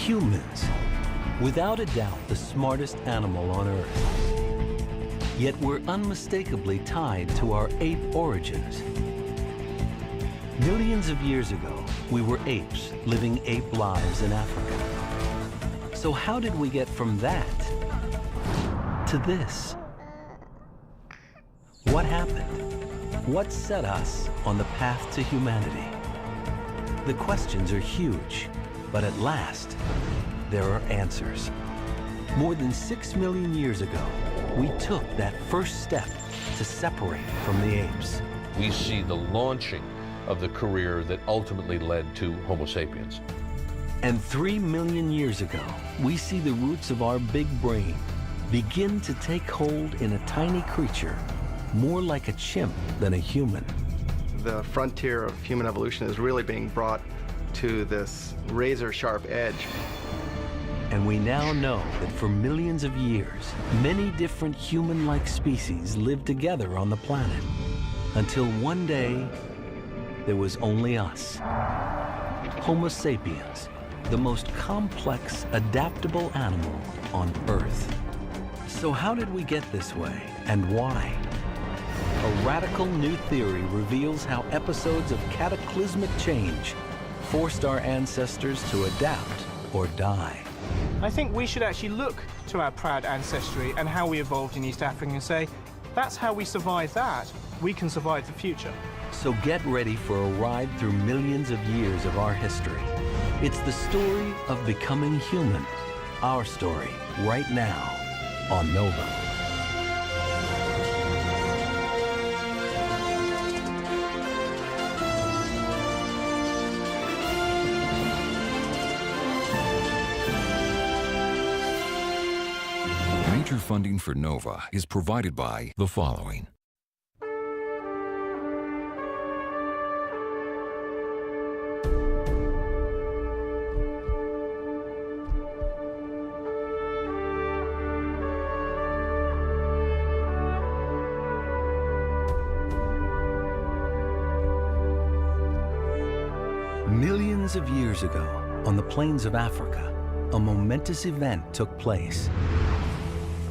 Humans, without a doubt the smartest animal on Earth. Yet we're unmistakably tied to our ape origins. Millions of years ago, we were apes living ape lives in Africa. So how did we get from that to this? What happened? What set us on the path to humanity? The questions are huge, but at last, there are answers. More than 6 million years ago, we took that first step to separate from the apes. We see the launching of the career that ultimately led to Homo sapiens. And 3 million years ago, we see the roots of our big brain begin to take hold in a tiny creature, more like a chimp than a human. The frontier of human evolution is really being brought to this razor-sharp edge. And we now know that for millions of years, many different human-like species lived together on the planet, until one day, there was only us. Homo sapiens, the most complex, adaptable animal on Earth. So how did we get this way, and why? A radical new theory reveals how episodes of cataclysmic change forced our ancestors to adapt or die. I think we should actually look to our proud ancestry and how we evolved in East Africa and say, that's how we survived that. We can survive the future. So get ready for a ride through millions of years of our history. It's the story of becoming human. Our story, right now, on Nova. Major funding for NOVA is provided by the following. Millions of years ago, on the plains of Africa, a momentous event took place.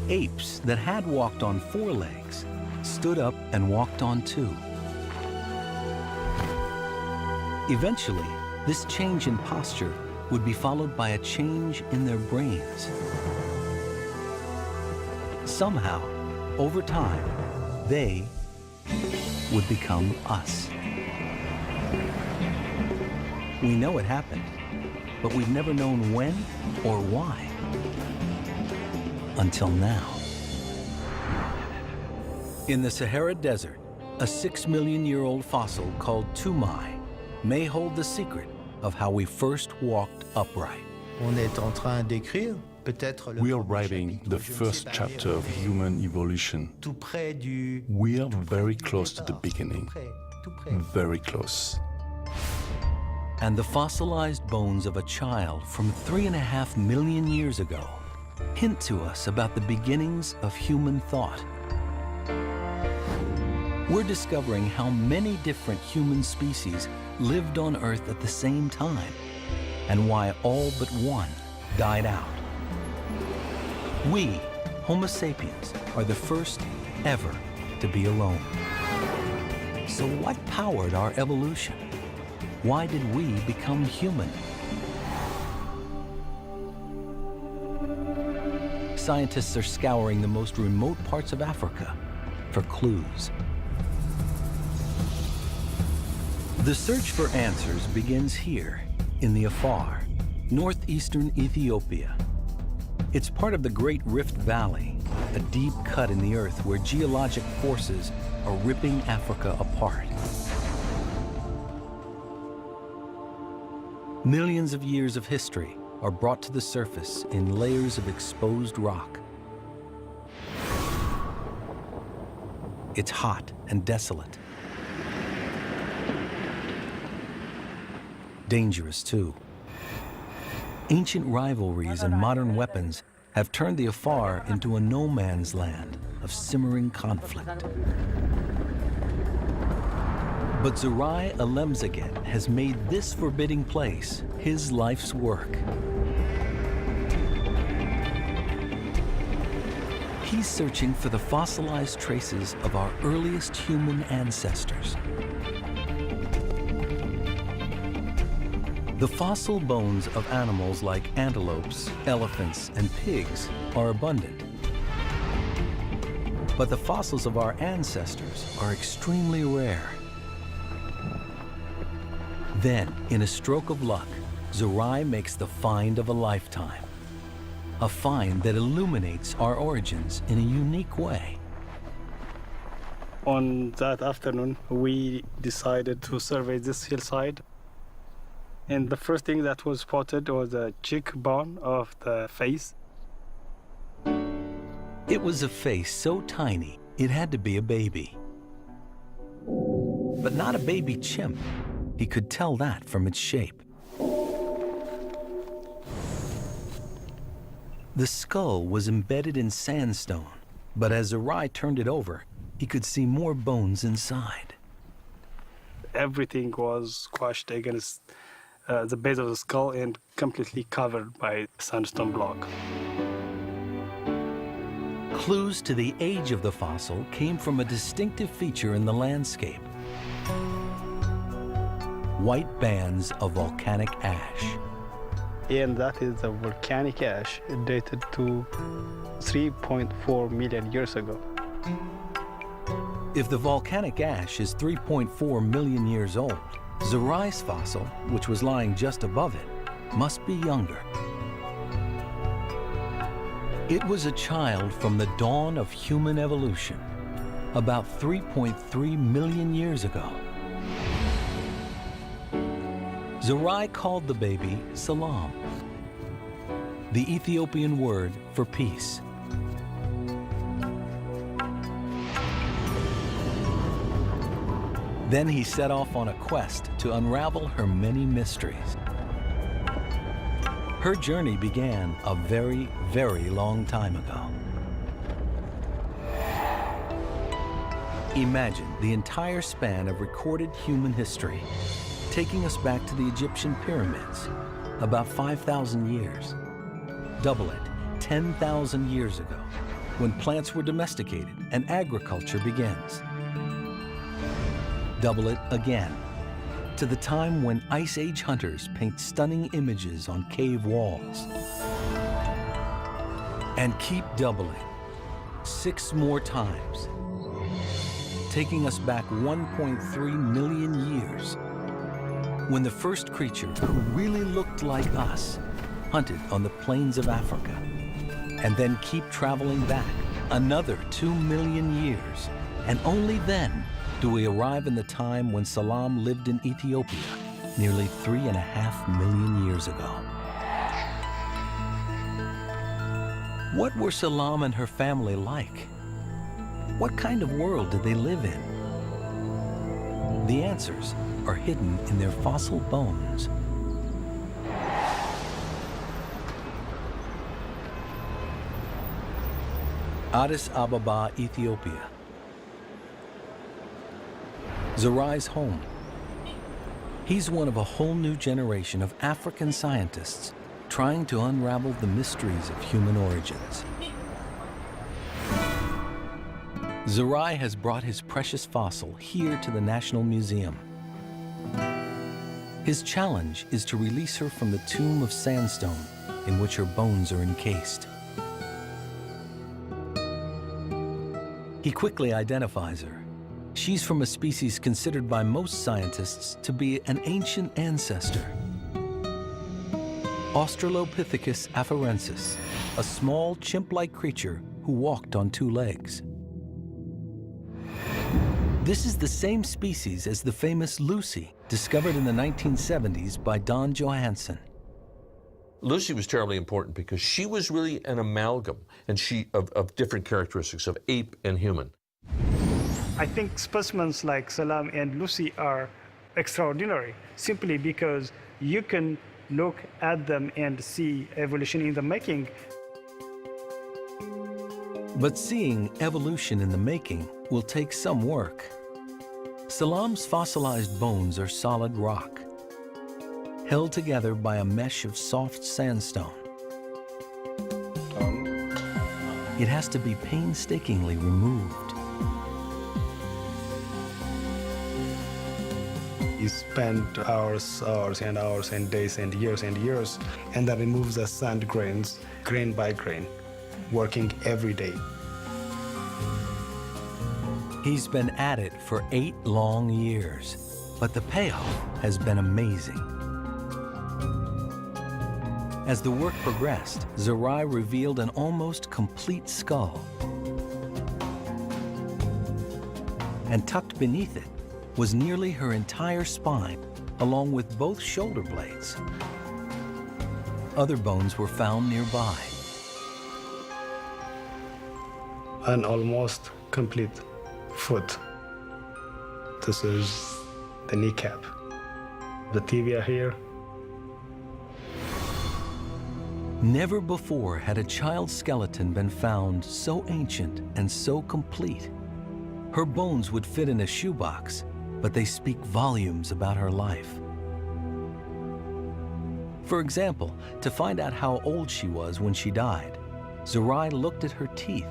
Apes that had walked on 4 legs stood up and walked on 2. Eventually, this change in posture would be followed by a change in their brains. Somehow, over time, they would become us. We know it happened, but we've never known when or why. Until now. In the Sahara Desert, a 6-million-year-old fossil called Toumaï may hold the secret of how we first walked upright. We are writing the first chapter of human evolution. We are very close to the beginning, very close. And the fossilized bones of a child from 3.5 million years ago hint to us about the beginnings of human thought. We're discovering how many different human species lived on Earth at the same time, and why all but one died out. We, Homo sapiens, are the first ever to be alone. So what powered our evolution? Why did we become human? Scientists are scouring the most remote parts of Africa for clues. The search for answers begins here, in the Afar, northeastern Ethiopia. It's part of the Great Rift Valley, a deep cut in the earth where geologic forces are ripping Africa apart. Millions of years of history are brought to the surface in layers of exposed rock. It's hot and desolate. Dangerous, too. Ancient rivalries and modern weapons have turned the Afar into a no-man's land of simmering conflict. But Zerai Alemzaghet has made this forbidding place his life's work. He's searching for the fossilized traces of our earliest human ancestors. The fossil bones of animals like antelopes, elephants, and pigs are abundant. But the fossils of our ancestors are extremely rare. Then, in a stroke of luck, Zerai makes the find of a lifetime. A find that illuminates our origins in a unique way. On that afternoon, we decided to survey this hillside. And the first thing that was spotted was a cheekbone of the face. It was a face so tiny, it had to be a baby. But not a baby chimp. He could tell that from its shape. The skull was embedded in sandstone, but as Zerai turned it over, he could see more bones inside. Everything was squashed against the base of the skull and completely covered by sandstone block. Clues to the age of the fossil came from a distinctive feature in the landscape. White bands of volcanic ash. And that is the volcanic ash dated to 3.4 million years ago. If the volcanic ash is 3.4 million years old, Zerai's fossil, which was lying just above it, must be younger. It was a child from the dawn of human evolution, about 3.3 million years ago. Zerai called the baby Salam, the Ethiopian word for peace. Then he set off on a quest to unravel her many mysteries. Her journey began a very, very long time ago. Imagine the entire span of recorded human history, taking us back to the Egyptian pyramids, about 5,000 years. Double it, 10,000 years ago, when plants were domesticated and agriculture begins. Double it again, to the time when Ice Age hunters paint stunning images on cave walls. And keep doubling, 6 more times, taking us back 1.3 million years, when the first creature who really looked like us hunted on the plains of Africa. And then keep traveling back another 2 million years, and only then do we arrive in the time when Salam lived in Ethiopia, nearly 3.5 million years ago. What were Salam and her family like? What kind of world did they live in? The answers are hidden in their fossil bones. Addis Ababa, Ethiopia. Zerai's home. He's one of a whole new generation of African scientists trying to unravel the mysteries of human origins. Zerai has brought his precious fossil here to the National Museum. His challenge is to release her from the tomb of sandstone in which her bones are encased. He quickly identifies her. She's from a species considered by most scientists to be an ancient ancestor. Australopithecus afarensis, a small chimp-like creature who walked on 2 legs. This is the same species as the famous Lucy, discovered in the 1970s by Don Johanson. Lucy was terribly important because she was really an amalgam and of different characteristics of ape and human. I think specimens like Salam and Lucy are extraordinary simply because you can look at them and see evolution in the making. But seeing evolution in the making will take some work. Salam's fossilized bones are solid rock, held together by a mesh of soft sandstone. it has to be painstakingly removed. You spend hours and hours and days and years, and that removes the sand grains, grain by grain, working every day. He's been at it for 8 long years, but the payoff has been amazing. As the work progressed, Zerai revealed an almost complete skull. And tucked beneath it was nearly her entire spine, along with both shoulder blades. Other bones were found nearby. An almost complete foot. This is the kneecap. The tibia here. Never before had a child's skeleton been found so ancient and so complete. Her bones would fit in a shoebox, but they speak volumes about her life. For example, to find out how old she was when she died, Zerai looked at her teeth,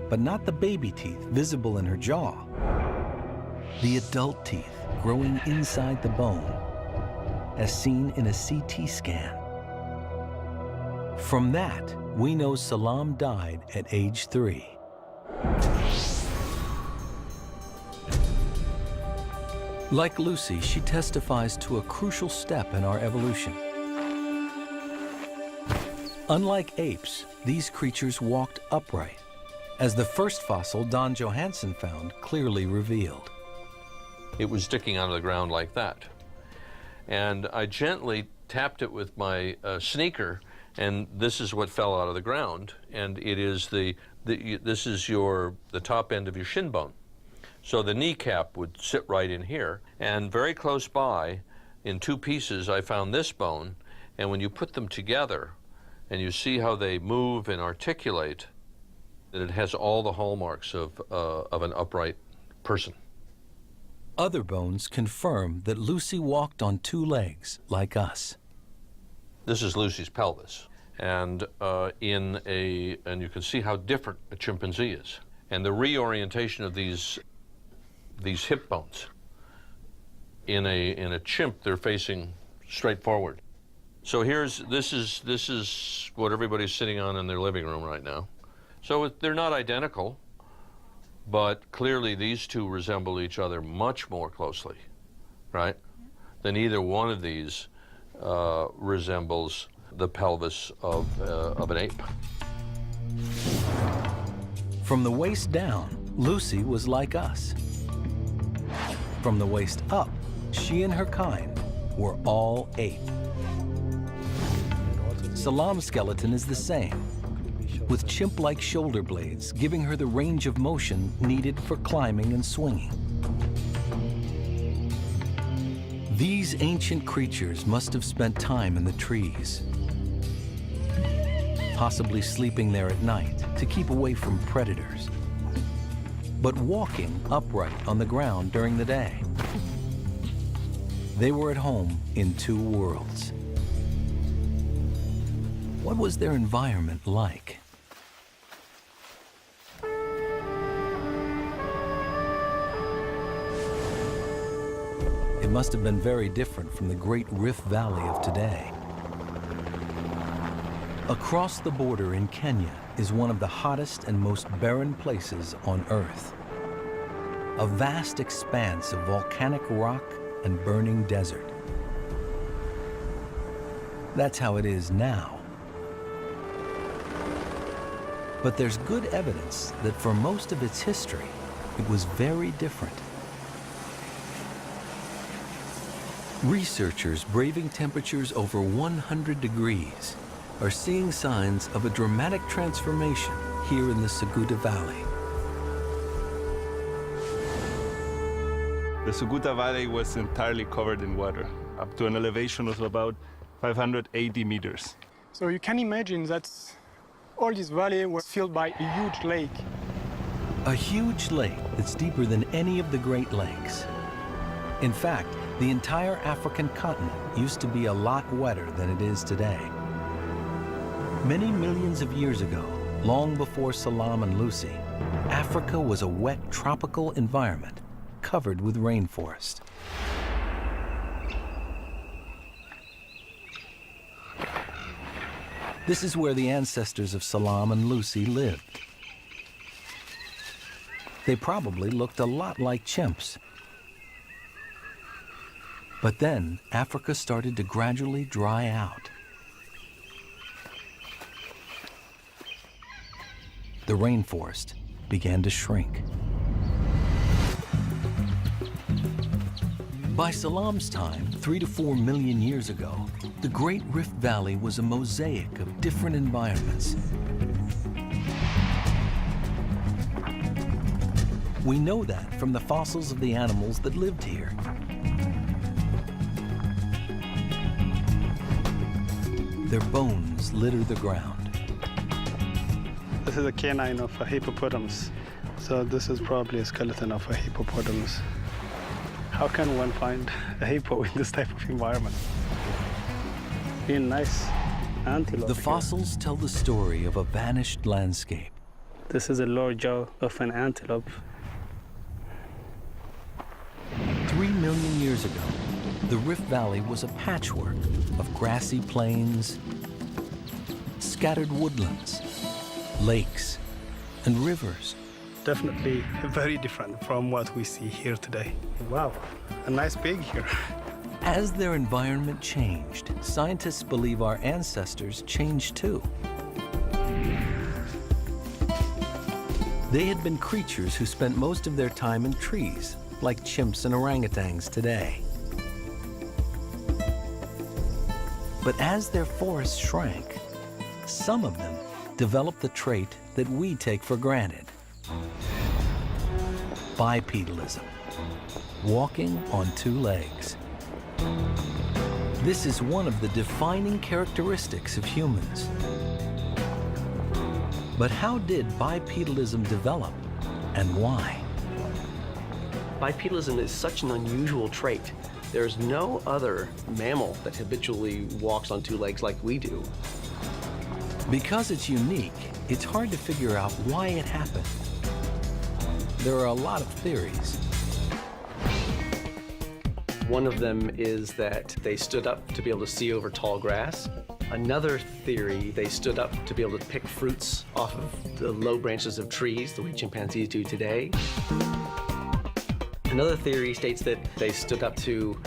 but not the baby teeth visible in her jaw. The adult teeth growing inside the bone, as seen in a CT scan. From that, we know Salam died at age 3. Like Lucy, she testifies to a crucial step in our evolution. Unlike apes, these creatures walked upright, as the first fossil Don Johanson found clearly revealed. It was sticking out of the ground like that. And I gently tapped it with my sneaker, and this is what fell out of the ground. And it is this is the top end of your shin bone. So the kneecap would sit right in here. And very close by, in 2 pieces, I found this bone. And when you put them together, and you see how they move and articulate, that it has all the hallmarks of an upright person. Other bones confirm that Lucy walked on 2 legs, like us. This is Lucy's pelvis. And and you can see how different a chimpanzee is. And the reorientation of these hip bones. In a chimp, they're facing straight forward. So this is what everybody's sitting on in their living room right now. So they're not identical, but clearly these 2 resemble each other much more closely, right? Than either one of these resembles the pelvis of an ape. From the waist down, Lucy was like us. From the waist up, she and her kind were all ape. Salam's skeleton is the same, with chimp-like shoulder blades giving her the range of motion needed for climbing and swinging. These ancient creatures must have spent time in the trees, possibly sleeping there at night to keep away from predators, but walking upright on the ground during the day. They were at home in 2 worlds. What was their environment like? It must have been very different from the Great Rift Valley of today. Across the border in Kenya is one of the hottest and most barren places on Earth. A vast expanse of volcanic rock and burning desert. That's how it is now. But there's good evidence that for most of its history, it was very different. Researchers braving temperatures over 100 degrees are seeing signs of a dramatic transformation here in the Suguta Valley. The Suguta Valley was entirely covered in water, up to an elevation of about 580 meters. So you can imagine that all this valley was filled by a huge lake. A huge lake that's deeper than any of the Great Lakes. In fact, the entire African continent used to be a lot wetter than it is today. Many millions of years ago, Long before Salam and Lucy, Africa was a wet tropical environment covered with rainforest. This is where the ancestors of Salam and Lucy lived. They probably looked a lot like chimps. But then Africa started to gradually dry out. The rainforest began to shrink. By Salam's time, 3 to 4 million years ago, the Great Rift Valley was a mosaic of different environments. We know that from the fossils of the animals that lived here. Their bones litter the ground. This is a canine of a hippopotamus. So this is probably a skeleton of a hippopotamus. How can one find a hippo in this type of environment? Being nice antelope. The fossils tell the story of a vanished landscape. This is a lower jaw of an antelope. 3 million years ago, the Rift Valley was a patchwork of grassy plains, scattered woodlands, lakes, and rivers. Definitely very different from what we see here today. Wow, a nice pig here. As their environment changed, scientists believe our ancestors changed too. They had been creatures who spent most of their time in trees, like chimps and orangutans today. But as their forests shrank, some of them developed the trait that we take for granted: bipedalism, walking on 2 legs. This is one of the defining characteristics of humans. But how did bipedalism develop, and why? Bipedalism is such an unusual trait. There's no other mammal that habitually walks on 2 legs like we do. Because it's unique, it's hard to figure out why it happened. There are a lot of theories. One of them is that they stood up to be able to see over tall grass. Another theory, they stood up to be able to pick fruits off of the low branches of trees, the way chimpanzees do today. Another theory states that they stood up to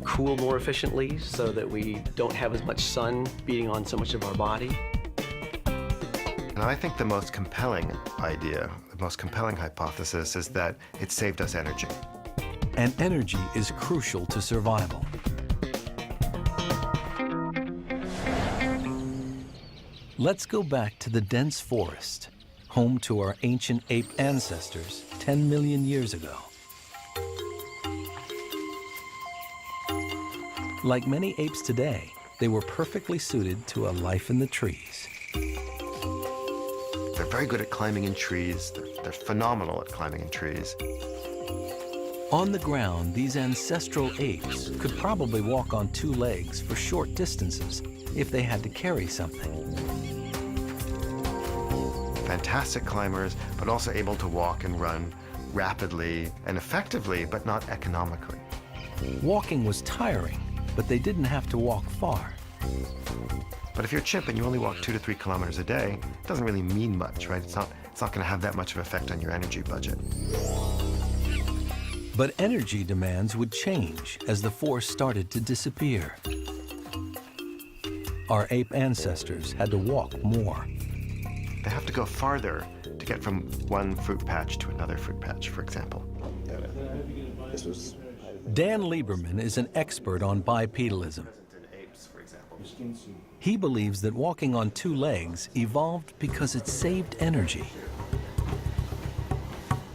cool more efficiently so that we don't have as much sun beating on so much of our body. And I think the most compelling idea, the most compelling hypothesis is that it saved us energy. And energy is crucial to survival. Let's go back to the dense forest, home to our ancient ape ancestors 10 million years ago. Like many apes today, they were perfectly suited to a life in the trees. They're very good at climbing in trees. They're phenomenal at climbing in trees. On the ground, these ancestral apes could probably walk on 2 legs for short distances if they had to carry something. Fantastic climbers, but also able to walk and run rapidly and effectively, but not economically. Walking was tiring, but they didn't have to walk far. But if you're a chimp and you only walk 2 to 3 kilometers a day, it doesn't really mean much, right? It's not going to have that much of an effect on your energy budget. But energy demands would change as the forest started to disappear. Our ape ancestors had to walk more. They have to go farther to get from one fruit patch to another fruit patch, for example. Dan Lieberman is an expert on bipedalism. He believes that walking on 2 legs evolved because it saved energy.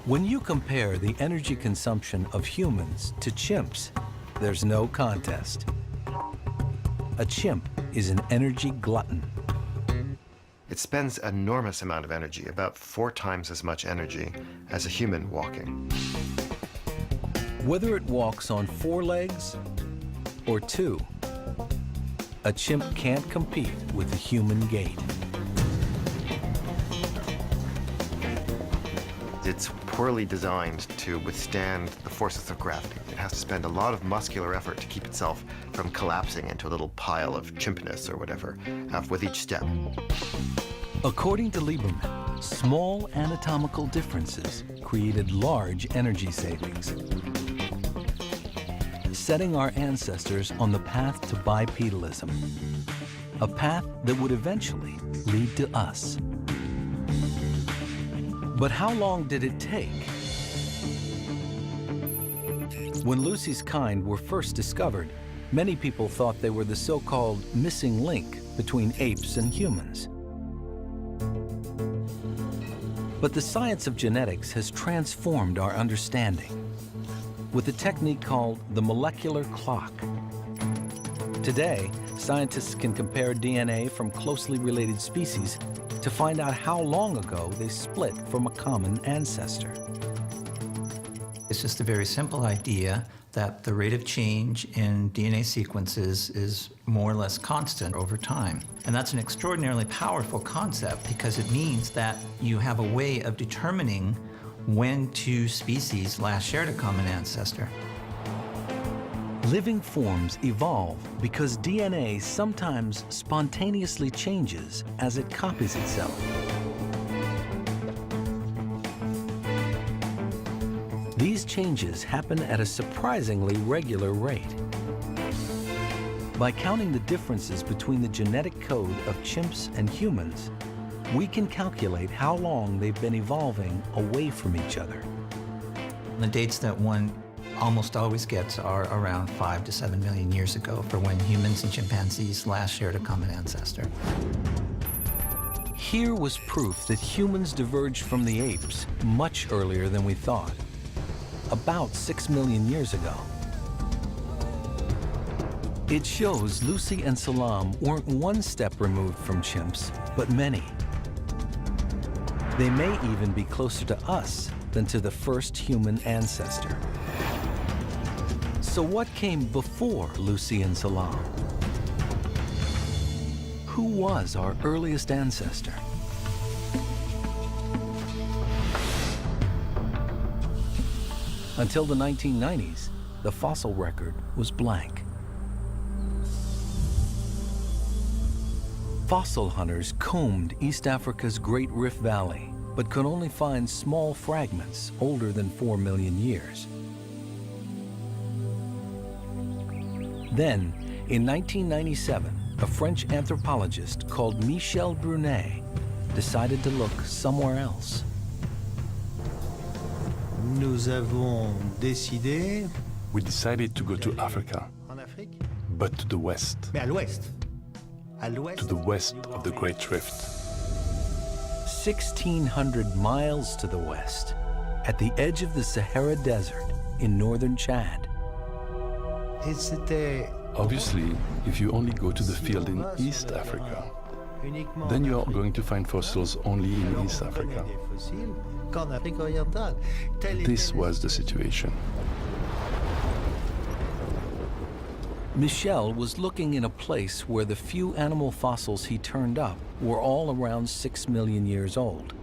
When you compare the energy consumption of humans to chimps, there's no contest. A chimp is an energy glutton. It spends an enormous amount of energy, about 4 times as much energy as a human walking. Whether it walks on 4 legs or 2, a chimp can't compete with the human gait. It's poorly designed to withstand the forces of gravity. It has to spend a lot of muscular effort to keep itself from collapsing into a little pile of chimpness or whatever with each step. According to Lieberman, small anatomical differences created large energy savings, setting our ancestors on the path to bipedalism, a path that would eventually lead to us. But how long did it take? When Lucy's kind were first discovered, many people thought they were the so-called missing link between apes and humans. But the science of genetics has transformed our understanding with a technique called the molecular clock. Today, scientists can compare DNA from closely related species to find out how long ago they split from a common ancestor. It's just a very simple idea that the rate of change in DNA sequences is more or less constant over time. And that's an extraordinarily powerful concept because it means that you have a way of determining when two species last shared a common ancestor. Living forms evolve because DNA sometimes spontaneously changes as it copies itself. These changes happen at a surprisingly regular rate. By counting the differences between the genetic code of chimps and humans, we can calculate how long they've been evolving away from each other. The dates that one almost always gets are around 5 to 7 million years ago for when humans and chimpanzees last shared a common ancestor. Here was proof that humans diverged from the apes much earlier than we thought, about 6 million years ago. It shows Lucy and Salam weren't one step removed from chimps, but many. They may even be closer to us than to the first human ancestor. So what came before Lucy and Salam? Who was our earliest ancestor? Until the 1990s, the fossil record was blank. Fossil hunters combed East Africa's Great Rift Valley, but could only find small fragments older than 4 million years. Then, in 1997, a French anthropologist called Michel Brunet decided to look somewhere else. We decided to go to Africa, but to the west. To the west of the Great Rift. 1,600 miles to the west, at the edge of the Sahara Desert in northern Chad. Obviously, if you only go to the field in East Africa, then you are going to find fossils only in East Africa. This was the situation. Michel was looking in a place where the few animal fossils he turned up were all around 6 million years old.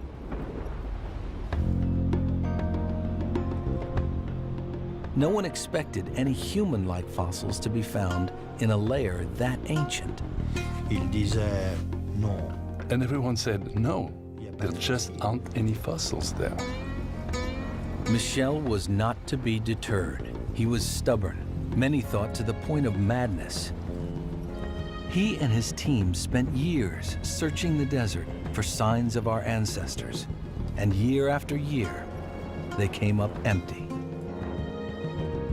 No one expected any human-like fossils to be found in a layer that ancient. And everyone said, no, there just aren't any fossils there. Michel was not to be deterred. He was stubborn, many thought to the point of madness. He and his team spent years searching the desert for signs of our ancestors, and year after year, they came up empty.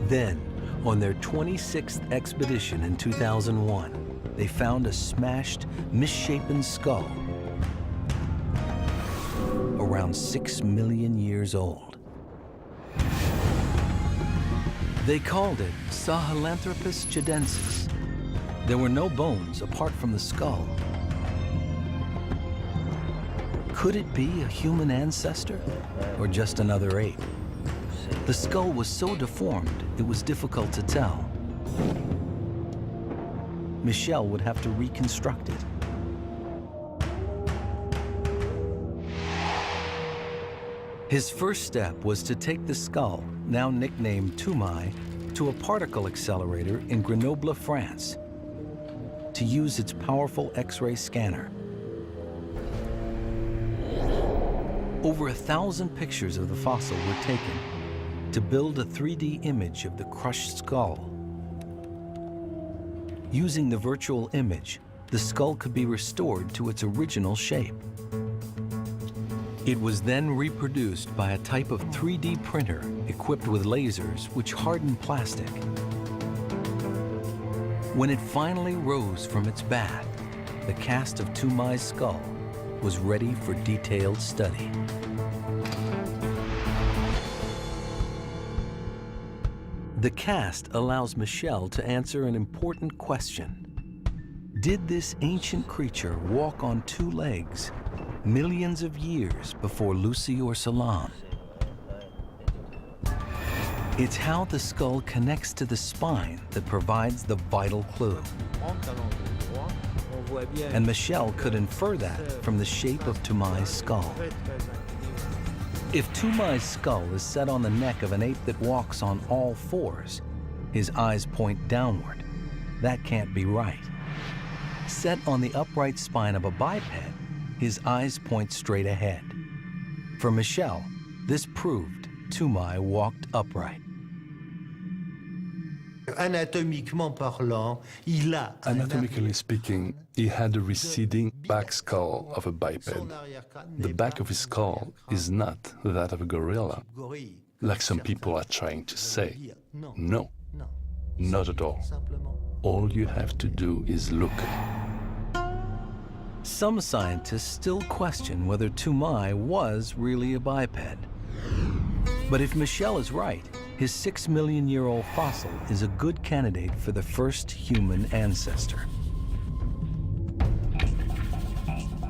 Then, on their 26th expedition in 2001, they found a smashed, misshapen skull around 6 million years old. They called it Sahelanthropus chidensis. There were no bones apart from the skull. Could it be a human ancestor or just another ape? The skull was so deformed, it was difficult to tell. Michel would have to reconstruct it. His first step was to take the skull, now nicknamed Toumaï, to a particle accelerator in Grenoble, France, to use its powerful X-ray scanner. Over 1,000 pictures of the fossil were taken to build a 3D image of the crushed skull. Using the virtual image, the skull could be restored to its original shape. It was then reproduced by a type of 3D printer equipped with lasers which harden plastic. When it finally rose from its bath, the cast of Toumaï's skull was ready for detailed study. The cast allows Michel to answer an important question. Did this ancient creature walk on 2 legs millions of years before Lucy or Salam? It's how the skull connects to the spine that provides the vital clue. And Michel could infer that from the shape of Toumaï's skull. If Toumaï's skull is set on the neck of an ape that walks on all 4s, his eyes point downward. That can't be right. Set on the upright spine of a biped, his eyes point straight ahead. For Michel, this proved Toumaï walked upright. Anatomically speaking, he had a receding back skull of a biped. The back of his skull is not that of a gorilla, like some people are trying to say. No, not at all. All you have to do is look. Some scientists still question whether Toumaï was really a biped. But if Michel is right, his 6-million-year-old fossil is a good candidate for the first human ancestor.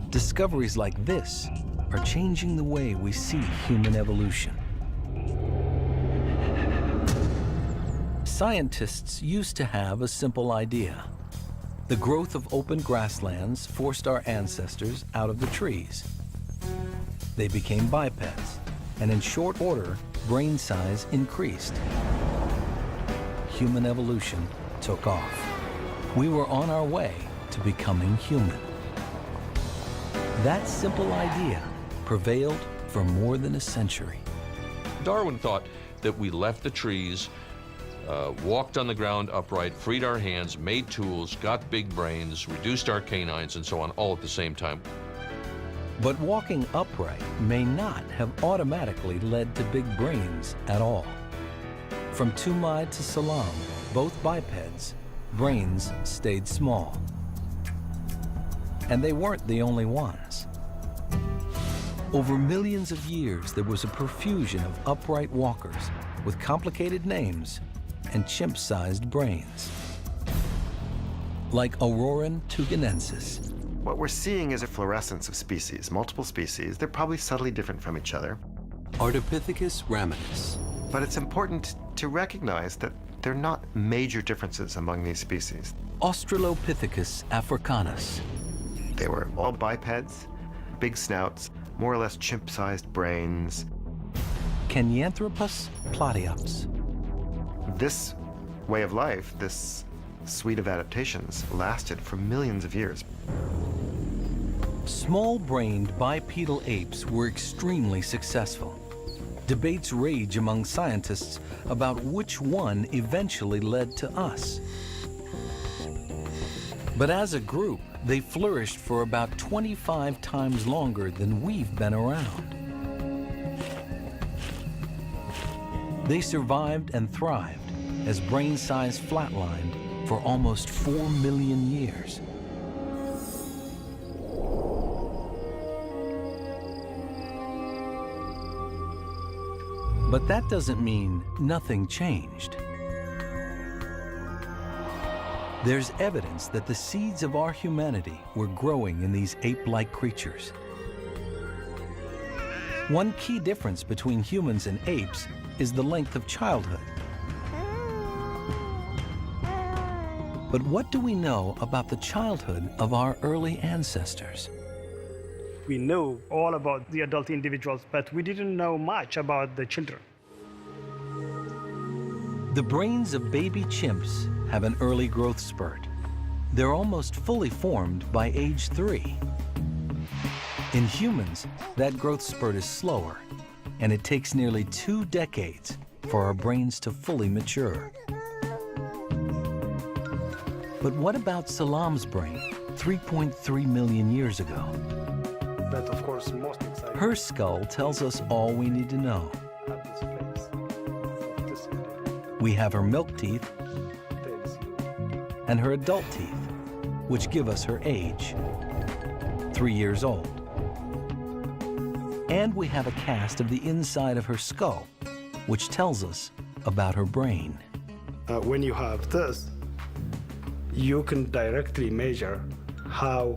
Discoveries like this are changing the way we see human evolution. Scientists used to have a simple idea. The growth of open grasslands forced our ancestors out of the trees. They became bipeds, and in short order, brain size increased. Human evolution took off. We were on our way to becoming human. That simple idea prevailed for more than a century. Darwin thought that we left the trees, walked on the ground upright, freed our hands, made tools, got big brains, reduced our canines, and so on, all at the same time. But walking upright may not have automatically led to big brains at all. From Toumaï to Salam, both bipeds, brains stayed small. And they weren't the only ones. Over millions of years, there was a profusion of upright walkers with complicated names and chimp-sized brains, like Auroran tugenensis. What we're seeing is a fluorescence of species, multiple species. They're probably subtly different from each other. Ardipithecus ramidus. But it's important to recognize that there are not major differences among these species. Australopithecus africanus. They were all bipeds, big snouts, more or less chimp-sized brains. Kenyanthropus platyops. This way of life, this suite of adaptations, lasted for millions of years. Small-brained bipedal apes were extremely successful. Debates rage among scientists about which one eventually led to us. But as a group, they flourished for about 25 times longer than we've been around. They survived and thrived as brain size flatlined for almost 4 million years. But that doesn't mean nothing changed. There's evidence that the seeds of our humanity were growing in these ape-like creatures. One key difference between humans and apes is the length of childhood. But what do we know about the childhood of our early ancestors? We know all about the adult individuals, but we didn't know much about the children. The brains of baby chimps have an early growth spurt. They're almost fully formed by age 3. In humans, that growth spurt is slower, and it takes nearly 2 decades for our brains to fully mature. But what about Salam's brain 3.3 million years ago? But of course, most exciting. Her skull tells us all we need to know. We have her milk teeth and her adult teeth, which give us her age, 3 years old. And we have a cast of the inside of her skull, which tells us about her brain. When you have this, you can directly measure how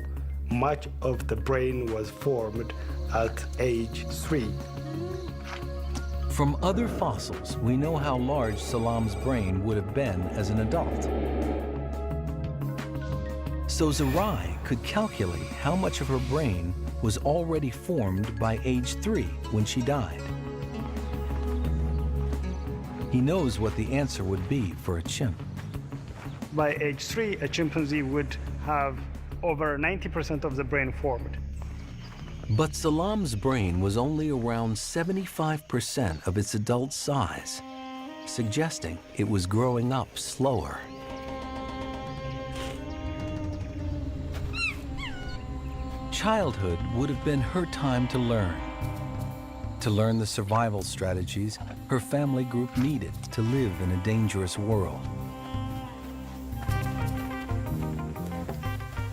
much of the brain was formed at age 3. From other fossils, we know how large Salam's brain would have been as an adult. So Zerai could calculate how much of her brain was already formed by age 3 when she died. He knows what the answer would be for a chimp. By age 3, a chimpanzee would have over 90% of the brain formed. But Salam's brain was only around 75% of its adult size, suggesting it was growing up slower. Childhood would have been her time to learn the survival strategies her family group needed to live in a dangerous world.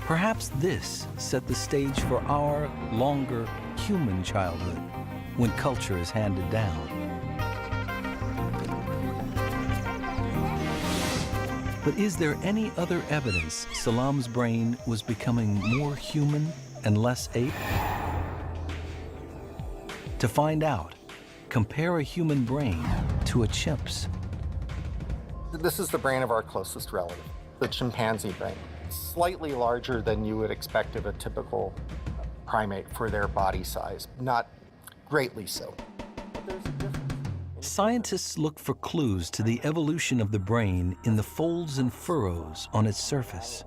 Perhaps this set the stage for our longer human childhood when culture is handed down. But is there any other evidence Salam's brain was becoming more human and less ape? To find out, compare a human brain to a chimp's. This is the brain of our closest relative, the chimpanzee brain. Slightly larger than you would expect of a typical primate for their body size, not greatly so. But there's a difference. Scientists look for clues to the evolution of the brain in the folds and furrows on its surface.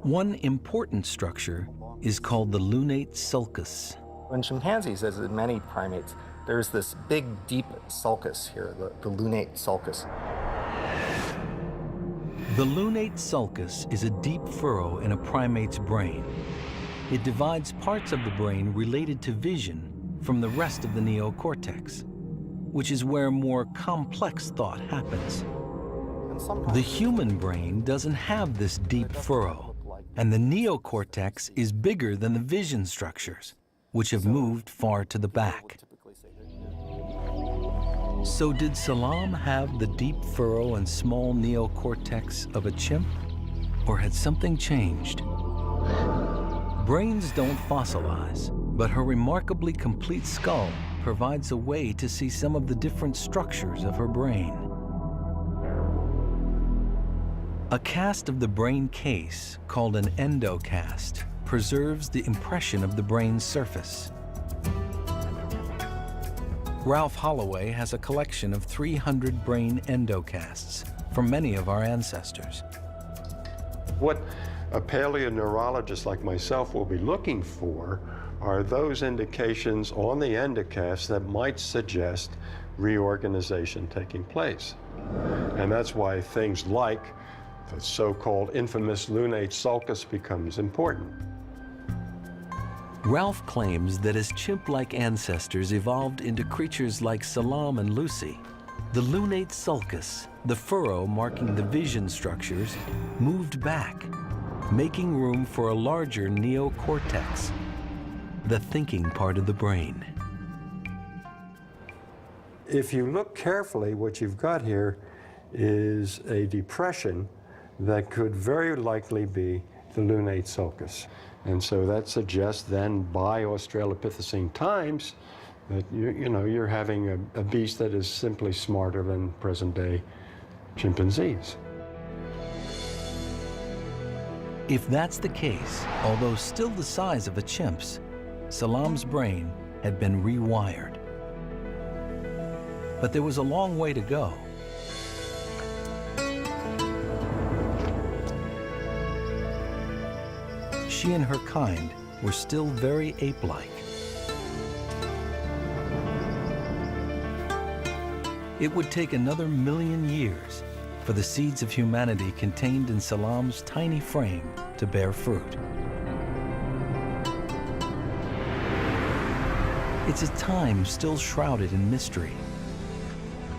One important structure is called the lunate sulcus. In chimpanzees, as in many primates, there's this big, deep sulcus here, the lunate sulcus. The lunate sulcus is a deep furrow in a primate's brain. It divides parts of the brain related to vision from the rest of the neocortex, which is where more complex thought happens. The human brain doesn't have this deep furrow, and the neocortex is bigger than the vision structures, which have moved far to the back. So did Salam have the deep furrow and small neocortex of a chimp, or had something changed? Brains don't fossilize, but her remarkably complete skull provides a way to see some of the different structures of her brain. A cast of the brain case, called an endocast, preserves the impression of the brain's surface. Ralph Holloway has a collection of 300 brain endocasts from many of our ancestors. What a paleoneurologist like myself will be looking for are those indications on the endocast that might suggest reorganization taking place. And that's why things like the so-called infamous lunate sulcus becomes important. Ralph claims that as chimp-like ancestors evolved into creatures like Salam and Lucy, the lunate sulcus, the furrow marking the vision structures, moved back, making room for a larger neocortex, the thinking part of the brain. If you look carefully, what you've got here is a depression that could very likely be the lunate sulcus. And so that suggests then by Australopithecine times that you're having a beast that is simply smarter than present-day chimpanzees. If that's the case, although still the size of a chimp's, Salam's brain had been rewired. But there was a long way to go. She and her kind were still very ape-like. It would take another 1,000,000 years for the seeds of humanity contained in Salam's tiny frame to bear fruit. It's a time still shrouded in mystery.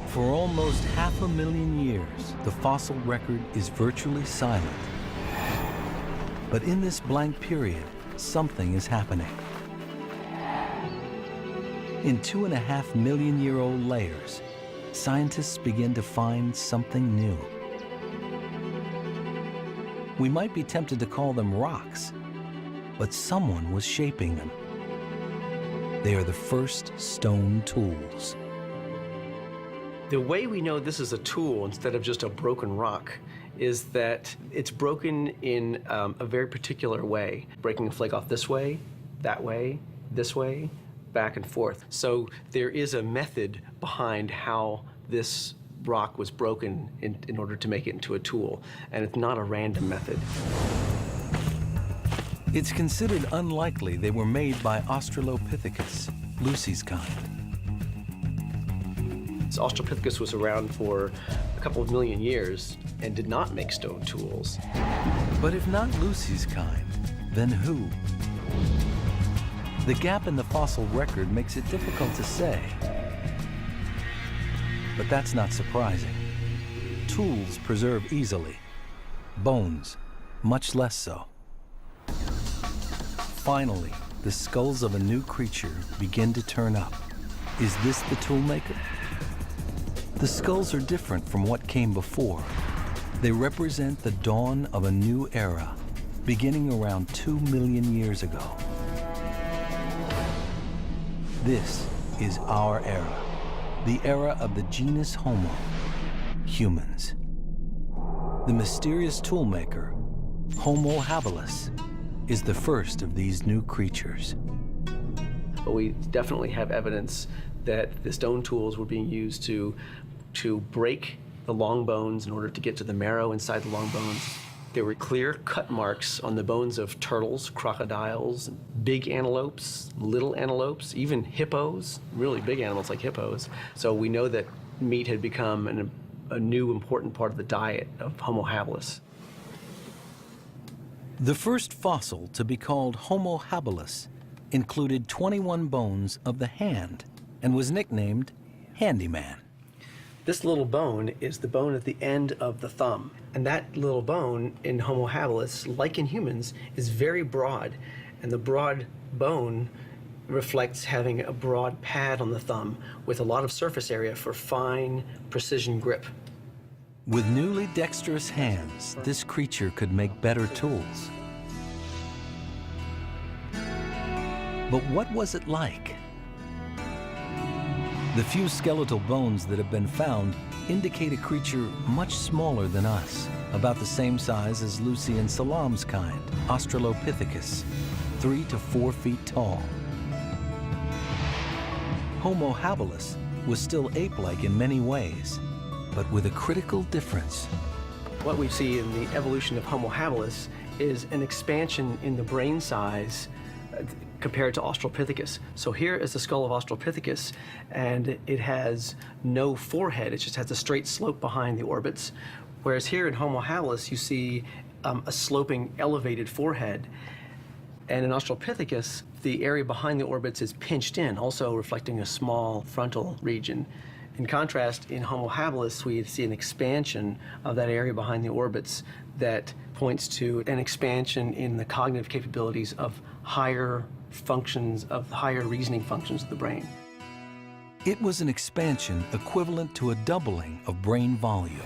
For almost 500,000 years, the fossil record is virtually silent. But in this blank period, something is happening. In 2.5 million-year-old layers, scientists begin to find something new. We might be tempted to call them rocks, but someone was shaping them. They are the first stone tools. The way we know this is a tool instead of just a broken rock is that it's broken in a very particular way, breaking a flake off this way, this way, back and forth. So there is a method behind how this rock was broken in order to make it into a tool, and it's not a random method. It's considered unlikely they were made by Australopithecus, Lucy's kind. Australopithecus was around for a couple of million years and did not make stone tools. But if not Lucy's kind, then who? The gap in the fossil record makes it difficult to say. But that's not surprising. Tools preserve easily. Bones, much less so. Finally, the skulls of a new creature begin to turn up. Is this the toolmaker? The skulls are different from what came before. They represent the dawn of a new era, beginning around 2 million years ago. This is our era, the era of the genus Homo, humans. The mysterious toolmaker, Homo habilis, is the first of these new creatures. But we definitely have evidence that the stone tools were being used to break the long bones in order to get to the marrow inside the long bones. There were clear cut marks on the bones of turtles, crocodiles, big antelopes, little antelopes, even hippos, really big animals like hippos. So we know that meat had become a new important part of the diet of Homo habilis. The first fossil to be called Homo habilis included 21 bones of the hand and was nicknamed Handyman. This little bone is the bone at the end of the thumb. And that little bone in Homo habilis, like in humans, is very broad. And the broad bone reflects having a broad pad on the thumb with a lot of surface area for fine precision grip. With newly dexterous hands, this creature could make better tools. But what was it like? The few skeletal bones that have been found indicate a creature much smaller than us, about the same size as Lucy and Salam's kind, Australopithecus, 3 to 4 feet tall. Homo habilis was still ape-like in many ways, but with a critical difference. What we see in the evolution of Homo habilis is an expansion in the brain size compared to Australopithecus. So here is the skull of Australopithecus, and it has no forehead. It just has a straight slope behind the orbits. Whereas here in Homo habilis, you see a sloping, elevated forehead. And in Australopithecus, the area behind the orbits is pinched in, also reflecting a small frontal region. In contrast, in Homo habilis, we see an expansion of that area behind the orbits that points to an expansion in the cognitive capabilities of higher functions, of higher reasoning functions of the brain. It was an expansion equivalent to a doubling of brain volume.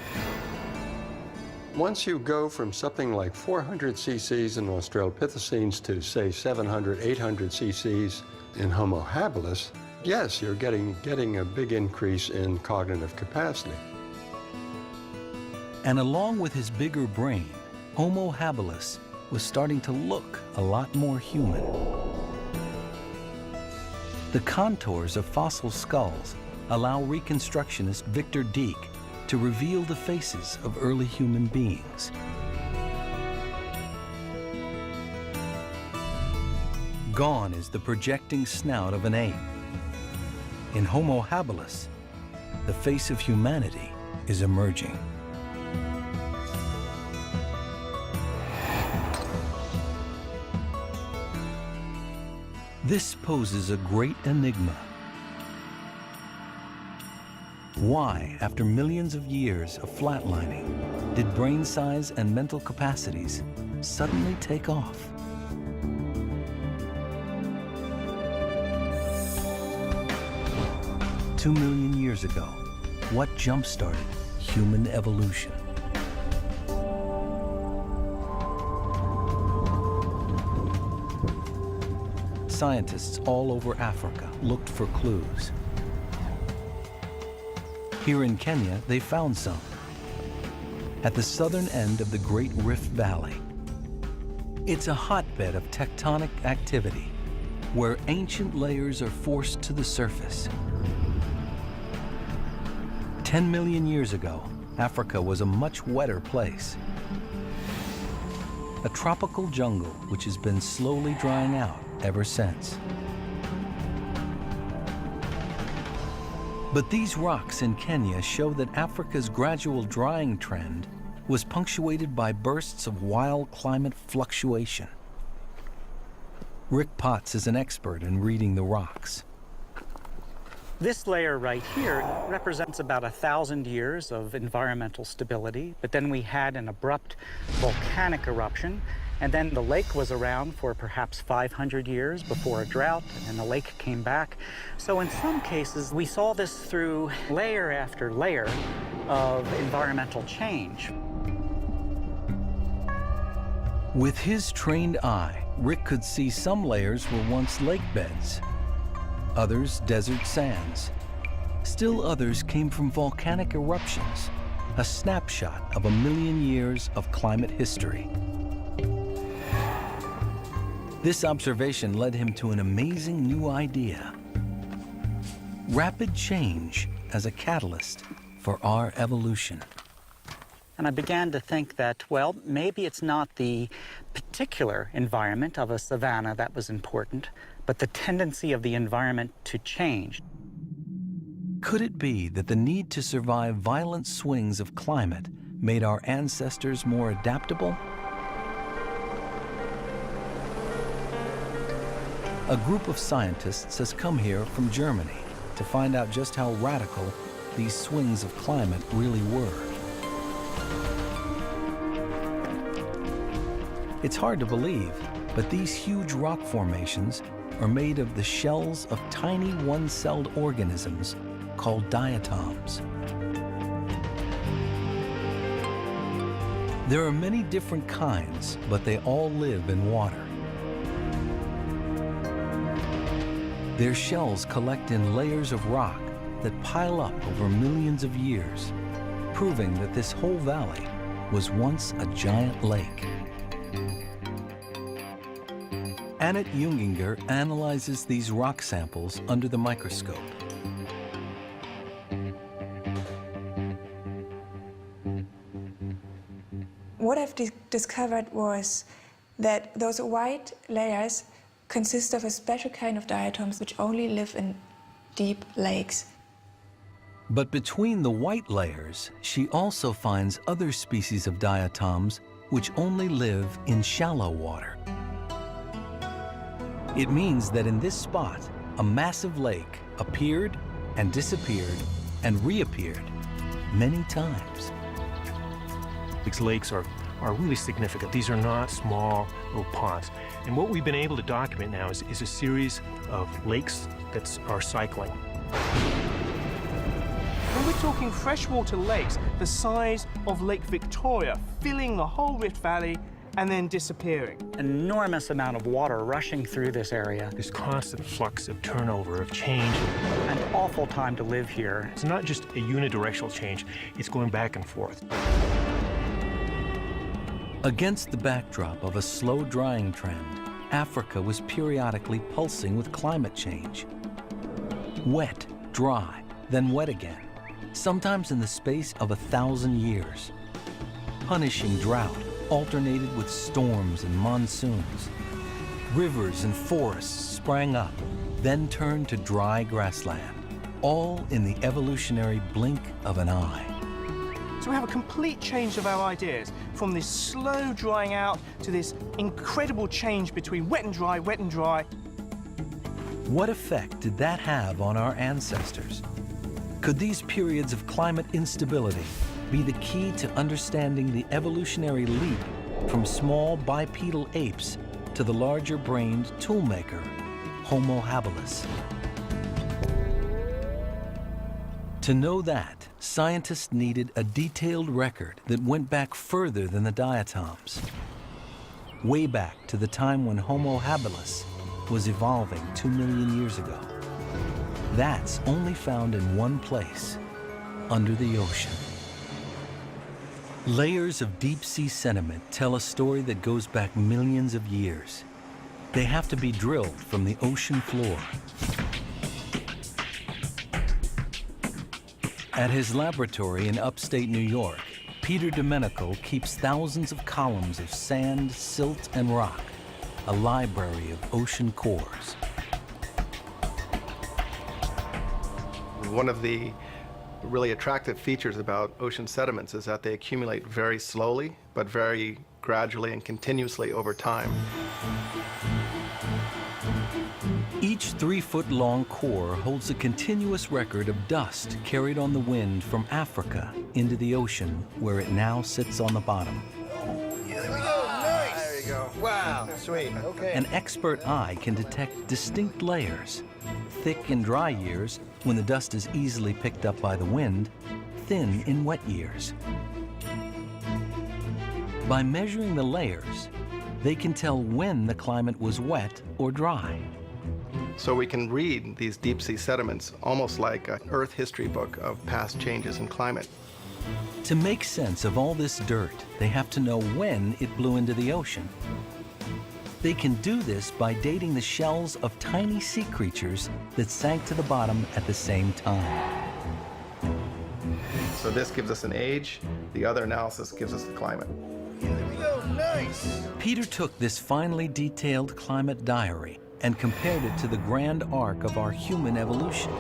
Once you go from something like 400 cc's in Australopithecines to, say, 700, 800 cc's in Homo habilis, yes, you're getting a big increase in cognitive capacity. And along with his bigger brain, Homo habilis was starting to look a lot more human. The contours of fossil skulls allow reconstructionist Victor Dieck to reveal the faces of early human beings. Gone is the projecting snout of an ape. In Homo habilis, the face of humanity is emerging. This poses a great enigma. Why, after millions of years of flatlining, did brain size and mental capacities suddenly take off? Two million years ago, what jump-started human evolution? Scientists all over Africa looked for clues. Here in Kenya, they found some. At the southern end of the Great Rift Valley. It's a hotbed of tectonic activity, where ancient layers are forced to the surface. 10 million years ago, Africa was a much wetter place. A tropical jungle which has been slowly drying out ever since. But these rocks in Kenya show that Africa's gradual drying trend was punctuated by bursts of wild climate fluctuation. Rick Potts is an expert in reading the rocks. This layer right here represents about 1,000 years of environmental stability, but then we had an abrupt volcanic eruption, and then the lake was around for perhaps 500 years before a drought, and then the lake came back. So in some cases, we saw this through layer after layer of environmental change. With his trained eye, Rick could see some layers were once lake beds, others desert sands. Still others came from volcanic eruptions, a snapshot of 1 million years of climate history. This observation led him to an amazing new idea: rapid change as a catalyst for our evolution. And I began to think that, well, maybe it's not the particular environment of a savanna that was important, but the tendency of the environment to change. Could it be that the need to survive violent swings of climate made our ancestors more adaptable? A group of scientists has come here from Germany to find out just how radical these swings of climate really were. It's hard to believe, but these huge rock formations are made of the shells of tiny one-celled organisms called diatoms. There are many different kinds, but they all live in water. Their shells collect in layers of rock that pile up over millions of years, proving that this whole valley was once a giant lake. Annette Junginger analyzes these rock samples under the microscope. What I've discovered was that those white layers consist of a special kind of diatoms which only live in deep lakes. But between the white layers, she also finds other species of diatoms which only live in shallow water. It means that in this spot, a massive lake appeared and disappeared and reappeared many times. These lakes are really significant. These are not small little ponds. And what we've been able to document now is a series of lakes that are cycling. When we're talking freshwater lakes, the size of Lake Victoria, filling the whole Rift Valley and then disappearing. An enormous amount of water rushing through this area. This constant flux of turnover, of change. An awful time to live here. It's not just a unidirectional change, it's going back and forth. Against the backdrop of a slow drying trend, Africa was periodically pulsing with climate change. Wet, dry, then wet again, sometimes in the space of 1,000 years. Punishing drought alternated with storms and monsoons. Rivers and forests sprang up, then turned to dry grassland, all in the evolutionary blink of an eye. So we have a complete change of our ideas, from this slow drying out to this incredible change between wet and dry, wet and dry. What effect did that have on our ancestors? Could these periods of climate instability be the key to understanding the evolutionary leap from small bipedal apes to the larger-brained toolmaker, Homo habilis? To know that, scientists needed a detailed record that went back further than the diatoms, way back to the time when Homo habilis was evolving 2 million years ago. That's only found in one place, under the ocean. Layers of deep-sea sediment tell a story that goes back millions of years. They have to be drilled from the ocean floor. At his laboratory in upstate New York, Peter Domenico keeps thousands of columns of sand, silt, and rock, a library of ocean cores. One of the really attractive features about ocean sediments is that they accumulate very slowly, but very gradually and continuously over time. Each 3-foot-long core holds a continuous record of dust carried on the wind from Africa into the ocean, where it now sits on the bottom. Yeah, there we go. Nice. There you go. Wow. Sweet. Okay. An expert eye can detect distinct layers. Thick in dry years, when the dust is easily picked up by the wind, thin in wet years. By measuring the layers, they can tell when the climate was wet or dry. So we can read these deep-sea sediments almost like an Earth history book of past changes in climate. To make sense of all this dirt, they have to know when it blew into the ocean. They can do this by dating the shells of tiny sea creatures that sank to the bottom at the same time. So this gives us an age, the other analysis gives us the climate. Yeah, there we go. Nice. Peter took this finely detailed climate diary and compared it to the grand arc of our human evolution.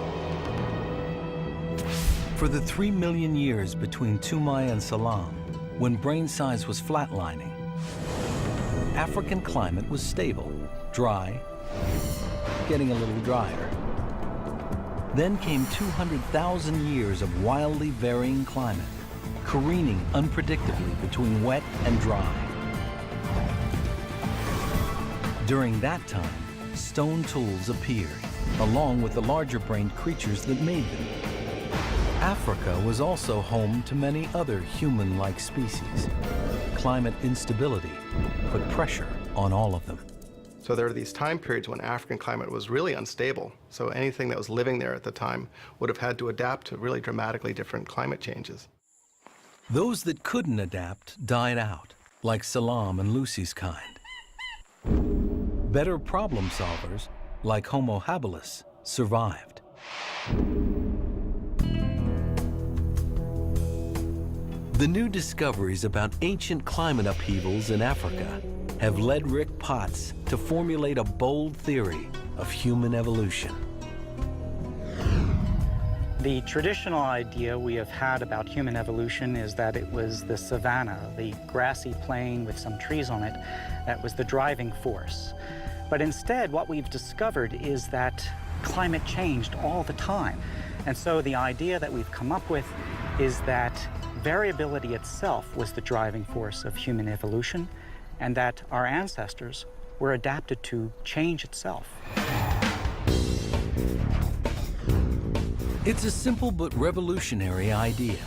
For the 3 million years between Toumai and Salam, when brain size was flatlining, African climate was stable, dry, getting a little drier. Then came 200,000 years of wildly varying climate, careening unpredictably between wet and dry. During that time, stone tools appeared, along with the larger-brained creatures that made them. Africa was also home to many other human-like species. Climate instability put pressure on all of them. So there are these time periods when African climate was really unstable. So anything that was living there at the time would have had to adapt to really dramatically different climate changes. Those that couldn't adapt died out, like Salam and Lucy's kind. Better problem solvers, like Homo habilis, survived. The new discoveries about ancient climate upheavals in Africa have led Rick Potts to formulate a bold theory of human evolution. The traditional idea we have had about human evolution is that it was the savanna, the grassy plain with some trees on it, that was the driving force. But instead, what we've discovered is that climate changed all the time. And so the idea that we've come up with is that variability itself was the driving force of human evolution, and that our ancestors were adapted to change itself. It's a simple but revolutionary idea.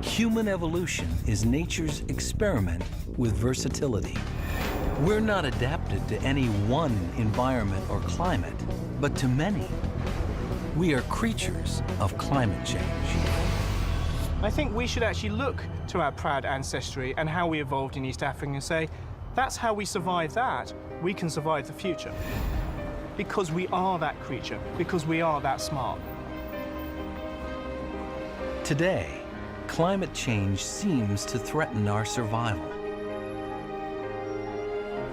Human evolution is nature's experiment with versatility. We're not adapted to any one environment or climate, but to many. We are creatures of climate change. I think we should actually look to our proud ancestry and how we evolved in East Africa and say, that's how we survived that. We can survive the future. because we are that creature, because we are that smart. Today, climate change seems to threaten our survival.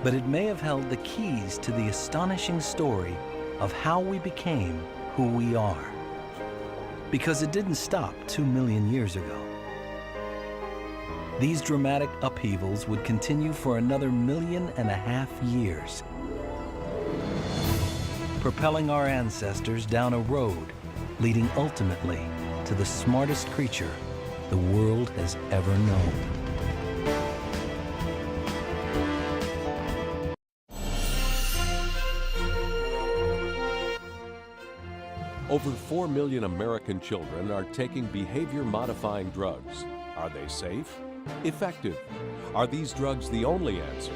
But it may have held the keys to the astonishing story of how we became who we are. Because it didn't stop 2 million years ago. These dramatic upheavals would continue for another 1.5 million years, propelling our ancestors down a road leading ultimately to the smartest creature the world has ever known. Over 4 million American children are taking behavior-modifying drugs. Are they safe? Effective? Are these drugs the only answer?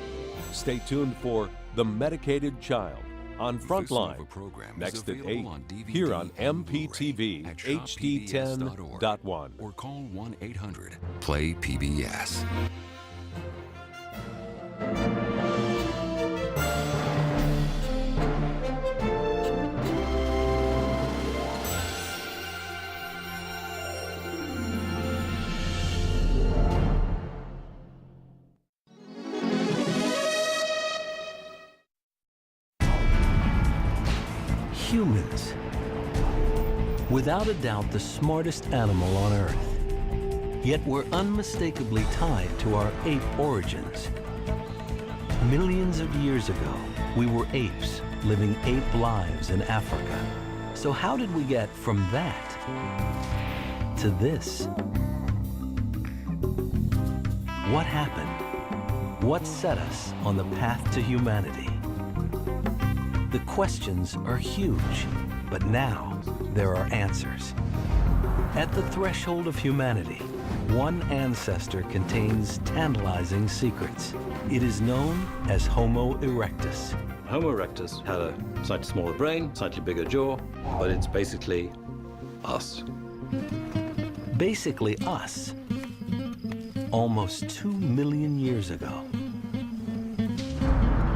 Stay tuned for The Medicated Child on Frontline, next at 8, here on MPTV HD10.1. Or call 1-800-PLAY-PBS. Humans, without a doubt the smartest animal on Earth, yet we're unmistakably tied to our ape origins. Millions of years ago, we were apes living ape lives in Africa. So how did we get from that to this? What happened? What set us on the path to humanity? The questions are huge, but now there are answers. At the threshold of humanity, one ancestor contains tantalizing secrets. It is known as Homo erectus. Homo erectus had a slightly smaller brain, slightly bigger jaw, but it's basically us. Basically us, almost 2 million years ago.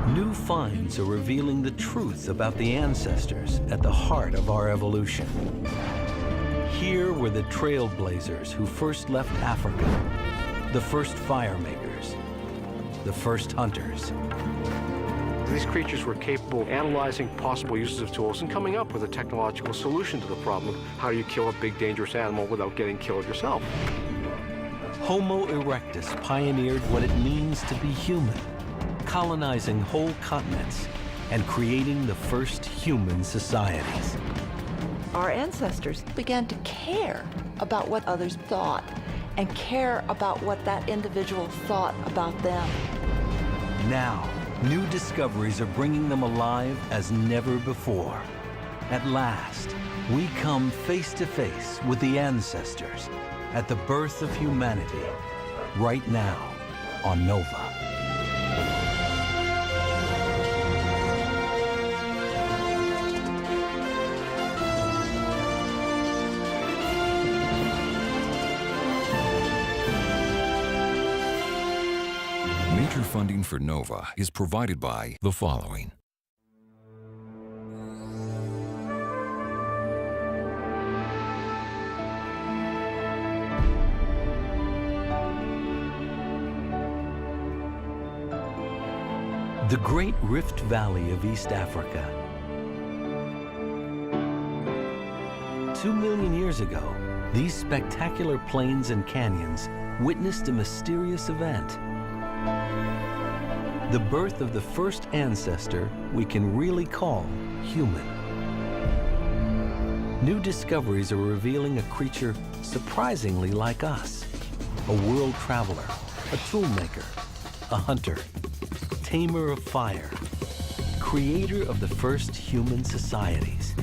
New finds are revealing the truth about the ancestors at the heart of our evolution. Here were the trailblazers who first left Africa, the first fire makers, the first hunters. These creatures were capable of analyzing possible uses of tools and coming up with a technological solution to the problem of how do you kill a big dangerous animal without getting killed yourself. Homo erectus pioneered what it means to be human, colonizing whole continents and creating the first human societies. Our ancestors began to care about what others thought and care about what that individual thought about them. Now, new discoveries are bringing them alive as never before. At last, we come face to face with the ancestors at the birth of humanity, right now on Nova. Major funding for NOVA is provided by the following. The Great Rift Valley of East Africa. 2 million years ago, these spectacular plains and canyons witnessed a mysterious event. The birth of the first ancestor we can really call human. New discoveries are revealing a creature surprisingly like us. A world traveler, a toolmaker, a hunter, tamer of fire, creator of the first human societies.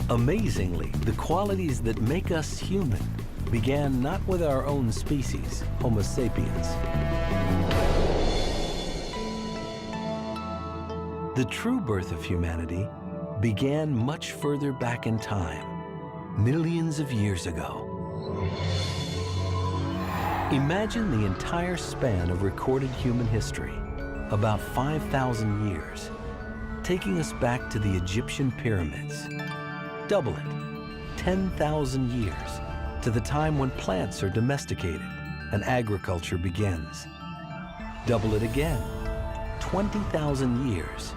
Amazingly, the qualities that make us human began not with our own species, Homo sapiens. The true birth of humanity began much further back in time, millions of years ago. Imagine the entire span of recorded human history, about 5,000 years. taking us back to the Egyptian pyramids. Double it, 10,000 years, to the time when plants are domesticated and agriculture begins. Double it again, 20,000 years.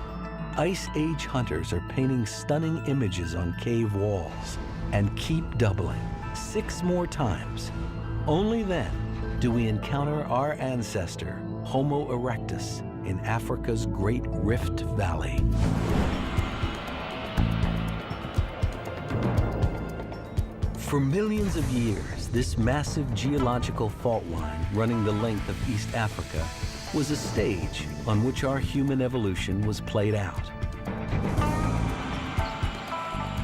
Ice Age hunters are painting stunning images on cave walls, and keep doubling 6 more times. Only then do we encounter our ancestor, Homo erectus, in Africa's Great Rift Valley. For millions of years, this massive geological fault line running the length of East Africa was a stage on which our human evolution was played out.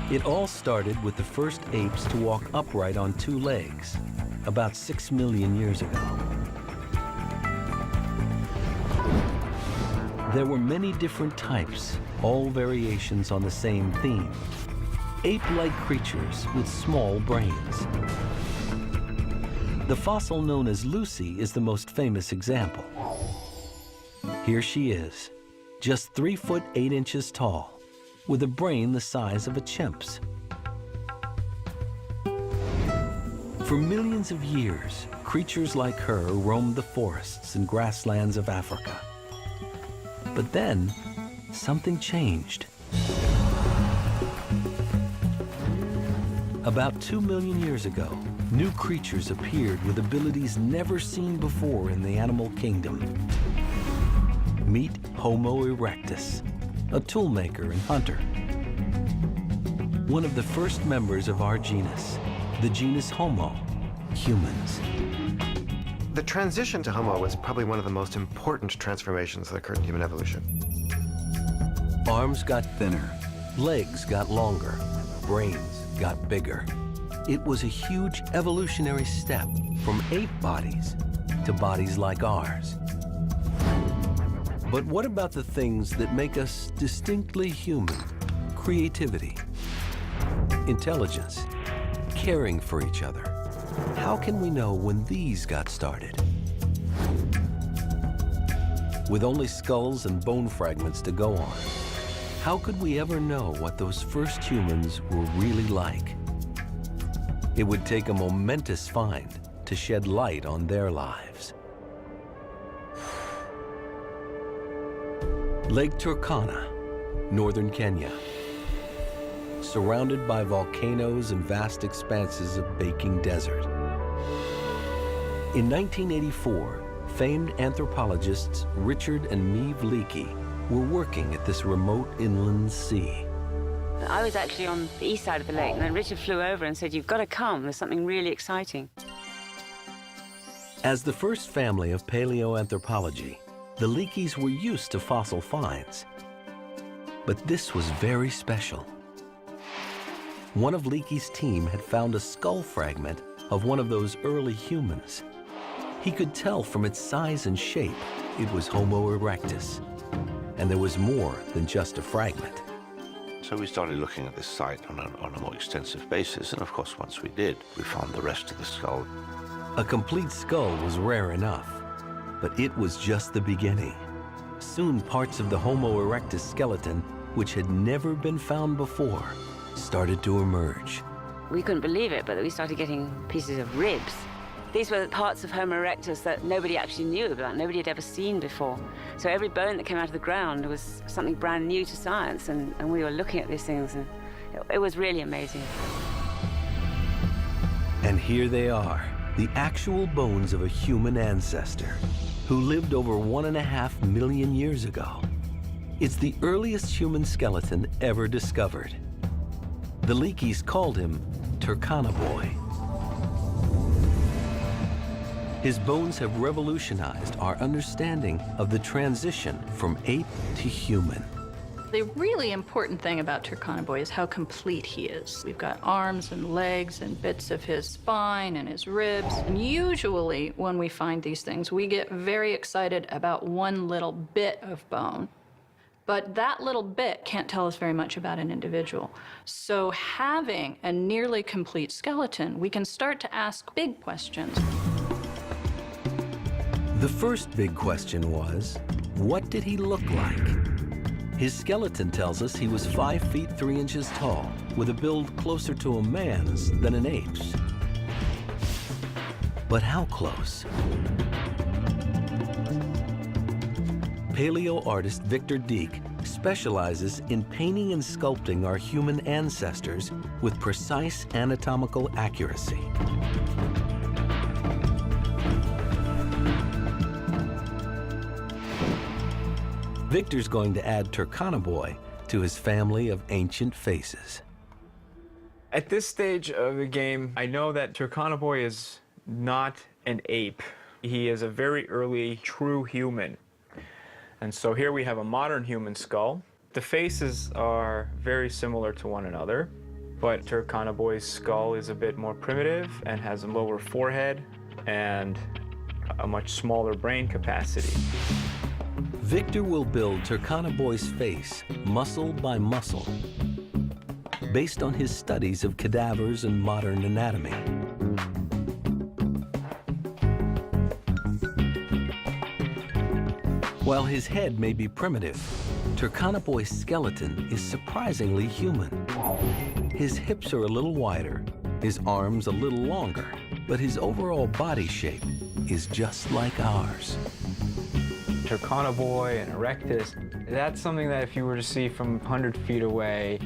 It all started with the first apes to walk upright on 2 legs, about 6 million years ago. There were many different types, all variations on the same theme. Ape-like creatures with small brains. The fossil known as Lucy is the most famous example. Here she is, just 3 foot 8 inches tall, with a brain the size of a chimp's. For millions of years, creatures like her roamed the forests and grasslands of Africa. But then, something changed. About 2 million years ago, new creatures appeared with abilities never seen before in the animal kingdom. Meet Homo erectus, a toolmaker and hunter. One of the first members of our genus, the genus Homo, humans. The transition to Homo was probably one of the most important transformations that occurred in human evolution. Arms got thinner, legs got longer, brains got bigger. It was a huge evolutionary step from ape bodies to bodies like ours. But what about the things that make us distinctly human? Creativity, intelligence, caring for each other. How can we know when these got started? With only skulls and bone fragments to go on, how could we ever know what those first humans were really like? It would take a momentous find to shed light on their lives. Lake Turkana, northern Kenya. Surrounded by volcanoes and vast expanses of baking desert. In 1984, famed anthropologists Richard and Maeve Leakey were working at this remote inland sea. I was actually on the east side of the lake, and then Richard flew over and said, "You've got to come, there's something really exciting." As the first family of paleoanthropology, the Leakeys were used to fossil finds. But this was very special. One of Leakey's team had found a skull fragment of one of those early humans. He could tell from its size and shape it was Homo erectus. And there was more than just a fragment. So we started looking at this site on a more extensive basis, and of course, once we did, we found the rest of the skull. A complete skull was rare enough, but it was just the beginning. Soon, parts of the Homo erectus skeleton, which had never been found before, started to emerge. We couldn't believe it, but we started getting pieces of ribs. These were parts of Homo erectus that nobody actually knew about, nobody had ever seen before. So every bone that came out of the ground was something brand new to science, and we were looking at these things, and it was really amazing. And here they are, the actual bones of a human ancestor who lived over 1.5 million years ago. It's the earliest human skeleton ever discovered. The Leakeys called him Turkana Boy. His bones have revolutionized our understanding of the transition from ape to human. The really important thing about Turkana Boy is how complete he is. We've got arms and legs and bits of his spine and his ribs. And usually when we find these things, we get very excited about one little bit of bone. But that little bit can't tell us very much about an individual. So having a nearly complete skeleton, we can start to ask big questions. The first big question was, what did he look like? His skeleton tells us he was 5 feet 3 inches tall, with a build closer to a man's than an ape's. But how close? Paleo artist Victor Dieck specializes in painting and sculpting our human ancestors with precise anatomical accuracy. Victor's going to add Turkana Boy to his family of ancient faces. At this stage of the game, I know that Turkana Boy is not an ape. He is a very early true human. And so here we have a modern human skull. The faces are very similar to one another, but Turkana Boy's skull is a bit more primitive and has a lower forehead and a much smaller brain capacity. Victor will build Turkana Boy's face muscle by muscle, based on his studies of cadavers and modern anatomy. While his head may be primitive, Turkana Boy's skeleton is surprisingly human. His hips are a little wider, his arms a little longer, but his overall body shape is just like ours. Turkana Boy and Erectus, that's something that if you were to see from 100 feet away,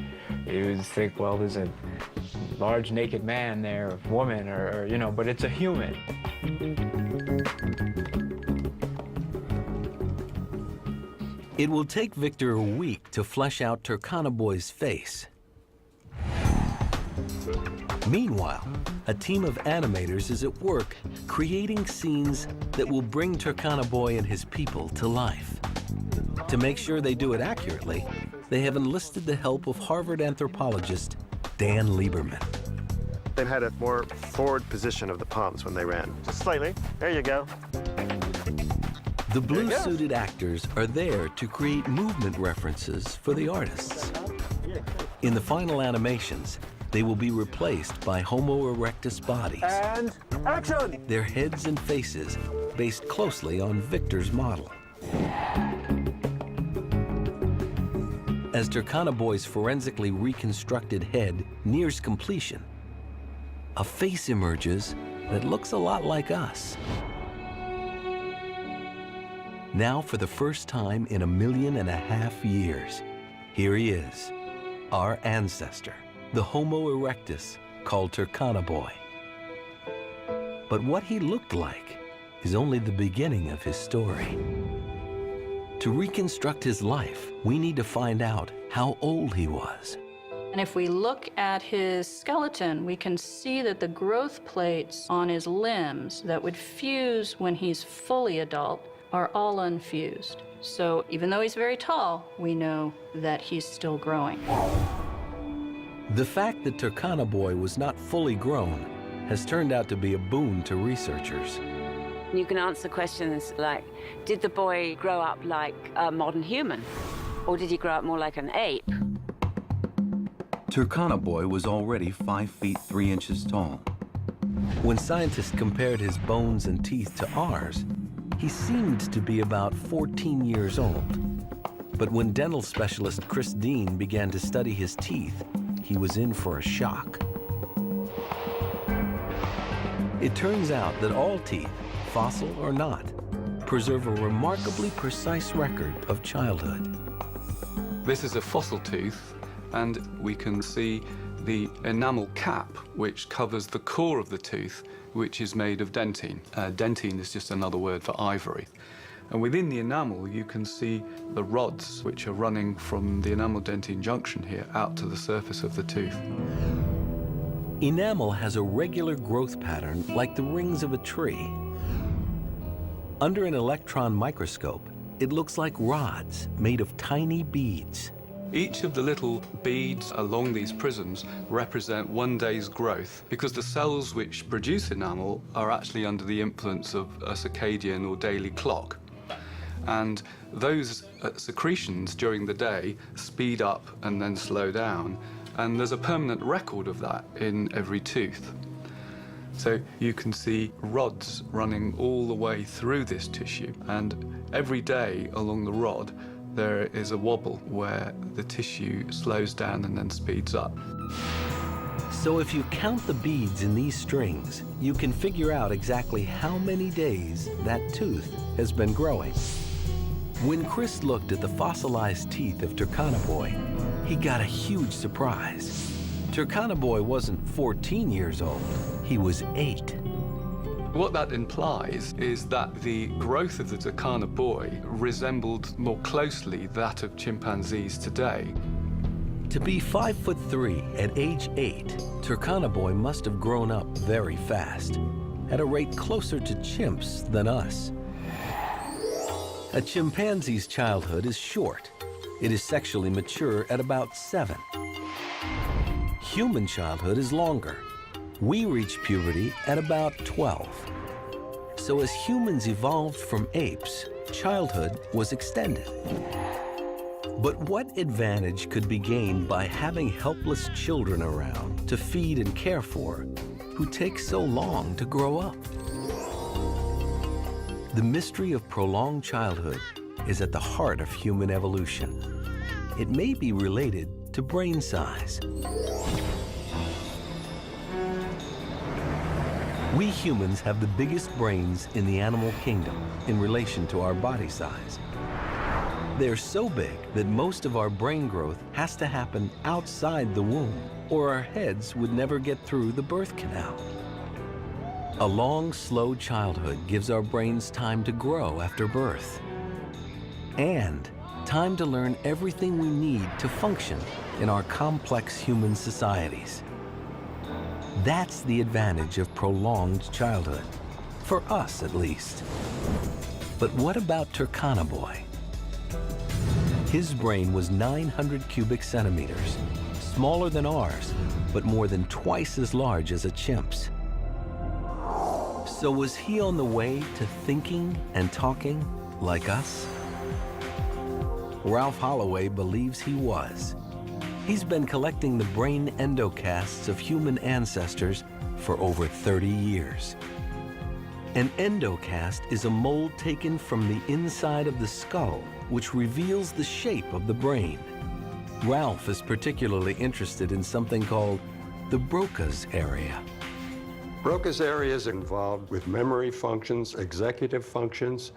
you would think, well, there's a large naked man there, or woman, or you know, but it's a human. It will take Victor a week to flesh out Turkana Boy's face. Meanwhile, a team of animators is at work creating scenes that will bring Turkana Boy and his people to life. To make sure they do it accurately, they have enlisted the help of Harvard anthropologist Dan Lieberman. They had a more forward position of the palms when they ran. Just slightly. There you go. The blue-suited actors are there to create movement references for the artists. In the final animations, they will be replaced by Homo erectus bodies. And action! Their heads and faces based closely on Victor's model. As Turkana Boy's forensically reconstructed head nears completion, a face emerges that looks a lot like us. Now, for the first time in 1.5 million years, here he is, our ancestor, the Homo erectus, called Turkana Boy. But what he looked like is only the beginning of his story. To reconstruct his life, we need to find out how old he was. And if we look at his skeleton, we can see that the growth plates on his limbs that would fuse when he's fully adult are all unfused. So even though he's very tall, we know that he's still growing. The fact that Turkana Boy was not fully grown has turned out to be a boon to researchers. You can answer questions like, did the boy grow up like a modern human? Or did he grow up more like an ape? Turkana Boy was already 5 feet 3 inches tall. When scientists compared his bones and teeth to ours, he seemed to be about 14 years old. But when dental specialist Chris Dean began to study his teeth, he was in for a shock. It turns out that all teeth, fossil or not, preserve a remarkably precise record of childhood. This is a fossil tooth, and we can see the enamel cap, which covers the core of the tooth, which is made of dentine. Dentine is just another word for ivory. And within the enamel, you can see the rods, which are running from the enamel-dentine junction here out to the surface of the tooth. Enamel has a regular growth pattern like the rings of a tree. Under an electron microscope, it looks like rods made of tiny beads. Each of the little beads along these prisms represent one day's growth, because the cells which produce enamel are actually under the influence of a circadian or daily clock. And those secretions during the day speed up and then slow down, and there's a permanent record of that in every tooth. So you can see rods running all the way through this tissue, and every day along the rod there is a wobble where the tissue slows down and then speeds up. So if you count the beads in these strings, you can figure out exactly how many days that tooth has been growing. When Chris looked at the fossilized teeth of Turkana he got a huge surprise. Turkana wasn't 14 years old, he was 8. What that implies is that the growth of the Turkana resembled more closely that of chimpanzees today. To be 5'3" at age 8, Turkana must have grown up very fast, at a rate closer to chimps than us. A chimpanzee's childhood is short. It is sexually mature at about 7. Human childhood is longer. We reach puberty at about 12. So as humans evolved from apes, childhood was extended. But what advantage could be gained by having helpless children around to feed and care for who take so long to grow up? The mystery of prolonged childhood is at the heart of human evolution. It may be related to brain size. We humans have the biggest brains in the animal kingdom in relation to our body size. They're so big that most of our brain growth has to happen outside the womb, or our heads would never get through the birth canal. A long, slow childhood gives our brains time to grow after birth, and time to learn everything we need to function in our complex human societies. That's the advantage of prolonged childhood, for us at least. But what about Turkana His brain was 900 cubic centimeters, smaller than ours, but more than twice as large as a chimp's. So was he on the way to thinking and talking like us? Ralph Holloway believes he was. He's been collecting the brain endocasts of human ancestors for over 30 years. An endocast is a mold taken from the inside of the skull, which reveals the shape of the brain. Ralph is particularly interested in something called the Broca's area. Broca's area is involved with memory functions, executive functions,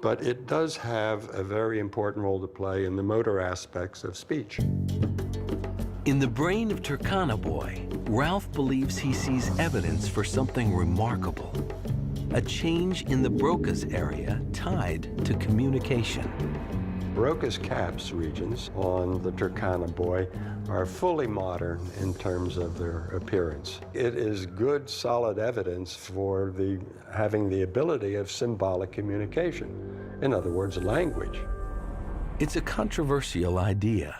but it does have a very important role to play in the motor aspects of speech. In the brain of Turkana Ralph believes he sees evidence for something remarkable. A change in the Broca's area tied to communication. Broca's caps regions on the Turkana are fully modern in terms of their appearance. It is good, solid evidence for having the ability of symbolic communication. In other words, language. It's a controversial idea,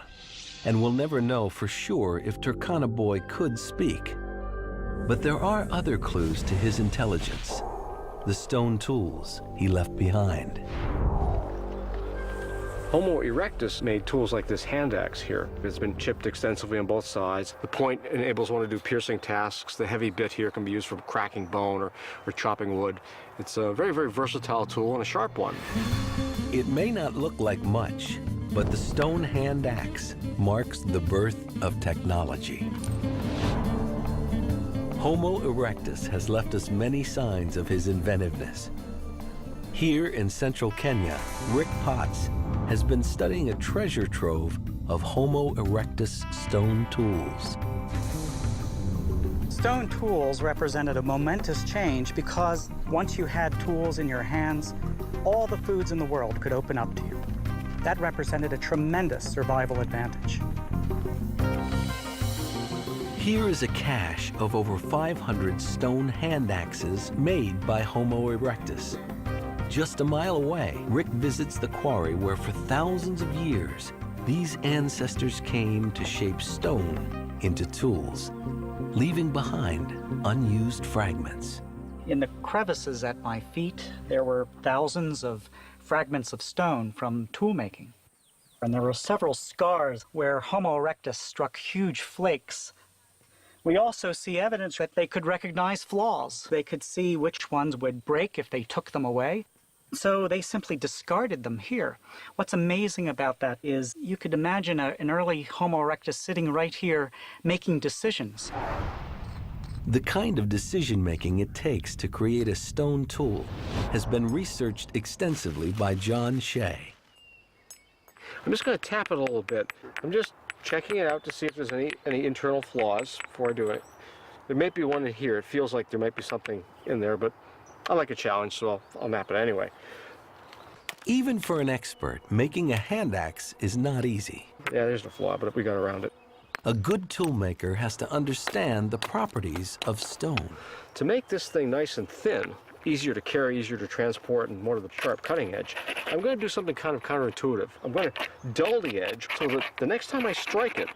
and we'll never know for sure if Turkana could speak. But there are other clues to his intelligence. The stone tools he left behind. Homo erectus made tools like this hand axe here. It's been chipped extensively on both sides. The point enables one to do piercing tasks. The heavy bit here can be used for cracking bone or chopping wood. It's a very, very versatile tool and a sharp one. It may not look like much, but the stone hand axe marks the birth of technology. Homo erectus has left us many signs of his inventiveness. Here in central Kenya, Rick Potts has been studying a treasure trove of Homo erectus stone tools. Stone tools represented a momentous change because once you had tools in your hands, all the foods in the world could open up to you. That represented a tremendous survival advantage. Here is a cache of over 500 stone hand axes made by Homo erectus. Just a mile away, Rick visits the quarry where for thousands of years, these ancestors came to shape stone into tools, leaving behind unused fragments. In the crevices at my feet, there were thousands of fragments of stone from tool making. And there were several scars where Homo erectus struck huge flakes. We also see evidence that they could recognize flaws. They could see which ones would break if they took them away, So they simply discarded them here. What's amazing about that is you could imagine an early Homo erectus sitting right here making decisions. The kind of decision-making it takes to create a stone tool has been researched extensively by John Shea. I'm just going to tap it a little bit. I'm just checking it out to see if there's any internal flaws before I do it. There may be one in here. It feels like there might be something in there, but I like a challenge, so I'll map it anyway. Even for an expert, making a hand axe is not easy. Yeah, there's the flaw, but we got around it. A good toolmaker has to understand the properties of stone. To make this thing nice and thin, easier to carry, easier to transport, and more to the sharp cutting edge, I'm going to do something kind of counterintuitive. I'm going to dull the edge so that the next time I strike it,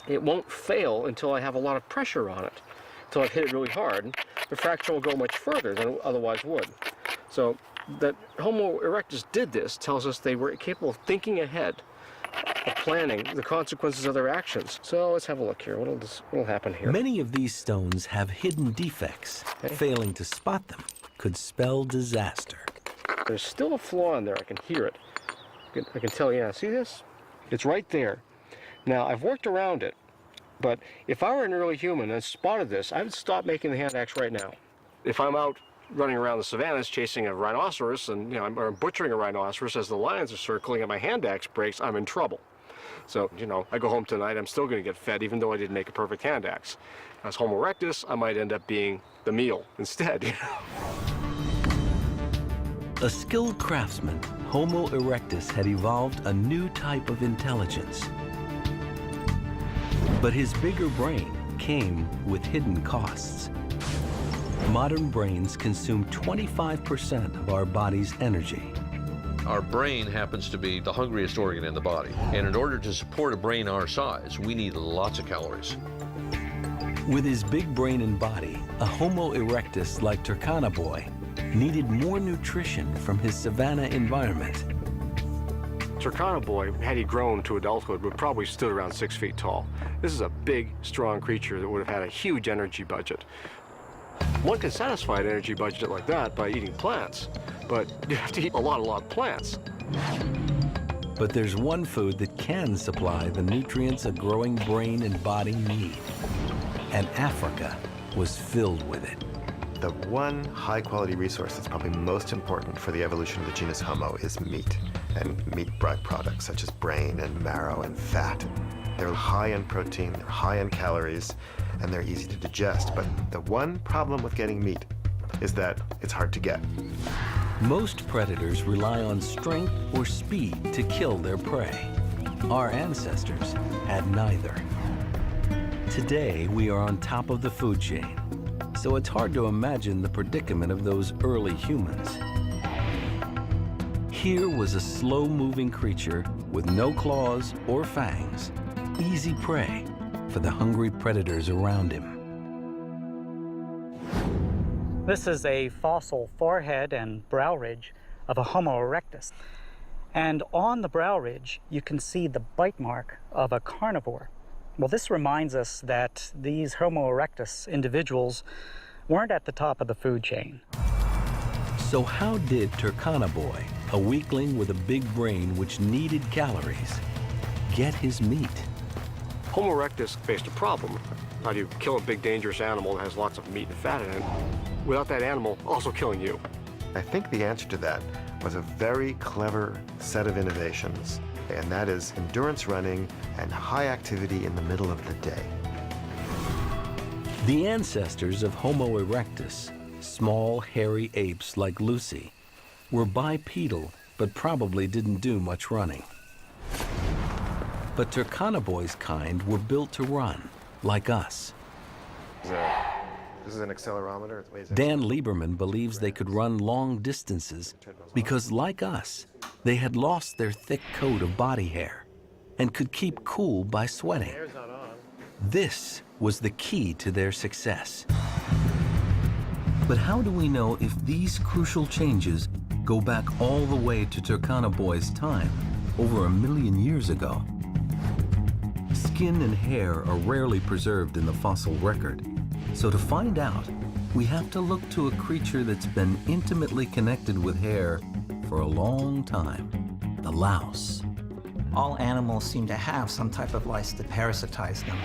it won't fail until I have a lot of pressure on it, until I've hit it really hard. The fracture will go much further than it otherwise would. So that Homo erectus did this tells us they were capable of thinking ahead, of planning the consequences of their actions. So let's have a look here. What'll happen here? Many of these stones have hidden defects. Okay. Failing to spot them could spell disaster. There's still a flaw in there. I can hear it. I can tell, yeah, see this? It's right there. Now, I've worked around it, but if I were an early human and spotted this, I would stop making the hand axe right now. If I'm out running around the savannas chasing a rhinoceros and I'm butchering a rhinoceros as the lions are circling and my hand axe breaks, I'm in trouble. So, I go home tonight, I'm still going to get fed even though I didn't make a perfect hand axe. As Homo erectus, I might end up being the meal instead. A skilled craftsman, Homo erectus had evolved a new type of intelligence. But his bigger brain came with hidden costs. Modern brains consume 25% of our body's energy. Our brain happens to be the hungriest organ in the body. And in order to support a brain our size, we need lots of calories. With his big brain and body, a Homo erectus like Turkana Boy needed more nutrition from his savanna environment. Turkana Boy, had he grown to adulthood, would probably stood around 6 feet tall. This is a big, strong creature that would have had a huge energy budget. One can satisfy an energy budget like that by eating plants, but you have to eat a lot of plants. But there's one food that can supply the nutrients a growing brain and body need, and Africa was filled with it. The one high-quality resource that's probably most important for the evolution of the genus Homo is meat, and meat byproducts such as brain and marrow and fat. They're high in protein, they're high in calories, and they're easy to digest. But the one problem with getting meat is that it's hard to get. Most predators rely on strength or speed to kill their prey. Our ancestors had neither. Today, we are on top of the food chain, so it's hard to imagine the predicament of those early humans. Here was a slow-moving creature with no claws or fangs, easy prey for the hungry predators around him. This is a fossil forehead and brow ridge of a Homo erectus. And on the brow ridge, you can see the bite mark of a carnivore. Well, this reminds us that these Homo erectus individuals weren't at the top of the food chain. So how did Turkana Boy, a weakling with a big brain which needed calories, get his meat? Homo erectus faced a problem. How do you kill a big, dangerous animal that has lots of meat and fat in it without that animal also killing you? I think the answer to that was a very clever set of innovations, and that is endurance running and high activity in the middle of the day. The ancestors of Homo erectus, small, hairy apes like Lucy, were bipedal but probably didn't do much running. But Turkana Boy's kind were built to run, like us. This is an accelerometer. It weighs Dan Lieberman believes they could run long distances because, like us, they had lost their thick coat of body hair and could keep cool by sweating. This was the key to their success. But how do we know if these crucial changes go back all the way to Turkana Boy's time, over 1 million years ago? Skin and hair are rarely preserved in the fossil record. So to find out, we have to look to a creature that's been intimately connected with hair for a long time, the louse. All animals seem to have some type of lice that parasitize them.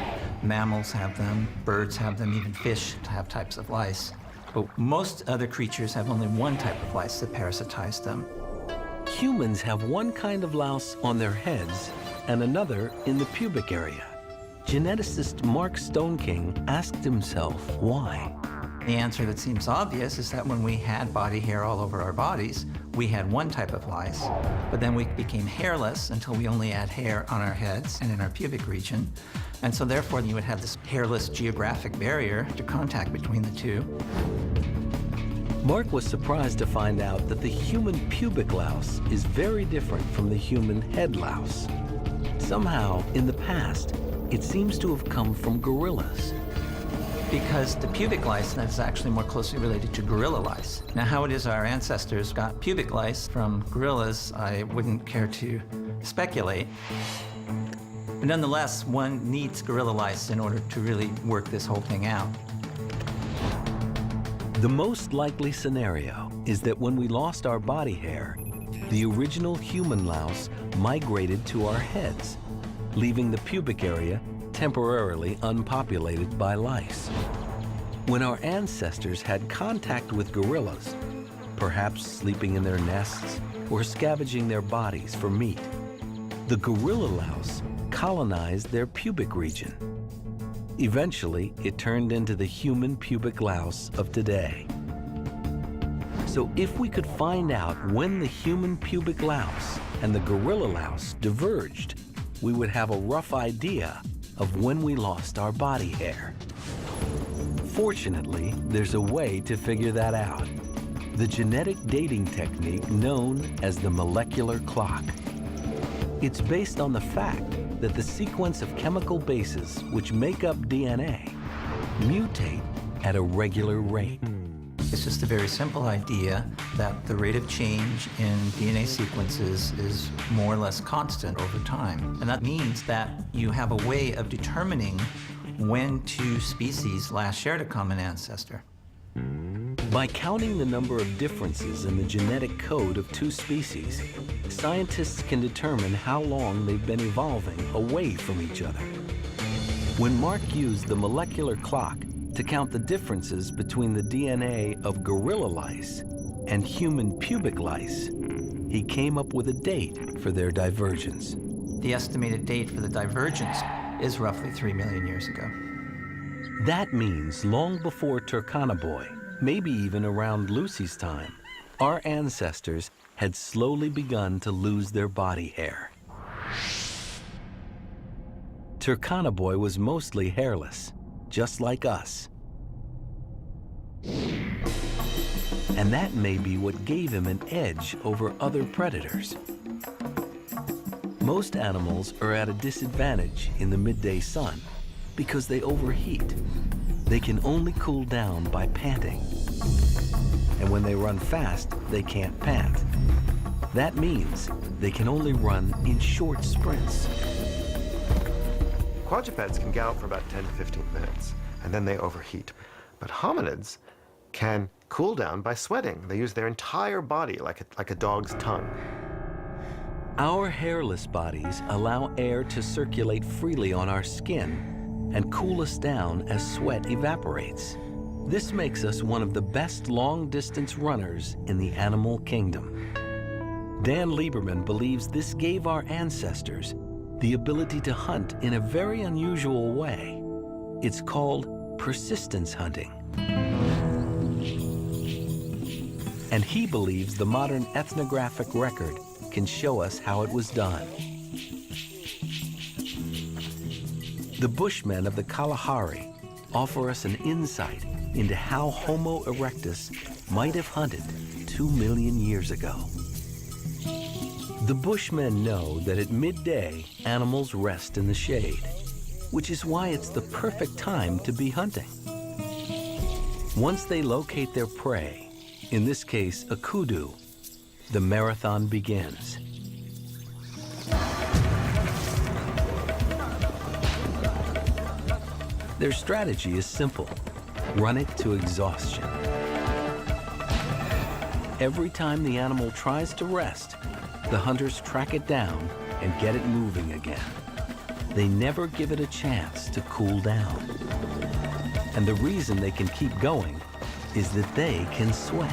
Mammals have them, birds have them, even fish have types of lice. But most other creatures have only one type of lice that parasitize them. Humans have one kind of louse on their heads and another in the pubic area. Geneticist Mark Stoneking asked himself why. The answer that seems obvious is that when we had body hair all over our bodies, we had one type of lice, but then we became hairless until we only had hair on our heads and in our pubic region. And so therefore you would have this hairless geographic barrier to contact between the two. Mark was surprised to find out that the human pubic louse is very different from the human head louse. Somehow, in the past, it seems to have come from gorillas. Because the pubic lice is actually more closely related to gorilla lice. Now, how it is our ancestors got pubic lice from gorillas, I wouldn't care to speculate. But nonetheless, one needs gorilla lice in order to really work this whole thing out. The most likely scenario is that when we lost our body hair, the original human louse migrated to our heads, leaving the pubic area temporarily unpopulated by lice. When our ancestors had contact with gorillas, perhaps sleeping in their nests or scavenging their bodies for meat, the gorilla louse colonized their pubic region. Eventually, it turned into the human pubic louse of today. So if we could find out when the human pubic louse and the gorilla louse diverged, we would have a rough idea of when we lost our body hair. Fortunately, there's a way to figure that out. The genetic dating technique known as the molecular clock. It's based on the fact that the sequence of chemical bases which make up DNA mutate at a regular rate. It's just a very simple idea that the rate of change in DNA sequences is more or less constant over time. And that means that you have a way of determining when two species last shared a common ancestor. By counting the number of differences in the genetic code of two species, scientists can determine how long they've been evolving away from each other. When Mark used the molecular clock to count the differences between the DNA of gorilla lice and human pubic lice, he came up with a date for their divergence. The estimated date for the divergence is roughly 3 million years ago. That means long before Turkana-Boy, maybe even around Lucy's time, our ancestors had slowly begun to lose their body hair. Turkana-Boy was mostly hairless, just like us. And that may be what gave him an edge over other predators. Most animals are at a disadvantage in the midday sun because they overheat. They can only cool down by panting. And when they run fast, they can't pant. That means they can only run in short sprints. Quadrupeds can gallop for about 10 to 15 minutes, and then they overheat. But hominids can cool down by sweating. They use their entire body like a dog's tongue. Our hairless bodies allow air to circulate freely on our skin and cool us down as sweat evaporates. This makes us one of the best long-distance runners in the animal kingdom. Dan Lieberman believes this gave our ancestors the ability to hunt in a very unusual way. It's called persistence hunting. And he believes the modern ethnographic record can show us how it was done. The Bushmen of the Kalahari offer us an insight into how Homo erectus might have hunted 2 million years ago. The Bushmen know that at midday, animals rest in the shade, which is why it's the perfect time to be hunting. Once they locate their prey, in this case a kudu, the marathon begins. Their strategy is simple. run it to exhaustion. Every time the animal tries to rest, the hunters track it down and get it moving again. They never give it a chance to cool down. And the reason they can keep going is that they can sweat.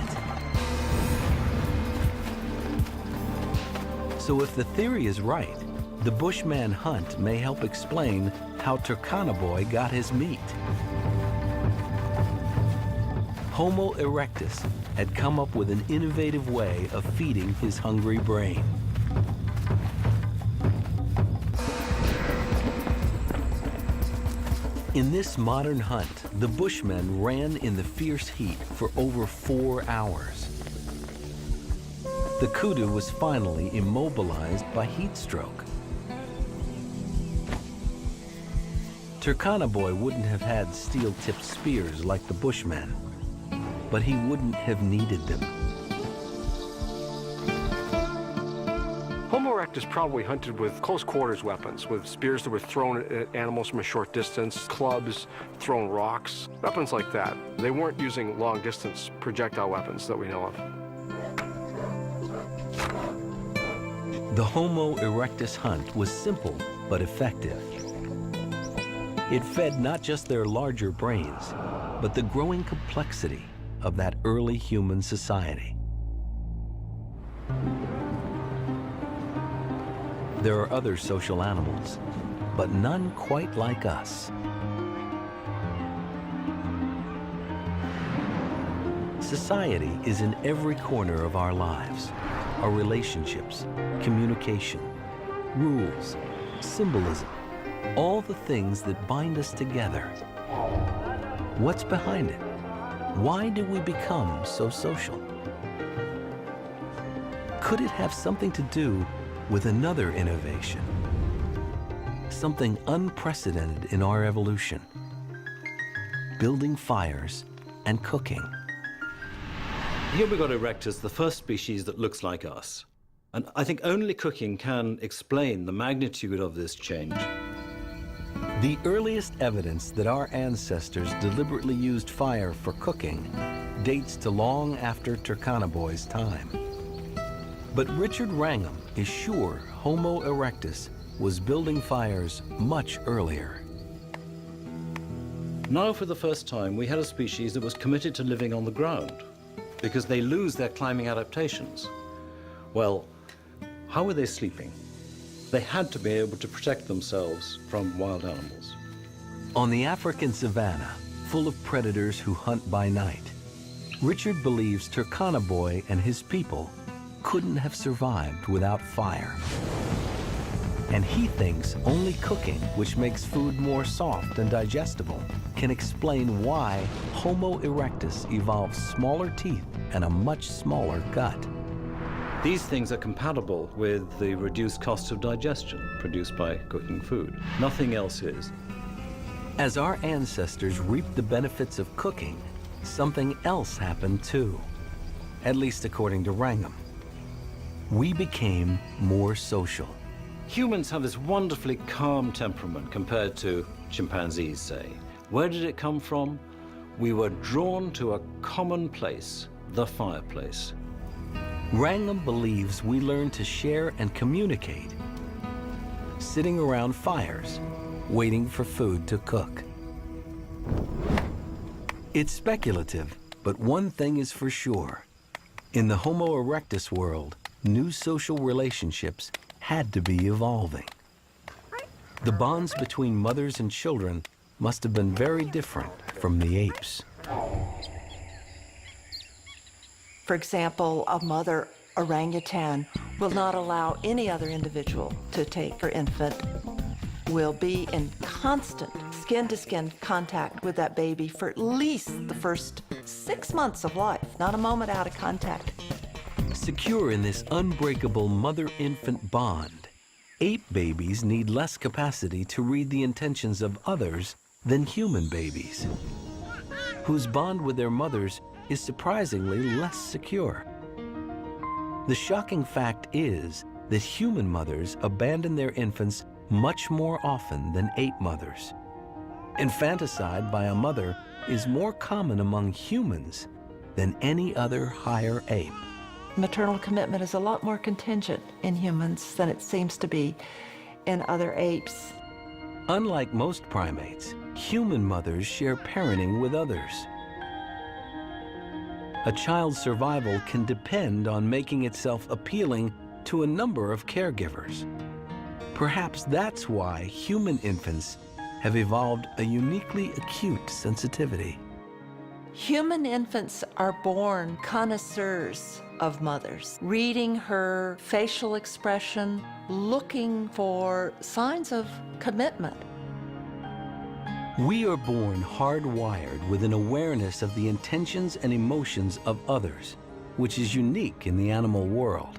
So if the theory is right, the Bushman hunt may help explain how Turkana Boy got his meat. Homo erectus had come up with an innovative way of feeding his hungry brain. In this modern hunt, the Bushmen ran in the fierce heat for over 4 hours. The kudu was finally immobilized by heat stroke. Turkana Boy wouldn't have had steel-tipped spears like the Bushmen, but he wouldn't have needed them. Homo erectus probably hunted with close quarters weapons, with spears that were thrown at animals from a short distance, clubs, thrown rocks, weapons like that. They weren't using long-distance projectile weapons that we know of. The Homo erectus hunt was simple but effective. It fed not just their larger brains, but the growing complexity of that early human society. There are other social animals, but none quite like us. Society is in every corner of our lives. Our relationships, communication, rules, symbolism, all the things that bind us together. What's behind it? Why do we become so social? Could it have something to do with another innovation? Something unprecedented in our evolution. Building fires and cooking. Here we've got Erectus, the first species that looks like us. And I think only cooking can explain the magnitude of this change. The earliest evidence that our ancestors deliberately used fire for cooking dates to long after Turkana Boy's time. But Richard Wrangham is sure Homo erectus was building fires much earlier. Now, for the first time, we had a species that was committed to living on the ground, because they lose their climbing adaptations. Well, how were they sleeping? They had to be able to protect themselves from wild animals. On the African savanna, full of predators who hunt by night, Richard believes Turkana Boy and his people couldn't have survived without fire. And he thinks only cooking, which makes food more soft and digestible, can explain why Homo erectus evolved smaller teeth and a much smaller gut. These things are compatible with the reduced cost of digestion produced by cooking food. Nothing else is. As our ancestors reaped the benefits of cooking, something else happened too, at least according to Wrangham. We became more social. Humans have this wonderfully calm temperament compared to chimpanzees, say. Where did it come from? We were drawn to a common place, the fireplace. Wrangham believes we learned to share and communicate, sitting around fires, waiting for food to cook. It's speculative, but one thing is for sure. In the Homo erectus world, new social relationships had to be evolving. The bonds between mothers and children must have been very different from the apes. For example, a mother orangutan will not allow any other individual to take her infant, will be in constant skin-to-skin contact with that baby for at least the first 6 months of life, not a moment out of contact. Secure in this unbreakable mother-infant bond, ape babies need less capacity to read the intentions of others than human babies, whose bond with their mothers is surprisingly less secure. The shocking fact is that human mothers abandon their infants much more often than ape mothers. Infanticide by a mother is more common among humans than any other higher ape. Maternal commitment is a lot more contingent in humans than it seems to be in other apes. Unlike most primates, human mothers share parenting with others. A child's survival can depend on making itself appealing to a number of caregivers. Perhaps that's why human infants have evolved a uniquely acute sensitivity. Human infants are born connoisseurs of mothers, reading her facial expression, looking for signs of commitment. We are born hardwired with an awareness of the intentions and emotions of others, which is unique in the animal world.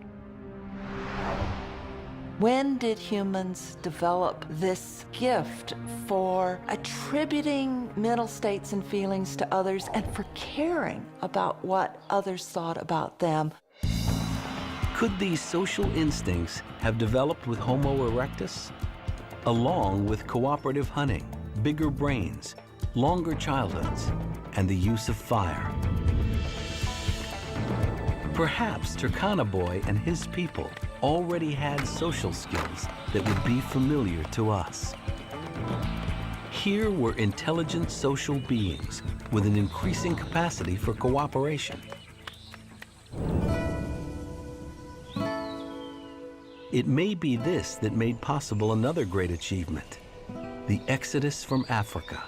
When did humans develop this gift for attributing mental states and feelings to others and for caring about what others thought about them? Could these social instincts have developed with Homo erectus? Along with cooperative hunting, bigger brains, longer childhoods, and the use of fire. Perhaps Turkana Boy and his people already had social skills that would be familiar to us. Here were intelligent social beings with an increasing capacity for cooperation. It may be this that made possible another great achievement, the exodus from Africa.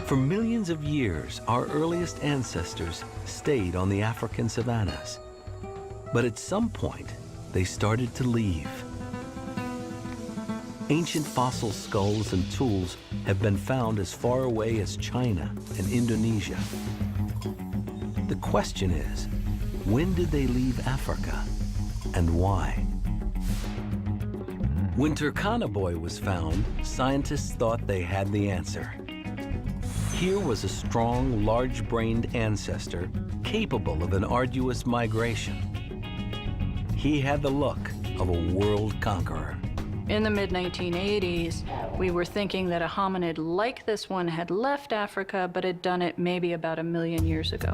For millions of years, our earliest ancestors stayed on the African savannas. But at some point, they started to leave. Ancient fossil skulls and tools have been found as far away as China and Indonesia. The question is, when did they leave Africa and why? When Turkana Boy was found, scientists thought they had the answer. Here was a strong, large-brained ancestor capable of an arduous migration. He had the look of a world conqueror. In the mid-1980s, we were thinking that a hominid like this one had left Africa, but had done it maybe about 1 million years ago.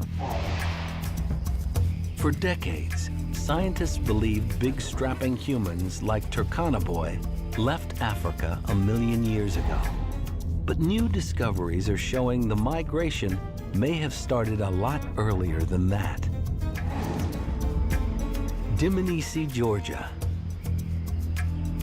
For decades, scientists believed big strapping humans like Turkana Boy left Africa 1 million years ago. But new discoveries are showing the migration may have started a lot earlier than that. Dmanisi, Georgia.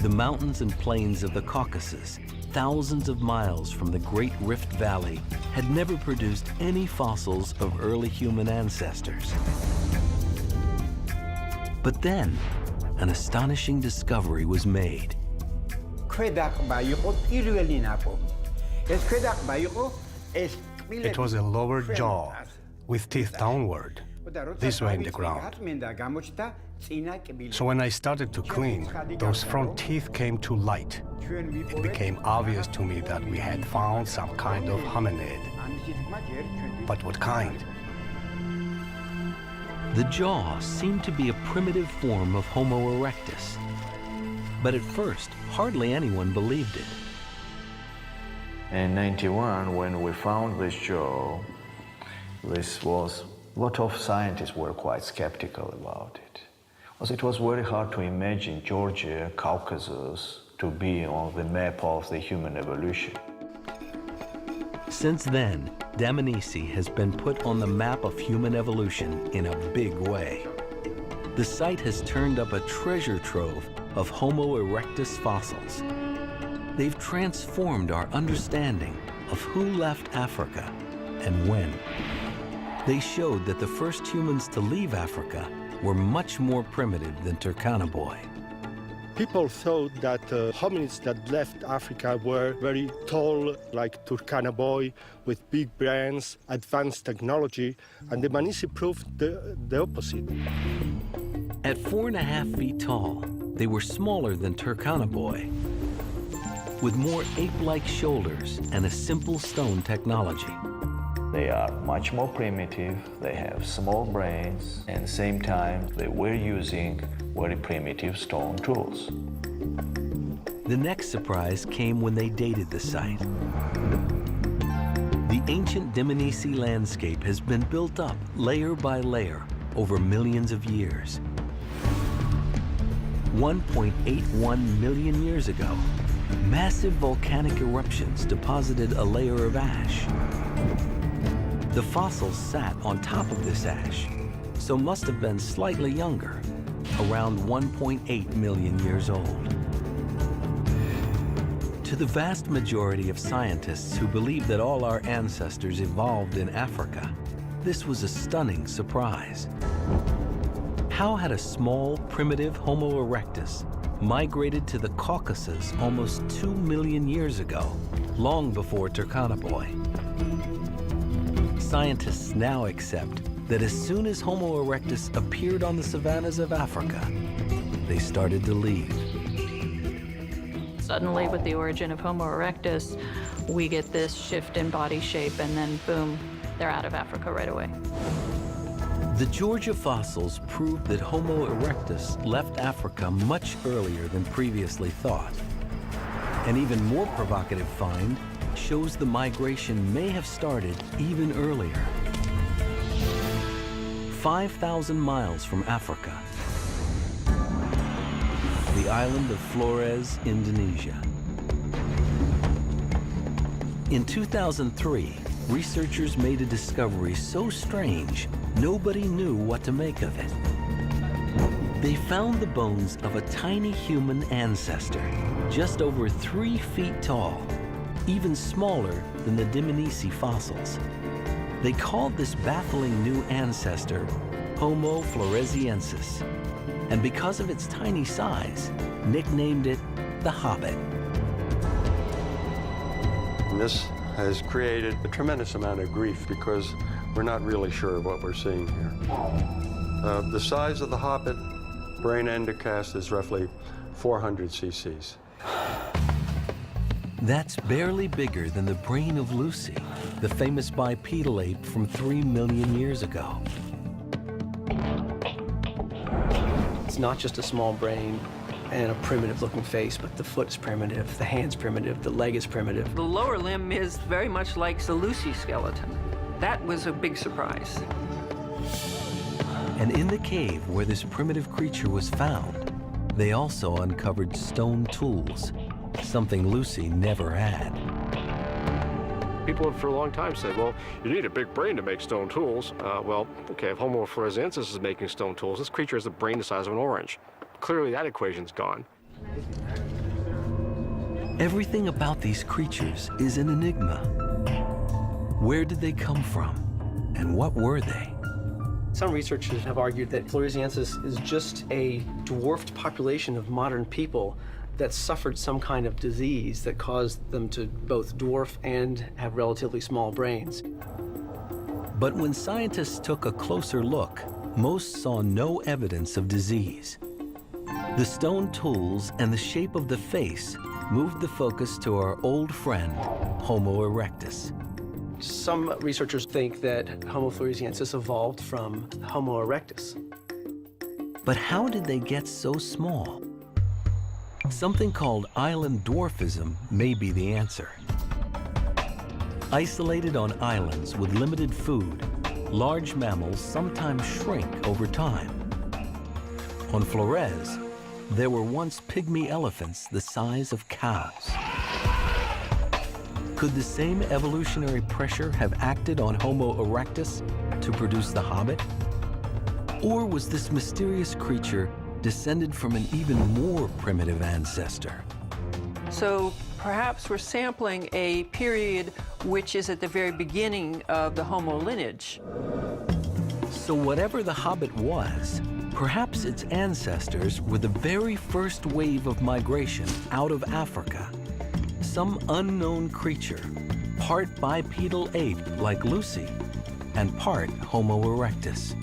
The mountains and plains of the Caucasus, thousands of miles from the Great Rift Valley, had never produced any fossils of early human ancestors. But then, an astonishing discovery was made. It was a lower jaw with teeth downward, this way in the ground. So when I started to clean, those front teeth came to light. It became obvious to me that we had found some kind of hominid. But what kind? The jaw seemed to be a primitive form of Homo erectus. But at first, hardly anyone believed it. In '91, when we found this jaw, a lot of scientists were quite skeptical about it. Because it was very hard to imagine Georgia, Caucasus, to be on the map of the human evolution. Since then, Dmanisi has been put on the map of human evolution in a big way. The site has turned up a treasure trove of Homo erectus fossils. They've transformed our understanding of who left Africa and when. They showed that the first humans to leave Africa were much more primitive than Turkana Boy. People thought that hominids that left Africa were very tall, like Turkana Boy, with big brains, advanced technology, and Dmanisi proved the opposite. At 4.5 feet tall, they were smaller than Turkana Boy, with more ape-like shoulders and a simple stone technology. They are much more primitive, they have small brains, and at the same time they were using very primitive stone tools. The next surprise came when they dated the site. the ancient Dmanisi landscape has been built up layer by layer over millions of years. 1.81 million years ago, massive volcanic eruptions deposited a layer of ash. The fossils sat on top of this ash, so must have been slightly younger, around 1.8 million years old. To the vast majority of scientists who believe that all our ancestors evolved in Africa, this was a stunning surprise. How had a small, primitive Homo erectus migrated to the Caucasus almost 2 million years ago, long before Turkana-Boy? Scientists now accept that as soon as Homo erectus appeared on the savannas of Africa, they started to leave. Suddenly, with the origin of Homo erectus, we get this shift in body shape, and then boom, they're out of Africa right away. The Georgia fossils prove that Homo erectus left Africa much earlier than previously thought. An even more provocative find shows the migration may have started even earlier. 5,000 miles from Africa, the island of Flores, Indonesia. In 2003, researchers made a discovery so strange, nobody knew what to make of it. They found the bones of a tiny human ancestor, just over 3 feet tall, even smaller than the Dmanisi fossils. They called this baffling new ancestor Homo floresiensis, and because of its tiny size, nicknamed it the Hobbit. And this has created a tremendous amount of grief because we're not really sure what we're seeing here. The size of the Hobbit brain endocast is roughly 400 cc's. That's barely bigger than the brain of Lucy, the famous bipedal ape from 3 million years ago. It's not just a small brain and a primitive-looking face, but the foot is primitive, the hand's primitive, the leg is primitive. The lower limb is very much like the Lucy skeleton. That was a big surprise. And in the cave where this primitive creature was found, they also uncovered stone tools, something Lucy never had. People have for a long time said, well, you need a big brain to make stone tools. Well, okay, if Homo floresiensis is making stone tools, this creature has a brain the size of an orange. Clearly that equation's gone. Everything about these creatures is an enigma. Where did they come from, and what were they? Some researchers have argued that floresiensis is just a dwarfed population of modern people that suffered some kind of disease that caused them to both dwarf and have relatively small brains. But when scientists took a closer look, most saw no evidence of disease. The stone tools and the shape of the face moved the focus to our old friend, Homo erectus. Some researchers think that Homo floresiensis evolved from Homo erectus. But how did they get so small? Something called island dwarfism may be the answer. Isolated on islands with limited food, large mammals sometimes shrink over time. On Flores, there were once pygmy elephants the size of cows. Could the same evolutionary pressure have acted on Homo erectus to produce the Hobbit? Or was this mysterious creature descended from an even more primitive ancestor? So perhaps we're sampling a period which is at the very beginning of the Homo lineage. So whatever the Hobbit was, perhaps its ancestors were the very first wave of migration out of Africa. Some unknown creature, part bipedal ape like Lucy, and part Homo erectus.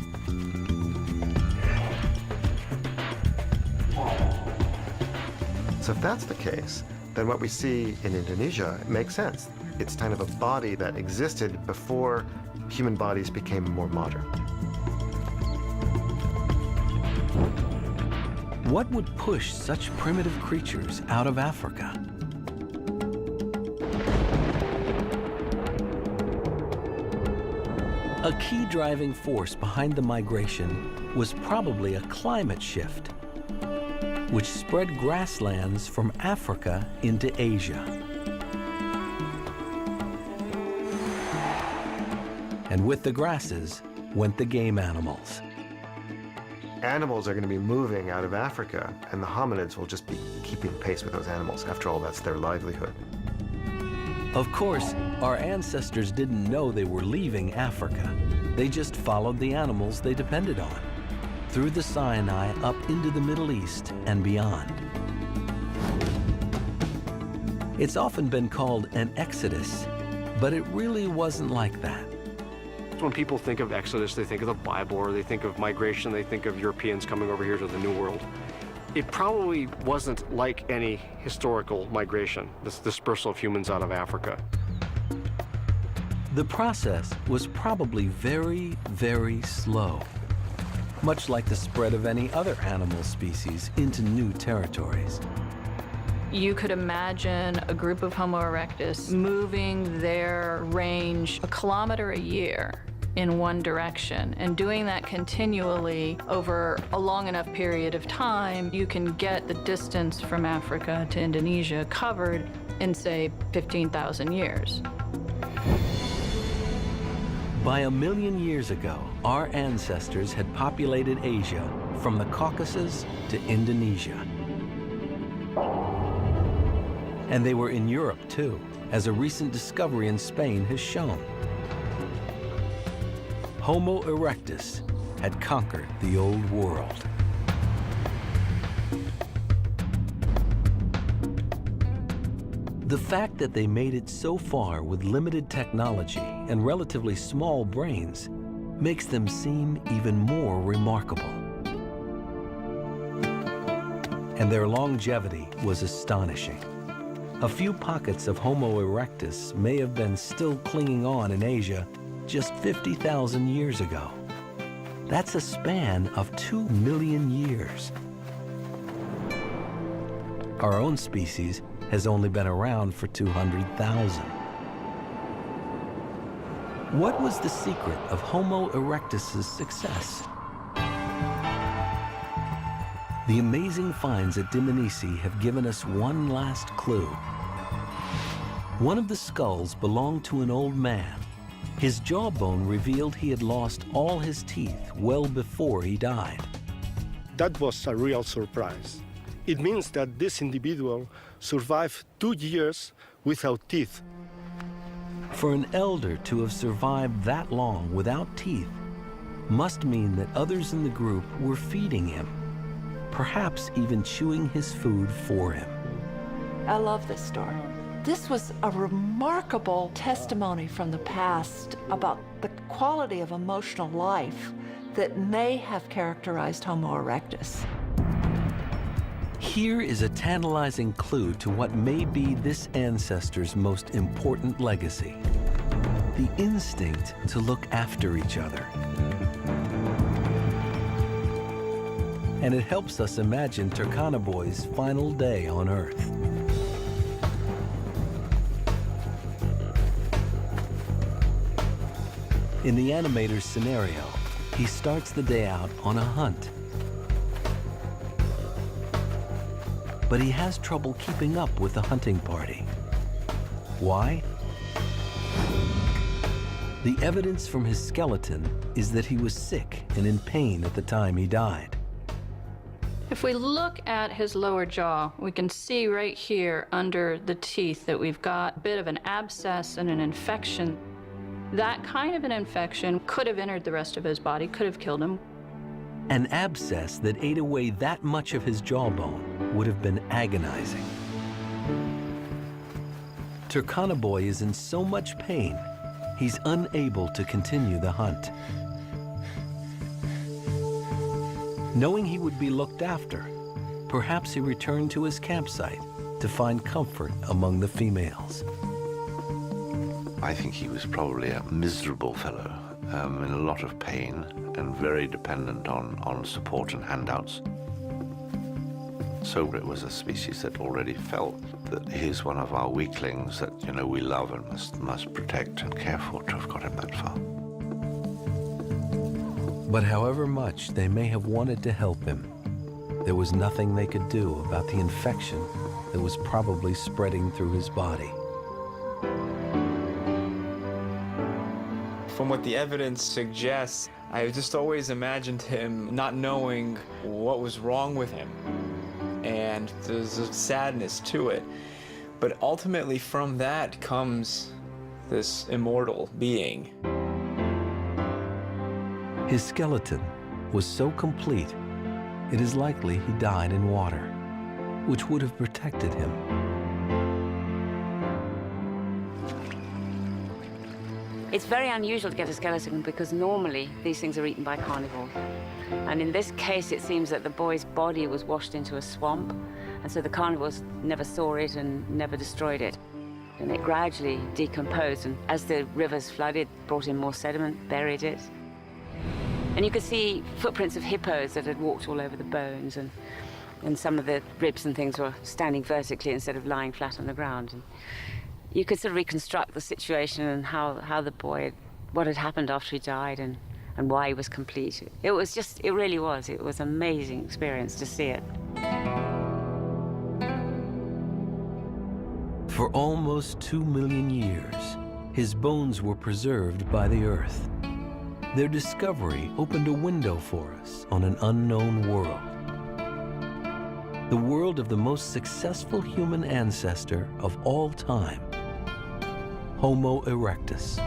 So if that's the case, then what we see in Indonesia makes sense. It's kind of a body that existed before human bodies became more modern. What would push such primitive creatures out of Africa? A key driving force behind the migration was probably a climate shift, which spread grasslands from Africa into Asia. And with the grasses went the game animals. Animals are going to be moving out of Africa, and the hominids will just be keeping pace with those animals. After all, that's their livelihood. Of course, our ancestors didn't know they were leaving Africa. They just followed the animals they depended on, through the Sinai up into the Middle East and beyond. It's often been called an exodus, but it really wasn't like that. When people think of Exodus, they think of the Bible, or they think of migration, they think of Europeans coming over here to the New World. It probably wasn't like any historical migration, this dispersal of humans out of Africa. The process was probably very, very slow, much like the spread of any other animal species into new territories. You could imagine a group of Homo erectus moving their range 1 kilometer a year in one direction, and doing that continually over a long enough period of time, you can get the distance from Africa to Indonesia covered in, say, 15,000 years. By 1 million years ago, our ancestors had populated Asia from the Caucasus to Indonesia. And they were in Europe too, as a recent discovery in Spain has shown. Homo erectus had conquered the old world. The fact that they made it so far with limited technology and relatively small brains makes them seem even more remarkable. And their longevity was astonishing. A few pockets of Homo erectus may have been still clinging on in Asia just 50,000 years ago. That's a span of 2 million years. Our own species has only been around for 200,000. What was the secret of Homo erectus's success? The amazing finds at Dmanisi have given us one last clue. One of the skulls belonged to an old man. His jawbone revealed he had lost all his teeth well before he died. That was a real surprise. It means that this individual survived 2 years without teeth. For an elder to have survived that long without teeth must mean that others in the group were feeding him, perhaps even chewing his food for him. I love this story. This was a remarkable testimony from the past about the quality of emotional life that may have characterized Homo erectus. Here is a tantalizing clue to what may be this ancestor's most important legacy: the instinct to look after each other. And it helps us imagine Turkana Boy's final day on Earth. In the animator's scenario, he starts the day out on a hunt. But he has trouble keeping up with the hunting party. Why? The evidence from his skeleton is that he was sick and in pain at the time he died. If we look at his lower jaw, we can see right here under the teeth that we've got a bit of an abscess and an infection. That kind of an infection could have entered the rest of his body, could have killed him. An abscess that ate away that much of his jawbone would have been agonizing. Turkana Boy is in so much pain, he's unable to continue the hunt. Knowing he would be looked after, perhaps he returned to his campsite to find comfort among the females. I think he was probably a miserable fellow, in a lot of pain and very dependent on support and handouts. So it was a species that already felt that he's one of our weaklings that, we love and must protect and care for to have got him that far. But however much they may have wanted to help him, there was nothing they could do about the infection that was probably spreading through his body. From what the evidence suggests, I just always imagined him not knowing what was wrong with him. And there's a sadness to it. But ultimately from that comes this immortal being. His skeleton was so complete, it is likely he died in water, which would have protected him. It's very unusual to get a skeleton because normally these things are eaten by carnivores. And in this case, it seems that the boy's body was washed into a swamp, and so the carnivores never saw it and never destroyed it. And it gradually decomposed, and as the rivers flooded, brought in more sediment, buried it. And you could see footprints of hippos that had walked all over the bones, and some of the ribs and things were standing vertically instead of lying flat on the ground. And you could sort of reconstruct the situation and how the boy, what had happened after he died and why he was complete. It really was an amazing experience to see it. For almost 2 million years, his bones were preserved by the earth. Their discovery opened a window for us on an unknown world. The world of the most successful human ancestor of all time, Homo erectus.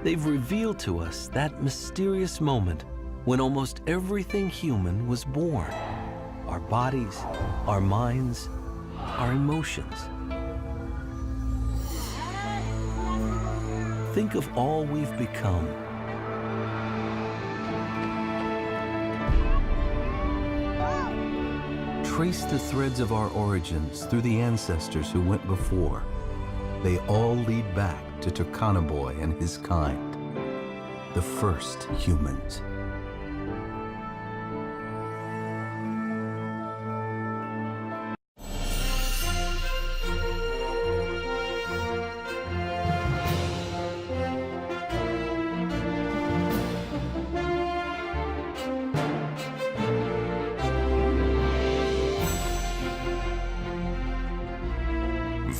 They've revealed to us that mysterious moment when almost everything human was born. Our bodies, our minds, our emotions. Think of all we've become. Trace the threads of our origins through the ancestors who went before. They all lead back to Turkana and his kind, the first humans.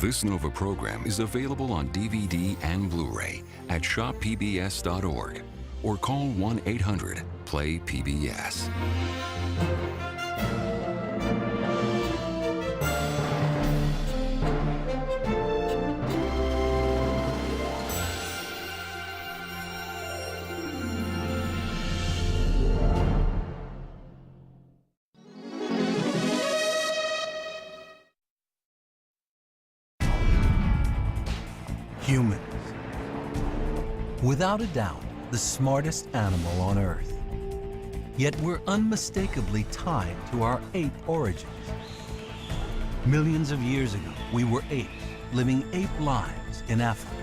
This Nova program is available on DVD and Blu-ray at shoppbs.org or call 1-800-PLAY-PBS. Humans. Without a doubt, the smartest animal on Earth. Yet we're unmistakably tied to our ape origins. Millions of years ago, we were apes, living ape lives in Africa.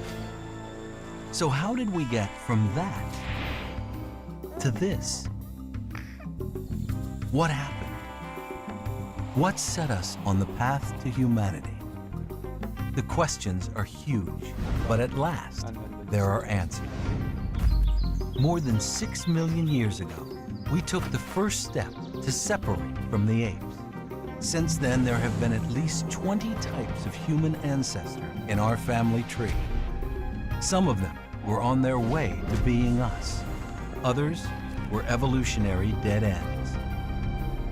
So how did we get from that to this? What happened? What set us on the path to humanity? The questions are huge, but at last, there are answers. More than 6 million years ago, we took the first step to separate from the apes. Since then, there have been at least 20 types of human ancestor in our family tree. Some of them were on their way to being us. Others were evolutionary dead ends.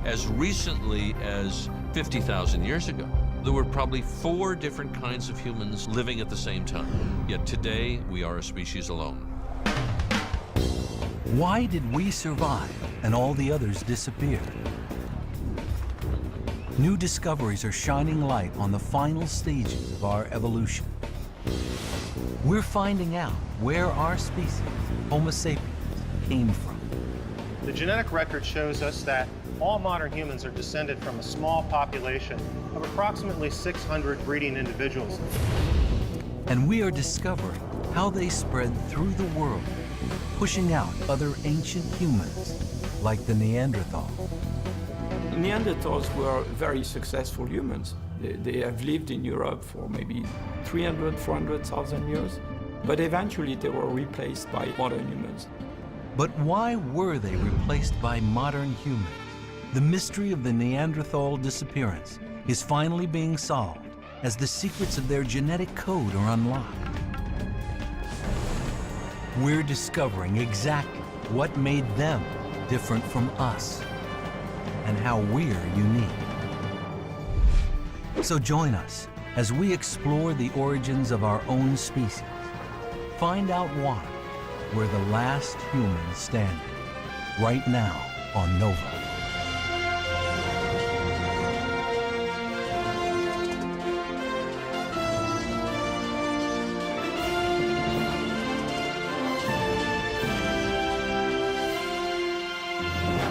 As recently as 50,000 years ago, there were probably 4 different kinds of humans living at the same time. Yet today, we are a species alone. Why did we survive and all the others disappear? New discoveries are shining light on the final stages of our evolution. We're finding out where our species, Homo sapiens, came from. The genetic record shows us that all modern humans are descended from a small population of approximately 600 breeding individuals. And we are discovering how they spread through the world, pushing out other ancient humans like the Neanderthal. Neanderthals were very successful humans. They have lived in Europe for maybe 300, 400,000 years, but eventually they were replaced by modern humans. But why were they replaced by modern humans? The mystery of the Neanderthal disappearance is finally being solved as the secrets of their genetic code are unlocked. We're discovering exactly what made them different from us and how we're unique. So join us as we explore the origins of our own species. Find out why we're the last humans standing, right now on Nova.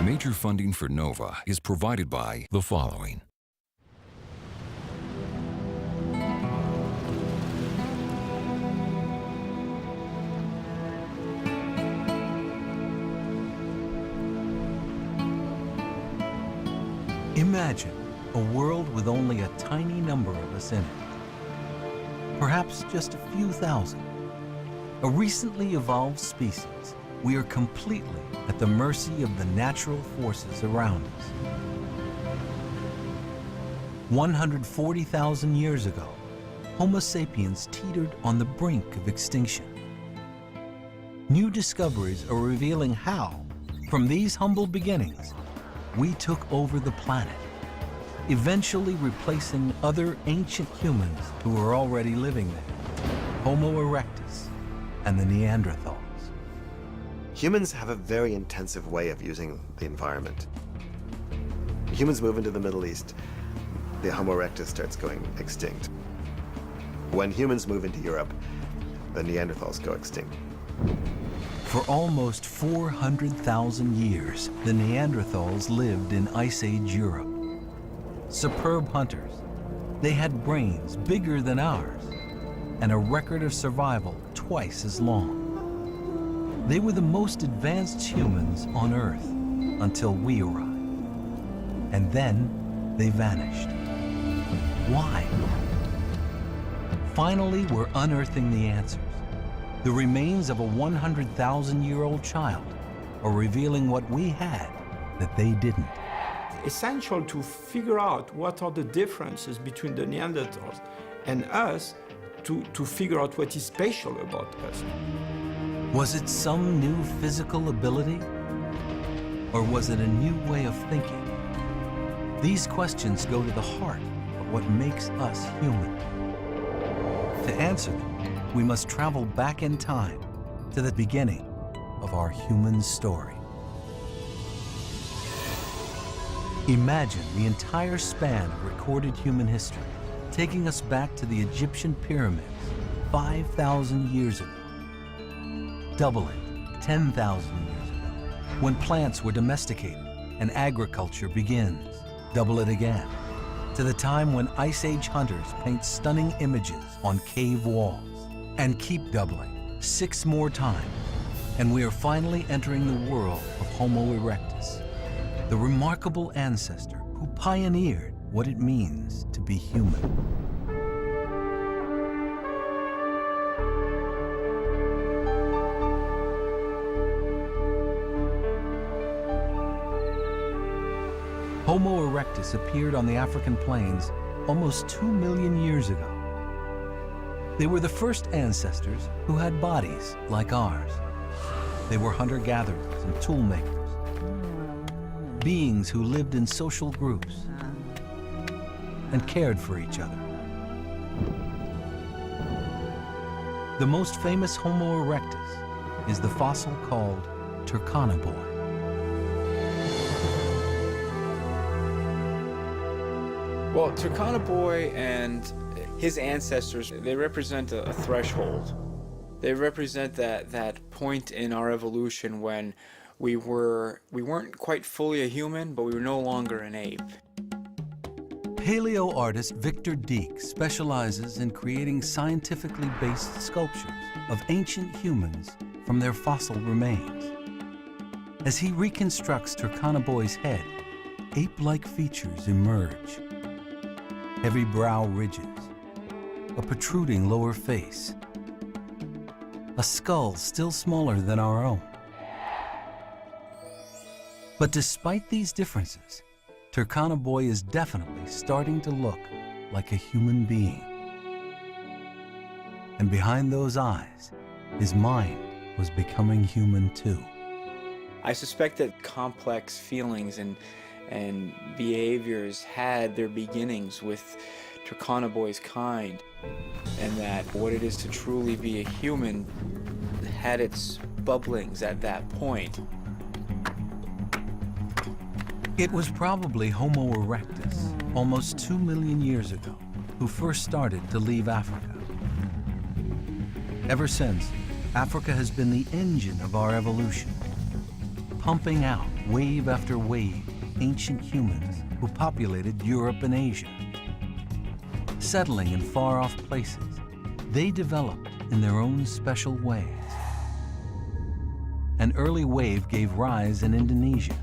Major funding for NOVA is provided by the following. Imagine a world with only a tiny number of us in it. Perhaps just a few thousand. A recently evolved species. We are completely at the mercy of the natural forces around us. 140,000 years ago, Homo sapiens teetered on the brink of extinction. New discoveries are revealing how, from these humble beginnings, we took over the planet, eventually replacing other ancient humans who were already living there, Homo erectus and the Neanderthals. Humans have a very intensive way of using the environment. Humans move into the Middle East, the Homo erectus starts going extinct. When humans move into Europe, the Neanderthals go extinct. For almost 400,000 years, the Neanderthals lived in Ice Age Europe. Superb hunters, they had brains bigger than ours and a record of survival twice as long. They were the most advanced humans on Earth until we arrived. And then they vanished. Why? Finally, we're unearthing the answers. The remains of a 100,000-year-old child are revealing what we had that they didn't. Essential to figure out what are the differences between the Neanderthals and us to figure out what is special about us. Was it some new physical ability? Or was it a new way of thinking? These questions go to the heart of what makes us human. To answer them, we must travel back in time to the beginning of our human story. Imagine the entire span of recorded human history, taking us back to the Egyptian pyramids 5,000 years ago. Double it 10,000 years ago, when plants were domesticated and agriculture begins. Double it again, to the time when Ice Age hunters paint stunning images on cave walls. And keep doubling 6 more times, and we are finally entering the world of Homo erectus, the remarkable ancestor who pioneered what it means to be human. Homo erectus appeared on the African plains almost 2 million years ago. They were the first ancestors who had bodies like ours. They were hunter-gatherers and tool makers, beings who lived in social groups and cared for each other. The most famous Homo erectus is the fossil called Turkana-Boy. Well, Turkana-Boy and his ancestors, they represent a threshold. They represent that point in our evolution when we weren't quite fully a human, but we were no longer an ape. Paleo artist Victor Dieck specializes in creating scientifically based sculptures of ancient humans from their fossil remains. As he reconstructs Turkana-Boy's head, ape-like features emerge. Heavy brow ridges, a protruding lower face, a skull still smaller than our own, But despite these differences, Turkana Boy is definitely starting to look like a human being. And behind those eyes, his mind was becoming human too. I suspect that complex feelings and behaviors had their beginnings with Turkana Boy's kind, and that what it is to truly be a human had its bubblings at that point. It was probably Homo erectus, almost 2 million years ago, who first started to leave Africa. Ever since, Africa has been the engine of our evolution, pumping out wave after wave ancient humans who populated Europe and Asia. Settling in far-off places, they developed in their own special ways. An early wave gave rise in Indonesia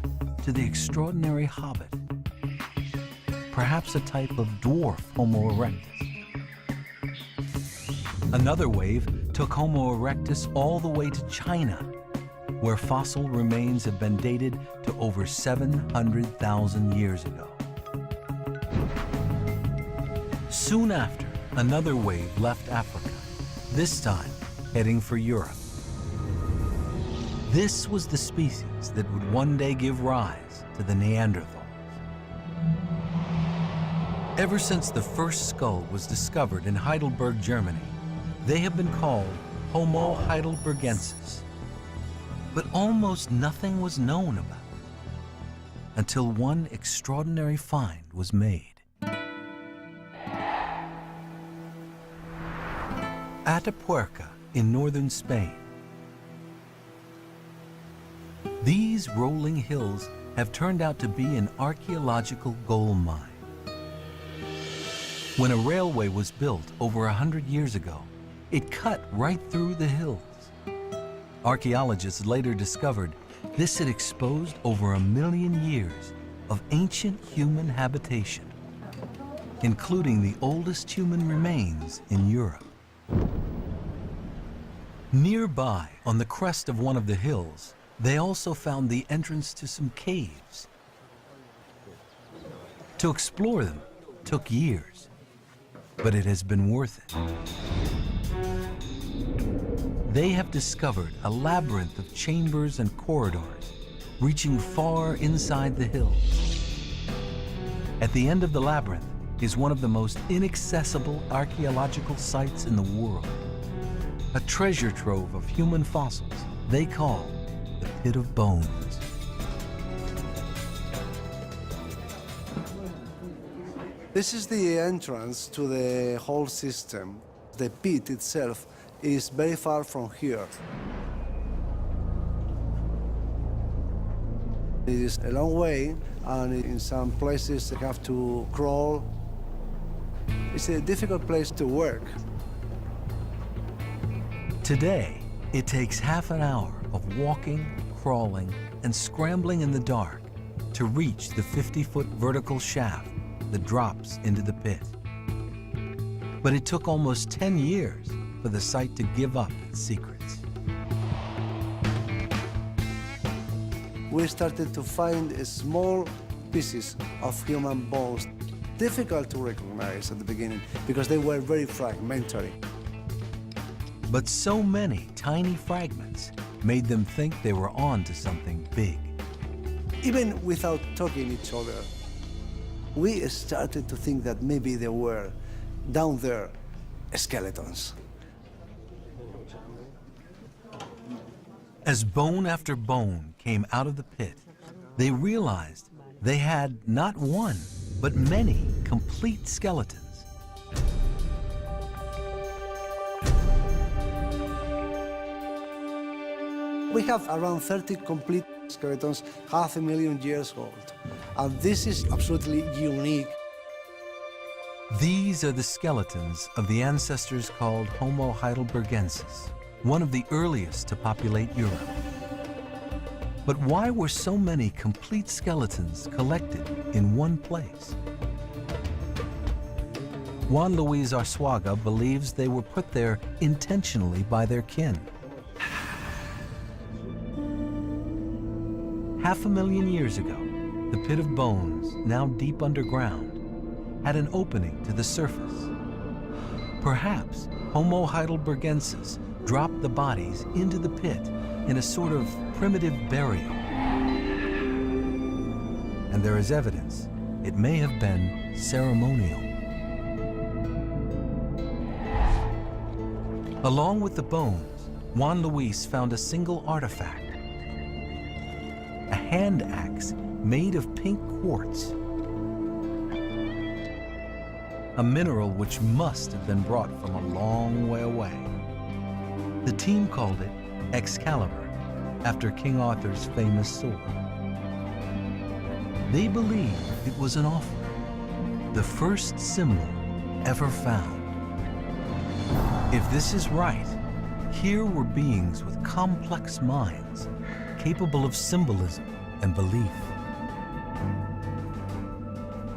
to the extraordinary hobbit, perhaps a type of dwarf Homo erectus. Another wave took Homo erectus all the way to China, where fossil remains have been dated to over 700,000 years ago. Soon after, another wave left Africa, this time heading for Europe. This was the species that would one day give rise to the Neanderthals. Ever since the first skull was discovered in Heidelberg, Germany, they have been called Homo heidelbergensis. But almost nothing was known about it until one extraordinary find was made. Atapuerca in northern Spain. These rolling hills have turned out to be an archaeological gold mine. When a railway was built over 100 years ago, it cut right through the hills. Archaeologists later discovered this had exposed over 1 million years of ancient human habitation, including the oldest human remains in Europe. Nearby, on the crest of one of the hills, they also found the entrance to some caves. To explore them took years, but it has been worth it. They have discovered a labyrinth of chambers and corridors reaching far inside the hills. At the end of the labyrinth is one of the most inaccessible archaeological sites in the world, a treasure trove of human fossils they call the Pit of Bones. This is the entrance to the whole system. The pit itself is very far from here. It is a long way, and in some places you have to crawl. It's a difficult place to work. Today, it takes half an hour of walking, crawling, and scrambling in the dark to reach the 50-foot vertical shaft that drops into the pit. But it took almost 10 years for the site to give up its secrets. We started to find small pieces of human bones, difficult to recognize at the beginning because they were very fragmentary. But so many tiny fragments made them think they were on to something big. Even without talking each other, we started to think that maybe there were, down there, skeletons. As bone after bone came out of the pit, they realized they had not one, but many complete skeletons. We have around 30 complete skeletons, 500,000 years old. And this is absolutely unique. These are the skeletons of the ancestors called Homo heidelbergensis, one of the earliest to populate Europe. But why were so many complete skeletons collected in one place? Juan Luis Arzuaga believes they were put there intentionally by their kin. 500,000 years ago, the pit of bones, now deep underground, had an opening to the surface. Perhaps Homo heidelbergensis dropped the bodies into the pit in a sort of primitive burial. And there is evidence it may have been ceremonial. Along with the bones, Juan Luis found a single artifact, a hand axe made of pink quartz, a mineral which must have been brought from a long way away. The team called it Excalibur, after King Arthur's famous sword. They believe it was an offering, the first symbol ever found. If this is right, here were beings with complex minds, capable of symbolism and belief.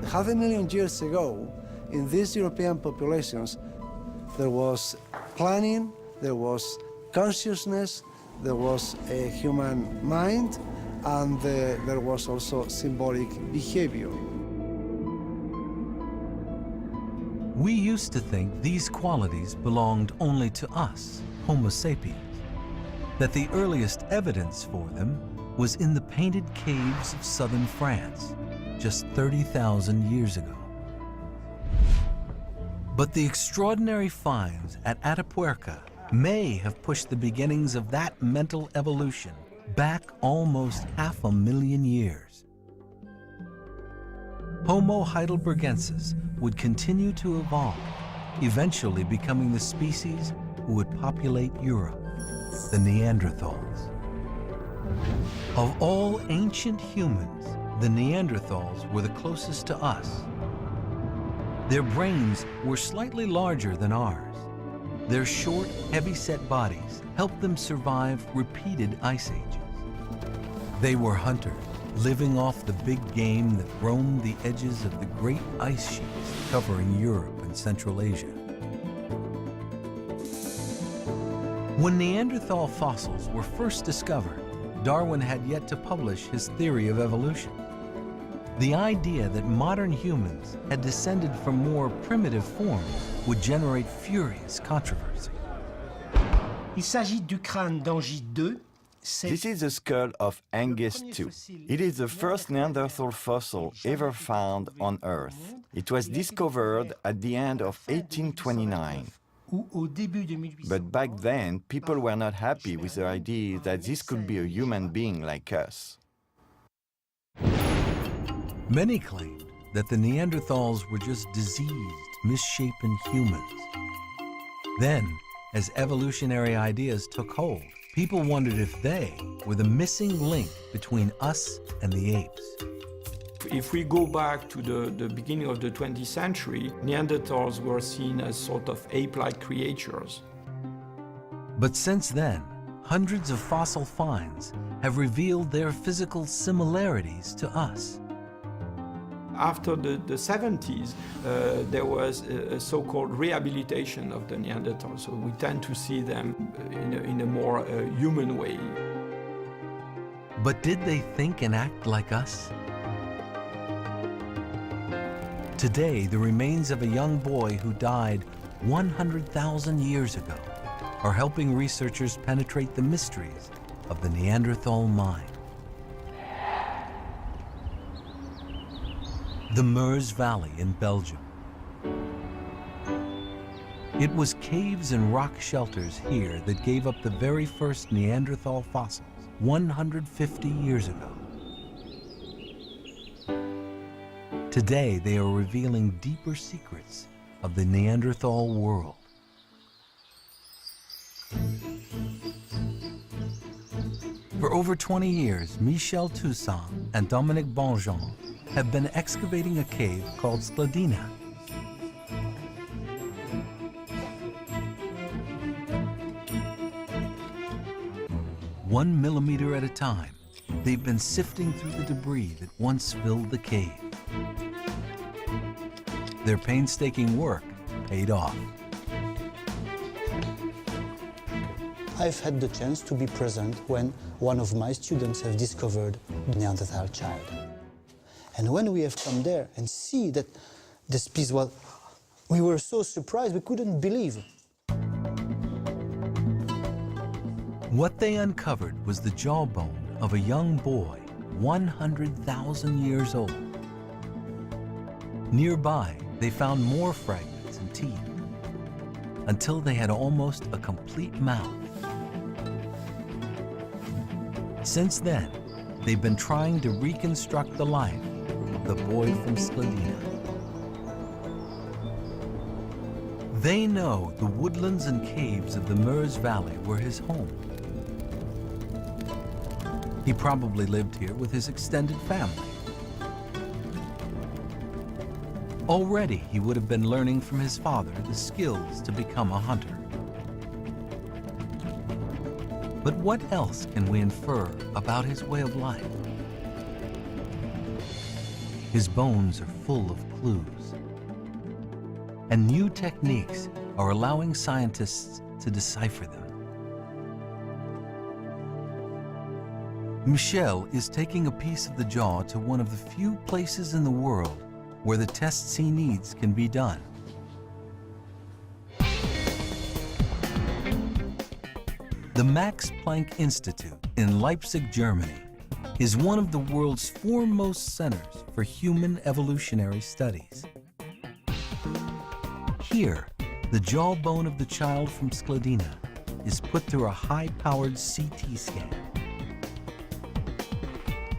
500,000 years ago, in these European populations, there was planning, there was consciousness, there was a human mind, and there was also symbolic behavior. We used to think these qualities belonged only to us, Homo sapiens, that the earliest evidence for them was in the painted caves of southern France, just 30,000 years ago. But the extraordinary finds at Atapuerca may have pushed the beginnings of that mental evolution back almost 500,000 years. Homo heidelbergensis would continue to evolve, eventually becoming the species who would populate Europe, the Neanderthals. Of all ancient humans, the Neanderthals were the closest to us. Their brains were slightly larger than ours. Their short, heavy-set bodies helped them survive repeated ice ages. They were hunters, living off the big game that roamed the edges of the great ice sheets covering Europe and Central Asia. When Neanderthal fossils were first discovered, Darwin had yet to publish his theory of evolution. The idea that modern humans had descended from more primitive forms would generate furious controversy. Il s'agit du crâne d'Angie II. This is the skull of Angus II. It is the first Neanderthal fossil ever found on Earth. It was discovered at the end of 1829. But back then, people were not happy with the idea that this could be a human being like us. Many claimed that the Neanderthals were just diseased, misshapen humans. Then, as evolutionary ideas took hold, people wondered if they were the missing link between us and the apes. If we go back to the beginning of the 20th century, Neanderthals were seen as sort of ape-like creatures. But since then, hundreds of fossil finds have revealed their physical similarities to us. After the 70s, there was a so-called rehabilitation of the Neanderthals, so we tend to see them in a more human way. But did they think and act like us? Today, the remains of a young boy who died 100,000 years ago are helping researchers penetrate the mysteries of the Neanderthal mind. The Meuse Valley in Belgium. It was caves and rock shelters here that gave up the very first Neanderthal fossils 150 years ago. Today, they are revealing deeper secrets of the Neanderthal world. For over 20 years, Michel Toussaint and Dominique Bonjean have been excavating a cave called Skladina. One millimeter at a time, they've been sifting through the debris that once filled the cave. Their painstaking work paid off. I've had the chance to be present when one of my students have discovered Neanderthal child. And when we have come there and see that this piece was, we were so surprised, we couldn't believe. What they uncovered was the jawbone of a young boy 100,000 years old. Nearby, they found more fragments and teeth, until they had almost a complete mouth. Since then, they've been trying to reconstruct the life of the boy from Skladina. They know the woodlands and caves of the Meuse Valley were his home. He probably lived here with his extended family. Already, he would have been learning from his father the skills to become a hunter. But what else can we infer about his way of life? His bones are full of clues, and new techniques are allowing scientists to decipher them. Michel is taking a piece of the jaw to one of the few places in the world where the tests he needs can be done. The Max Planck Institute in Leipzig, Germany, is one of the world's foremost centers for human evolutionary studies. Here, the jawbone of the child from Skladina is put through a high-powered CT scan.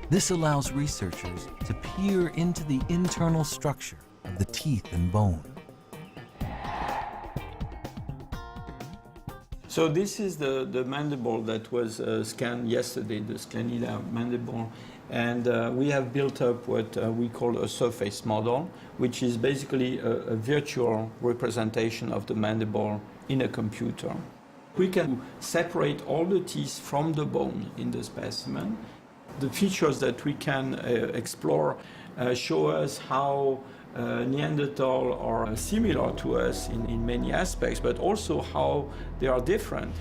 This allows researchers to peer into the internal structure of the teeth and bone. So this is the mandible that was scanned yesterday, the Skladina mandible. And we have built up what we call a surface model, which is basically a virtual representation of the mandible in a computer. We can separate all the teeth from the bone in the specimen. The features that we can explore show us how Neanderthal are similar to us in many aspects, but also how they are different.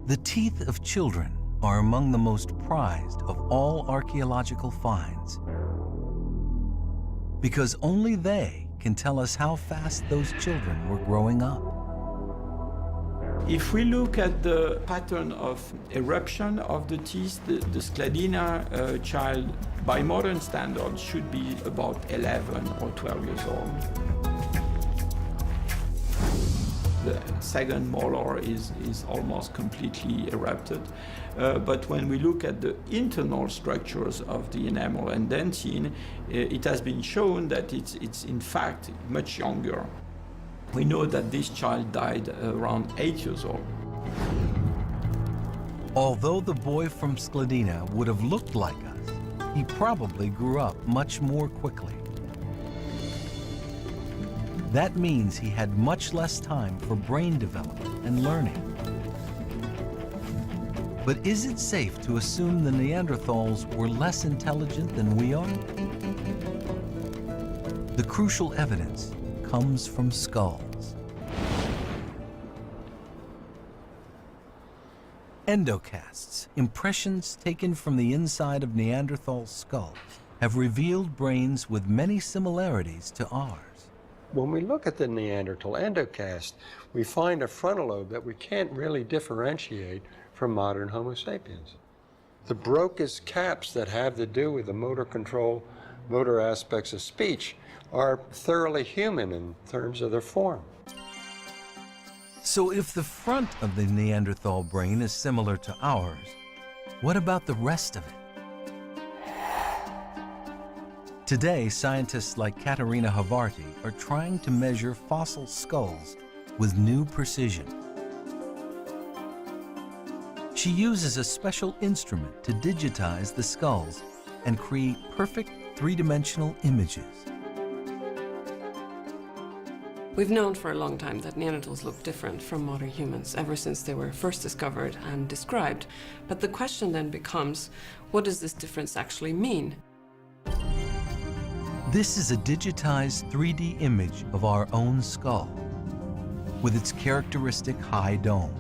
The teeth of children are among the most prized of all archaeological finds, because only they can tell us how fast those children were growing up. If we look at the pattern of eruption of the teeth, the Skladina child, by modern standards, should be about 11 or 12 years old. The second molar is almost completely erupted. But when we look at the internal structures of the enamel and dentine, it has been shown that it's in fact much younger. We know that this child died around 8 years old. Although the boy from Skladina would have looked like us, he probably grew up much more quickly. That means he had much less time for brain development and learning. But is it safe to assume the Neanderthals were less intelligent than we are? The crucial evidence comes from skulls. Endocasts, impressions taken from the inside of Neanderthal skulls, have revealed brains with many similarities to ours. When we look at the Neanderthal endocast, we find a frontal lobe that we can't really differentiate from modern Homo sapiens. The Broca's caps that have to do with the motor control, motor aspects of speech are thoroughly human in terms of their form. So if the front of the Neanderthal brain is similar to ours, what about the rest of it? Today, scientists like Katarina Havarti are trying to measure fossil skulls with new precision. She uses a special instrument to digitize the skulls and create perfect three-dimensional images. We've known for a long time that Neanderthals look different from modern humans ever since they were first discovered and described. But the question then becomes, what does this difference actually mean? This is a digitized 3D image of our own skull, with its characteristic high dome.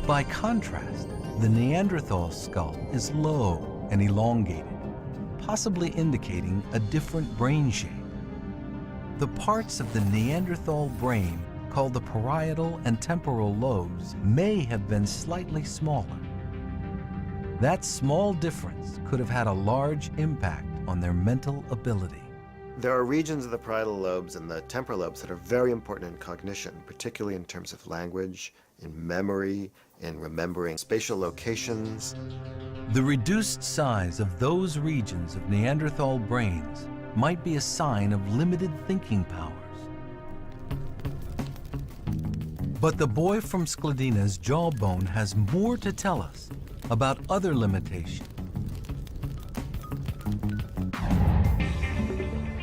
By contrast, the Neanderthal skull is low and elongated, possibly indicating a different brain shape. The parts of the Neanderthal brain, called the parietal and temporal lobes, may have been slightly smaller. That small difference could have had a large impact on their mental ability. There are regions of the parietal lobes and the temporal lobes that are very important in cognition, particularly in terms of language, in memory, in remembering spatial locations. The reduced size of those regions of Neanderthal brains might be a sign of limited thinking powers. But the boy from Skladina's jawbone has more to tell us about other limitations.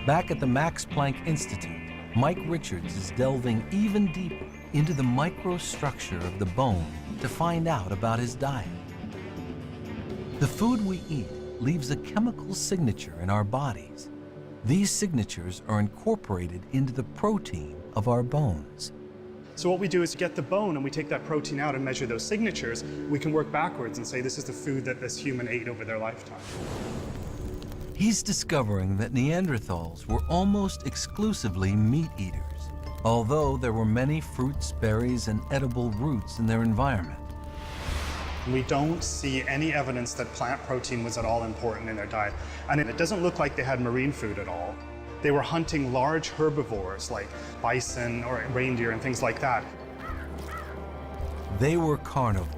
Back at the Max Planck Institute, Mike Richards is delving even deeper into the microstructure of the bone to find out about his diet. The food we eat leaves a chemical signature in our bodies. These signatures are incorporated into the protein of our bones. So what we do is get the bone and we take that protein out and measure those signatures. We can work backwards and say this is the food that this human ate over their lifetime. He's discovering that Neanderthals were almost exclusively meat eaters, although there were many fruits, berries, and edible roots in their environment. We don't see any evidence that plant protein was at all important in their diet. And it doesn't look like they had marine food at all. They were hunting large herbivores like bison or reindeer and things like that. They were carnivores,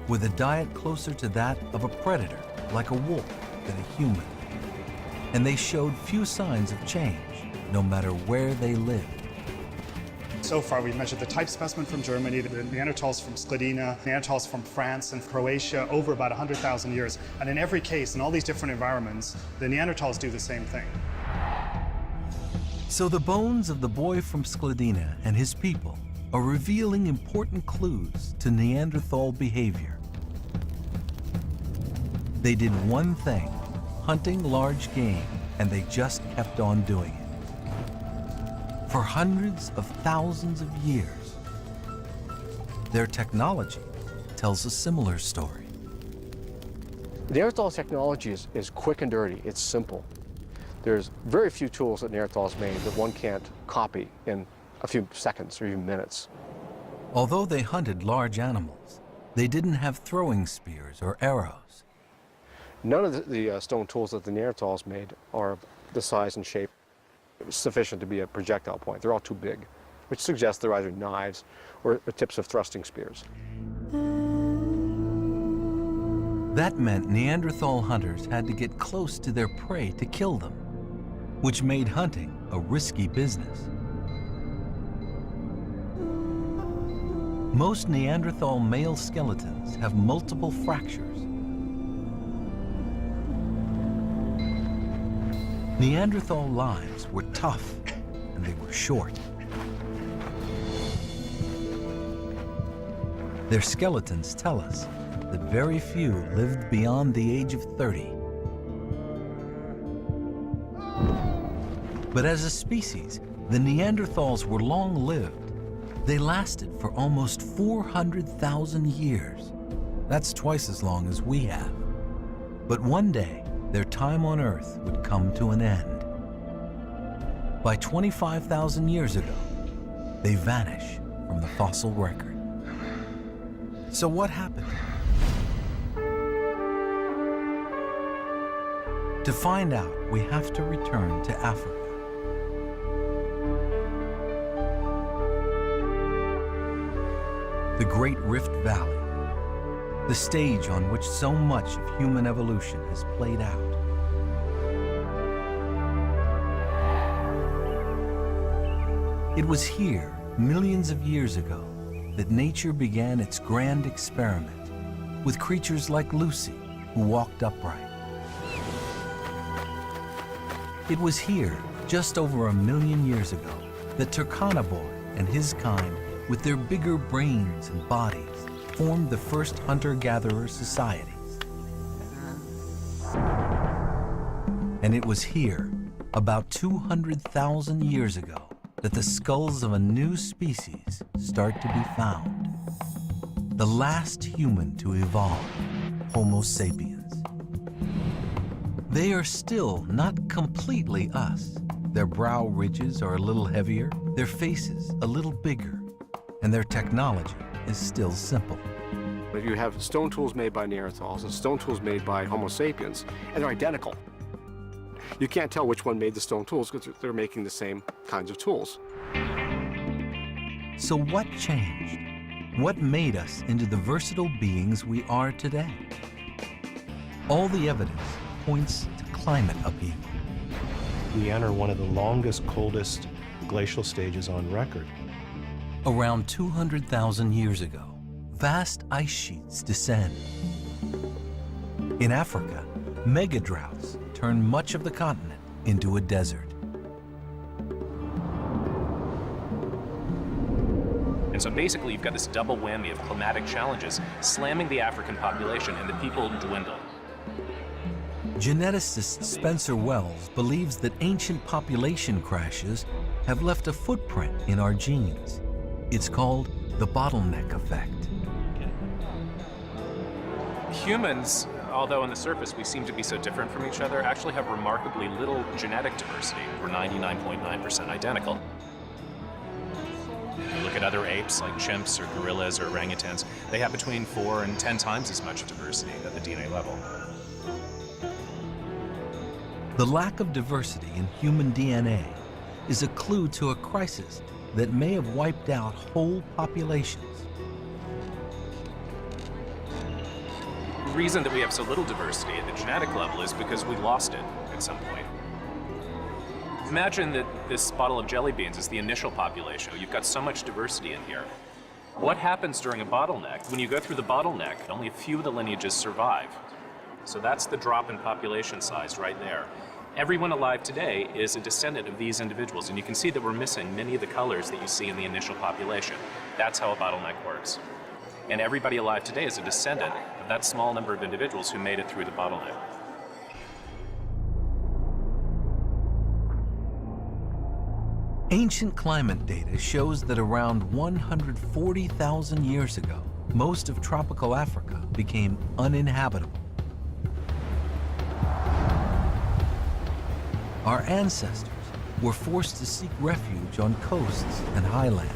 with a diet closer to that of a predator, like a wolf, than a human. And they showed few signs of change, no matter where they lived. So far, we've measured the type specimen from Germany, the Neanderthals from Skladina, Neanderthals from France and Croatia over about 100,000 years. And in every case, in all these different environments, the Neanderthals do the same thing. So the bones of the boy from Skladina and his people are revealing important clues to Neanderthal behavior. They did one thing, hunting large game, and they just kept on doing it. For hundreds of thousands of years. Their technology tells a similar story. Neanderthal technology is quick and dirty. It's simple. There's very few tools that Neanderthals made that one can't copy in a few seconds or even minutes. Although they hunted large animals, they didn't have throwing spears or arrows. None of the stone tools that the Neanderthals made are the size and shape sufficient to be a projectile point. They're all too big, which suggests they're either knives or tips of thrusting spears. That meant Neanderthal hunters had to get close to their prey to kill them, which made hunting a risky business. Most Neanderthal male skeletons have multiple fractures. Neanderthal lives were tough and they were short. Their skeletons tell us that very few lived beyond the age of 30. But as a species, the Neanderthals were long-lived. They lasted for almost 400,000 years. That's twice as long as we have. But one day, their time on Earth would come to an end. By 25,000 years ago, they vanish from the fossil record. So what happened? To find out, we have to return to Africa. The Great Rift Valley, the stage on which so much of human evolution has played out. It was here, millions of years ago, that nature began its grand experiment with creatures like Lucy, who walked upright. It was here, just over 1 million years ago, that Turkana Boy and his kind, with their bigger brains and bodies, formed the first hunter-gatherer societies. And it was here, about 200,000 years ago, that the skulls of a new species start to be found. the last human to evolve, Homo sapiens. They are still not completely us. Their brow ridges are a little heavier, their faces a little bigger, and their technology is still simple. If you have stone tools made by Neanderthals and stone tools made by Homo sapiens, and they're identical, you can't tell which one made the stone tools because they're making the same kinds of tools. So what changed? What made us into the versatile beings we are today? All the evidence points to climate upheaval. We enter one of the longest, coldest glacial stages on record. Around 200,000 years ago, vast ice sheets descend. In Africa, mega droughts turn much of the continent into a desert. And so basically you've got this double whammy of climatic challenges slamming the African population, and the people dwindle. Geneticist Spencer Wells believes that ancient population crashes have left a footprint in our genes. It's called the bottleneck effect. Humans, although on the surface we seem to be so different from each other, actually have remarkably little genetic diversity. We're 99.9% identical. You look at other apes like chimps or gorillas or orangutans, they have between 4 and 10 times as much diversity at the DNA level. The lack of diversity in human DNA is a clue to a crisis that may have wiped out whole populations. The reason that we have so little diversity at the genetic level is because we lost it at some point. Imagine that this bottle of jelly beans is the initial population. You've got so much diversity in here. What happens during a bottleneck? When you go through the bottleneck, only a few of the lineages survive. So that's the drop in population size right there. Everyone alive today is a descendant of these individuals, and you can see that we're missing many of the colors that you see in the initial population. That's how a bottleneck works. And everybody alive today is a descendant of that small number of individuals who made it through the bottleneck. Ancient climate data shows that around 140,000 years ago, most of tropical Africa became uninhabitable. Our ancestors were forced to seek refuge on coasts and highlands.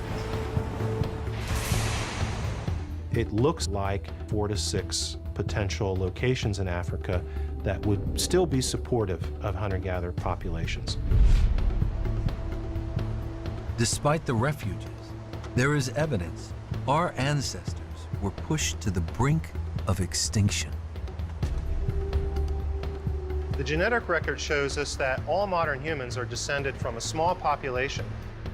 It looks like 4 to 6 potential locations in Africa that would still be supportive of hunter-gatherer populations. Despite the refuges, there is evidence our ancestors were pushed to the brink of extinction. The genetic record shows us that all modern humans are descended from a small population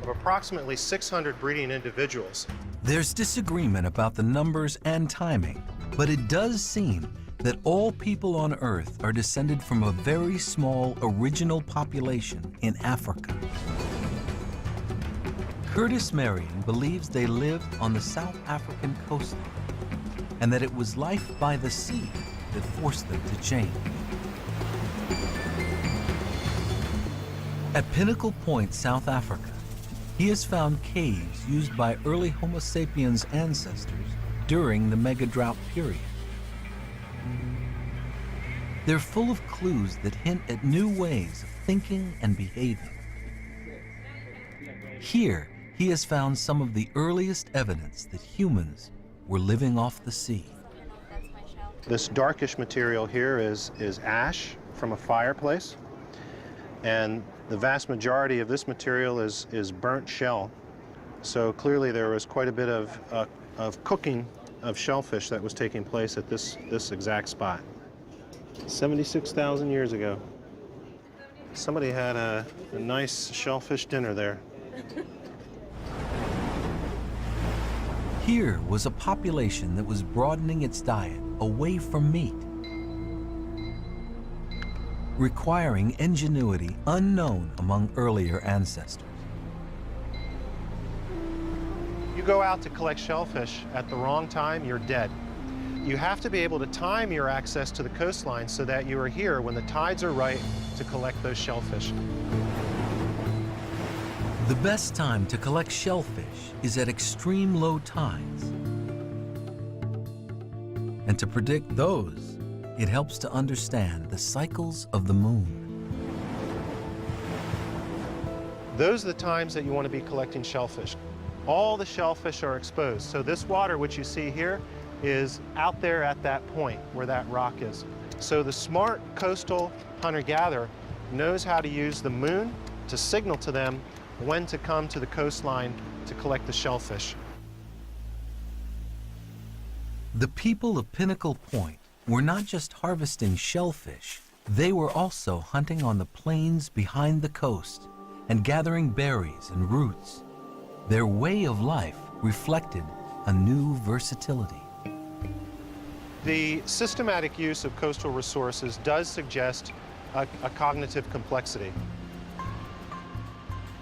of approximately 600 breeding individuals. There's disagreement about the numbers and timing, but it does seem that all people on Earth are descended from a very small original population in Africa. Curtis Marion believes they lived on the South African coastline and that it was life by the sea that forced them to change. At Pinnacle Point, South Africa, he has found caves used by early Homo sapiens ancestors during the mega-drought period. They're full of clues that hint at new ways of thinking and behaving. Here, he has found some of the earliest evidence that humans were living off the sea. This darkish material here is ash from a fireplace, and the vast majority of this material is burnt shell. So clearly there was quite a bit of cooking of shellfish that was taking place at this exact spot. 76,000 years ago. Somebody had a nice shellfish dinner there. Here was a population that was broadening its diet away from meat, requiring ingenuity unknown among earlier ancestors. You go out to collect shellfish at the wrong time, you're dead. You have to be able to time your access to the coastline so that you are here when the tides are right to collect those shellfish. The best time to collect shellfish is at extreme low tides. And to predict those, it helps to understand the cycles of the moon. Those are the times that you want to be collecting shellfish. All the shellfish are exposed. So this water, which you see here, is out there at that point where that rock is. So the smart coastal hunter-gatherer knows how to use the moon to signal to them when to come to the coastline to collect the shellfish. The people of Pinnacle Point were not just harvesting shellfish, they were also hunting on the plains behind the coast and gathering berries and roots. Their way of life reflected a new versatility. The systematic use of coastal resources does suggest a cognitive complexity.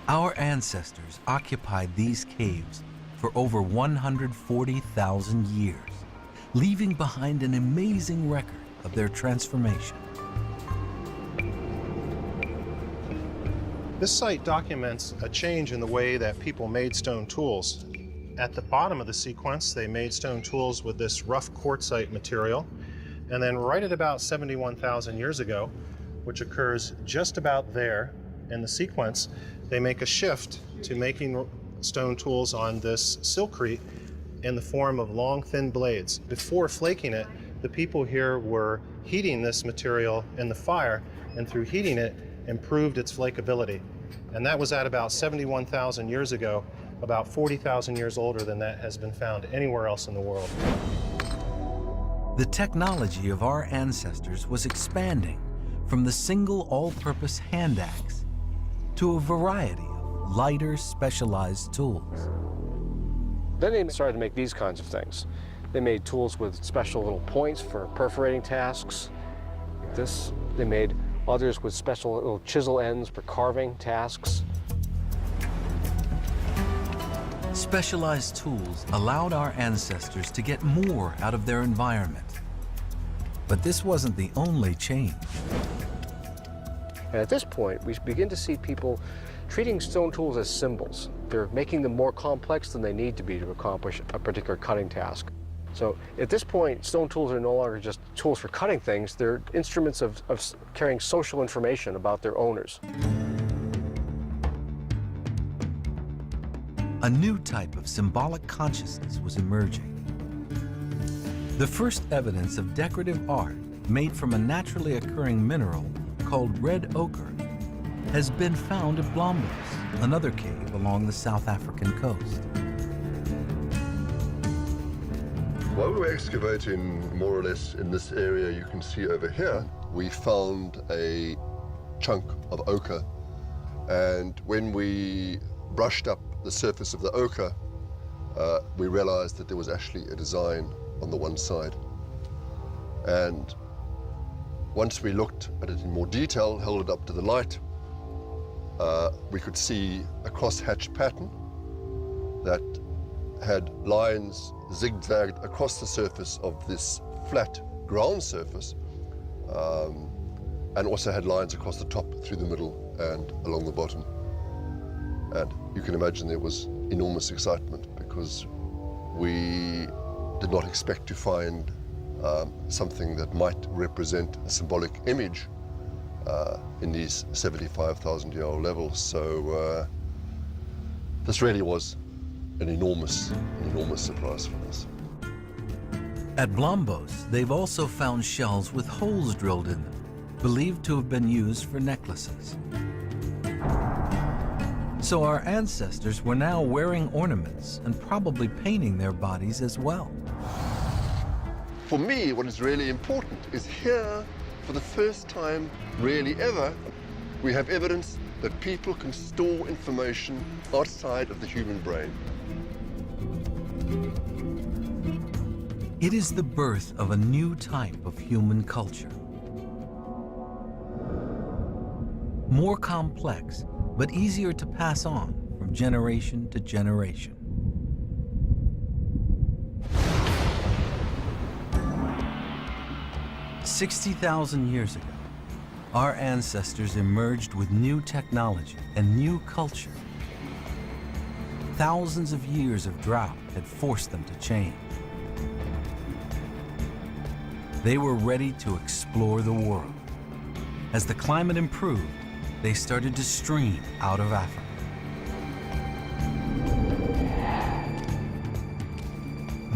Our ancestors occupied these caves for over 140,000 years, leaving behind an amazing record of their transformation. This site documents a change in the way that people made stone tools. At the bottom of the sequence, they made stone tools with this rough quartzite material. And then right at about 71,000 years ago, which occurs just about there in the sequence, they make a shift to making stone tools on this silkrete in the form of long, thin blades. Before flaking it, the people here were heating this material in the fire, and through heating it, improved its flakability. And that was at about 71,000 years ago. About 40,000 years older than that has been found anywhere else in the world. The technology of our ancestors was expanding from the single all-purpose hand axe to a variety of lighter, specialized tools. Then they started to make these kinds of things. They made tools with special little points for perforating tasks. Like this, they made others with special little chisel ends for carving tasks. Specialized tools allowed our ancestors to get more out of their environment. But this wasn't the only change. And at this point, we begin to see people treating stone tools as symbols. They're making them more complex than they need to be to accomplish a particular cutting task. So at this point, stone tools are no longer just tools for cutting things, they're instruments of carrying social information about their owners. A new type of symbolic consciousness was emerging. The first evidence of decorative art made from a naturally occurring mineral called red ochre has been found at Blombos, another cave along the South African coast. While we were excavating more or less in this area you can see over here, we found a chunk of ochre, and when we brushed up the surface of the ochre, we realized that there was actually a design on the one side. And once we looked at it in more detail, held it up to the light, we could see a crosshatch pattern that had lines zigzagged across the surface of this flat ground surface, and also had lines across the top, through the middle, and along the bottom. And you can imagine there was enormous excitement because we did not expect to find something that might represent a symbolic image in these 75,000-year-old levels. So this really was an enormous surprise for us. At Blombos, they've also found shells with holes drilled in them, believed to have been used for necklaces. So our ancestors were now wearing ornaments and probably painting their bodies as well. For me, what is really important is here, for the first time really ever, we have evidence that people can store information outside of the human brain. It is the birth of a new type of human culture. More complex, but easier to pass on from generation to generation. "60,000 years ago, our ancestors emerged with new technology and new culture. Thousands of years of drought had forced them to change. They were ready to explore the world. As the climate improved, they started to stream out of Africa.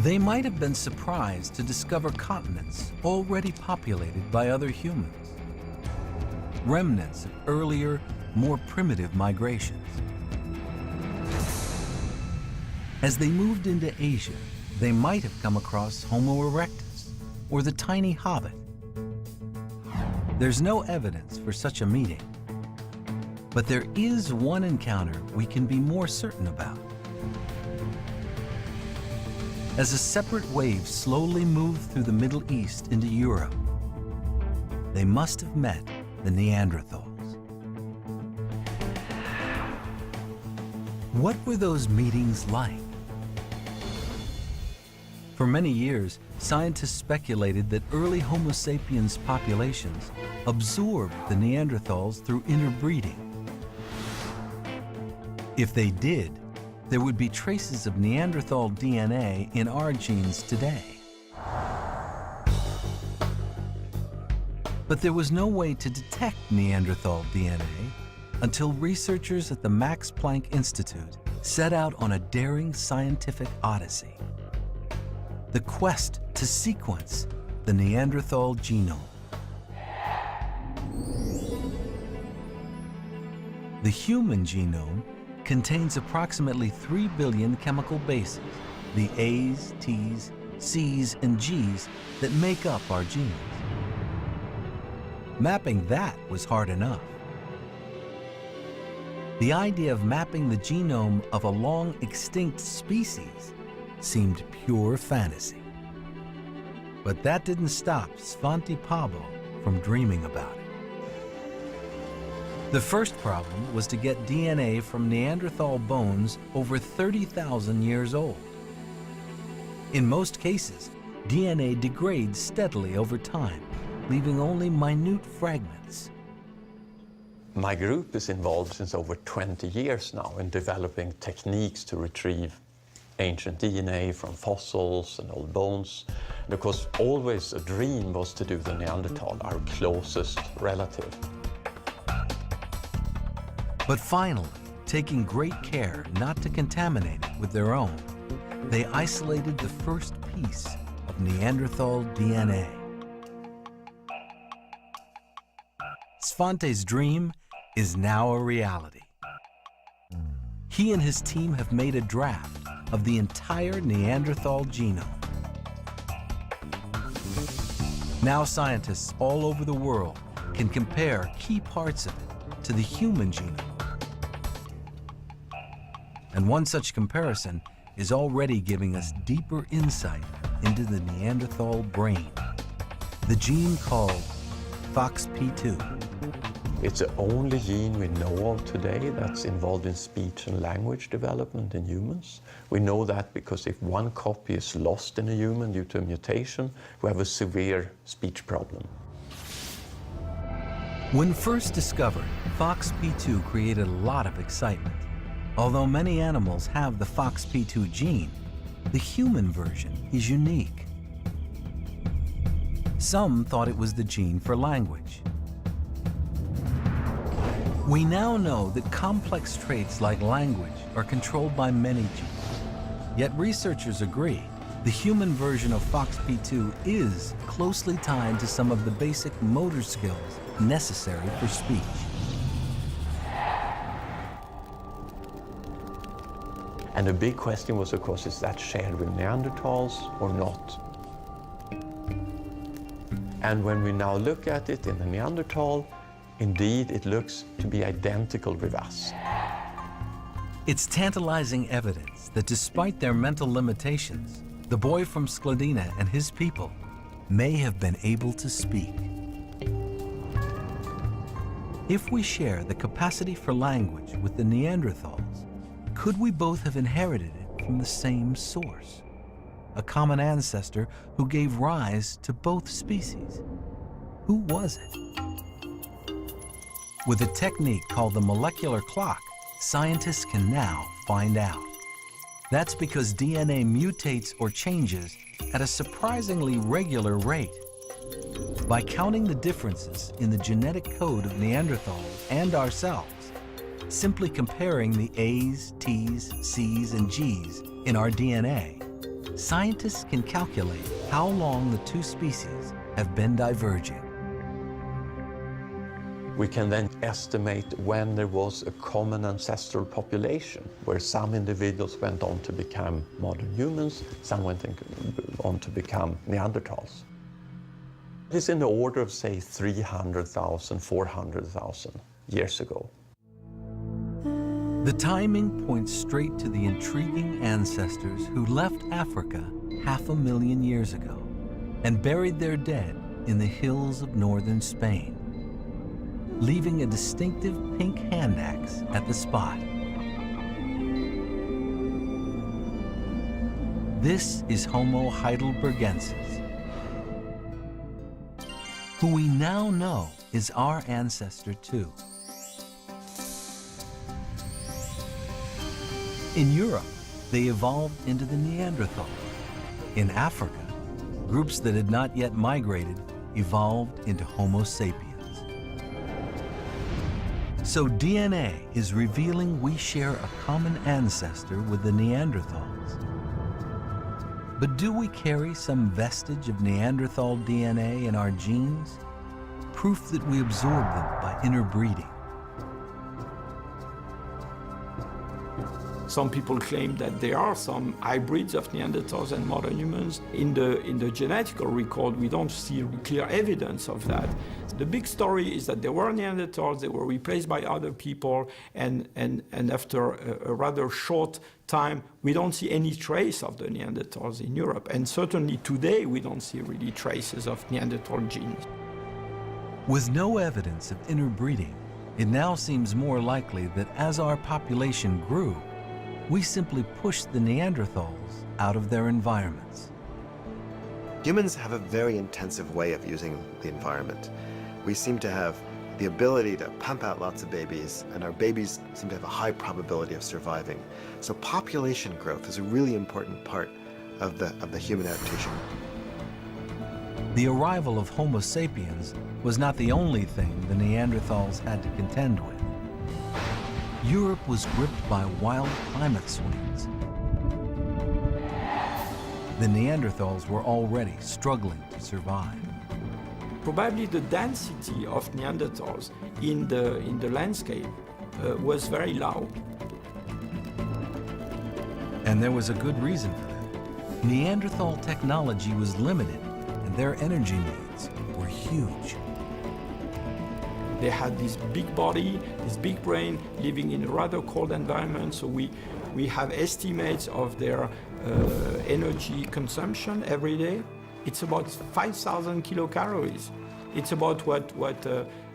They might have been surprised to discover continents already populated by other humans, remnants of earlier, more primitive migrations. As they moved into Asia, they might have come across Homo erectus or the tiny hobbit. There's no evidence for such a meeting, but there is one encounter we can be more certain about. As a separate wave slowly moved through the Middle East into Europe, they must have met the Neanderthals. What were those meetings like? For many years, scientists speculated that early Homo sapiens populations absorbed the Neanderthals through interbreeding. If they did, there would be traces of Neanderthal DNA in our genes today. But there was no way to detect Neanderthal DNA until researchers at the Max Planck Institute set out on a daring scientific odyssey: the quest to sequence the Neanderthal genome. The human genome contains approximately 3 billion chemical bases, the A's, T's, C's, and G's that make up our genes. Mapping that was hard enough. The idea of mapping the genome of a long-extinct species seemed pure fantasy. But that didn't stop Svante Pääbo from dreaming about it. The first problem was to get DNA from Neanderthal bones over 30,000 years old. In most cases, DNA degrades steadily over time, leaving only minute fragments. My group is involved since over 20 years now in developing techniques to retrieve ancient DNA from fossils and old bones. And of course, always a dream was to do the Neanderthal, our closest relative. But finally, taking great care not to contaminate it with their own, they isolated the first piece of Neanderthal DNA. Svante's dream is now a reality. He and his team have made a draft of the entire Neanderthal genome. Now scientists all over the world can compare key parts of it to the human genome. And one such comparison is already giving us deeper insight into the Neanderthal brain, the gene called FOXP2. It's the only gene we know of today that's involved in speech and language development in humans. We know that because if one copy is lost in a human due to a mutation, we have a severe speech problem. When first discovered, FOXP2 created a lot of excitement. Although many animals have the FOXP2 gene, the human version is unique. Some thought it was the gene for language. We now know that complex traits like language are controlled by many genes. Yet researchers agree the human version of FOXP2 is closely tied to some of the basic motor skills necessary for speech. And the big question was, of course, is that shared with Neanderthals or not? And when we now look at it in the Neanderthal, indeed, it looks to be identical with us. It's tantalizing evidence that despite their mental limitations, the boy from Skladina and his people may have been able to speak. If we share the capacity for language with the Neanderthals, could we both have inherited it from the same source? A common ancestor who gave rise to both species. Who was it? With a technique called the molecular clock, scientists can now find out. That's because DNA mutates or changes at a surprisingly regular rate, By counting the differences in the genetic code of Neanderthals and ourselves, simply comparing the A's, T's, C's, and G's in our DNA, scientists can calculate how long the two species have been diverging. We can then estimate when there was a common ancestral population, where some individuals went on to become modern humans, some went on to become Neanderthals. It's in the order of, say, 300,000, 400,000 years ago. The timing points straight to the intriguing ancestors who left Africa 500,000 years ago and buried their dead in the hills of northern Spain, leaving a distinctive pink hand axe at the spot. This is Homo heidelbergensis, who we now know is our ancestor too. In Europe, they evolved into the Neanderthal. In Africa, groups that had not yet migrated evolved into Homo sapiens. So DNA is revealing we share a common ancestor with the Neanderthals. But do we carry some vestige of Neanderthal DNA in our genes? Proof that we absorb them by interbreeding. Some people claim that there are some hybrids of Neanderthals and modern humans. In the genetical record, we don't see clear evidence of that. The big story is that there were Neanderthals, they were replaced by other people, and after a rather short time, we don't see any trace of the Neanderthals in Europe. And certainly today, we don't see really traces of Neanderthal genes. With no evidence of interbreeding, it now seems more likely that as our population grew, we simply pushed the Neanderthals out of their environments. Humans have a very intensive way of using the environment. We seem to have the ability to pump out lots of babies, and our babies seem to have a high probability of surviving. So population growth is a really important part of the human adaptation. The arrival of Homo sapiens was not the only thing the Neanderthals had to contend with. Europe was gripped by wild climate swings. The Neanderthals were already struggling to survive. Probably the density of Neanderthals in the landscape was very low. And there was a good reason for that. Neanderthal technology was limited, and their energy needs were huge. They had this big body, this big brain, living in a rather cold environment, so we have estimates of their energy consumption every day. It's about 5,000 kilocalories. It's about what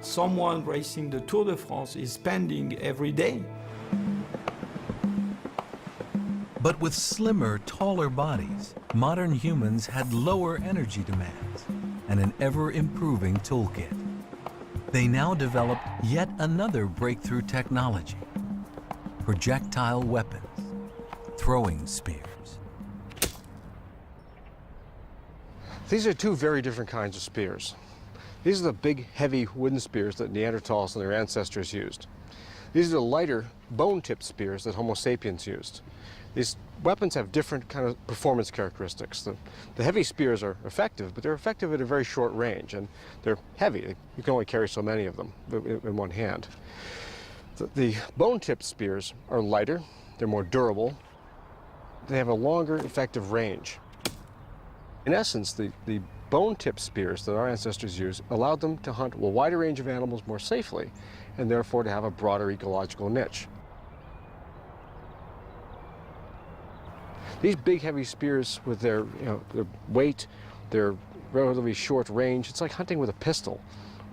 someone racing the Tour de France is spending every day. But with slimmer, taller bodies, modern humans had lower energy demands and an ever-improving toolkit. They now developed yet another breakthrough technology: projectile weapons, throwing spears. These are two very different kinds of spears. These are the big, heavy wooden spears that Neanderthals and their ancestors used. These are the lighter, bone-tipped spears that Homo sapiens used. These weapons have different kind of performance characteristics. The heavy spears are effective, but they're effective at a very short range, and they're heavy. You can only carry so many of them in one hand. The bone-tipped spears are lighter, they're more durable, they have a longer effective range. In essence, the bone-tipped spears that our ancestors used allowed them to hunt a wider range of animals more safely, and therefore to have a broader ecological niche. These big, heavy spears with their weight, their relatively short range, it's like hunting with a pistol.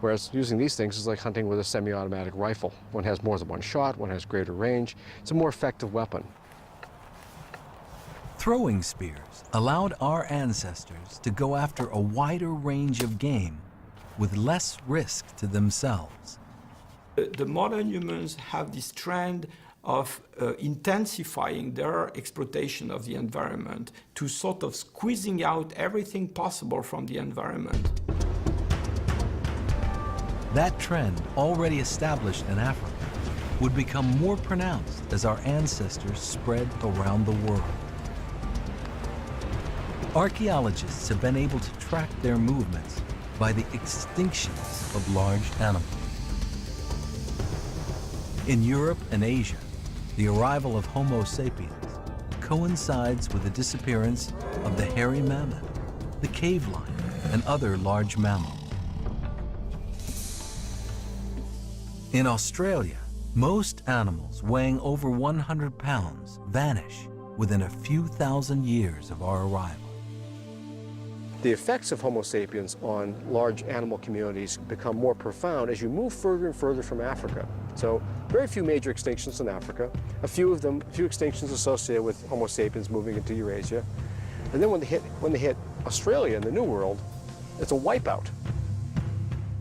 Whereas using these things is like hunting with a semi-automatic rifle. One has more than one shot, one has greater range. It's a more effective weapon. Throwing spears allowed our ancestors to go after a wider range of game with less risk to themselves. The modern humans have this trend of intensifying their exploitation of the environment to sort of squeezing out everything possible from the environment. That trend, already established in Africa, would become more pronounced as our ancestors spread around the world. Archaeologists have been able to track their movements by the extinctions of large animals. In Europe and Asia, the arrival of Homo sapiens coincides with the disappearance of the hairy mammoth, the cave lion, and other large mammals. In Australia, most animals weighing over 100 pounds vanish within a few thousand years of our arrival. The effects of Homo sapiens on large animal communities become more profound as you move further and further from Africa. So very few major extinctions in Africa, a few extinctions associated with Homo sapiens moving into Eurasia. And then when they hit Australia and the New World, it's a wipeout.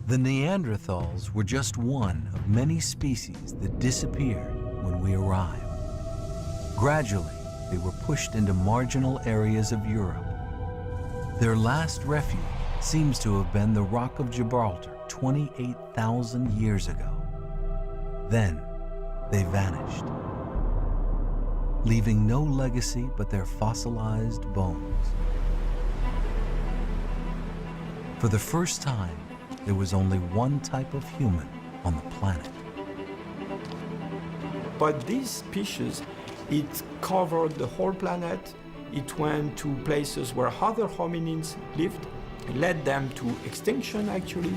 The Neanderthals were just one of many species that disappeared when we arrived. Gradually, they were pushed into marginal areas of Europe. Their last refuge seems to have been the Rock of Gibraltar 28,000 years ago. Then, they vanished, leaving no legacy but their fossilized bones. For the first time, there was only one type of human on the planet. But this species, it covered the whole planet. It went to places where other hominins lived. It led them to extinction, actually.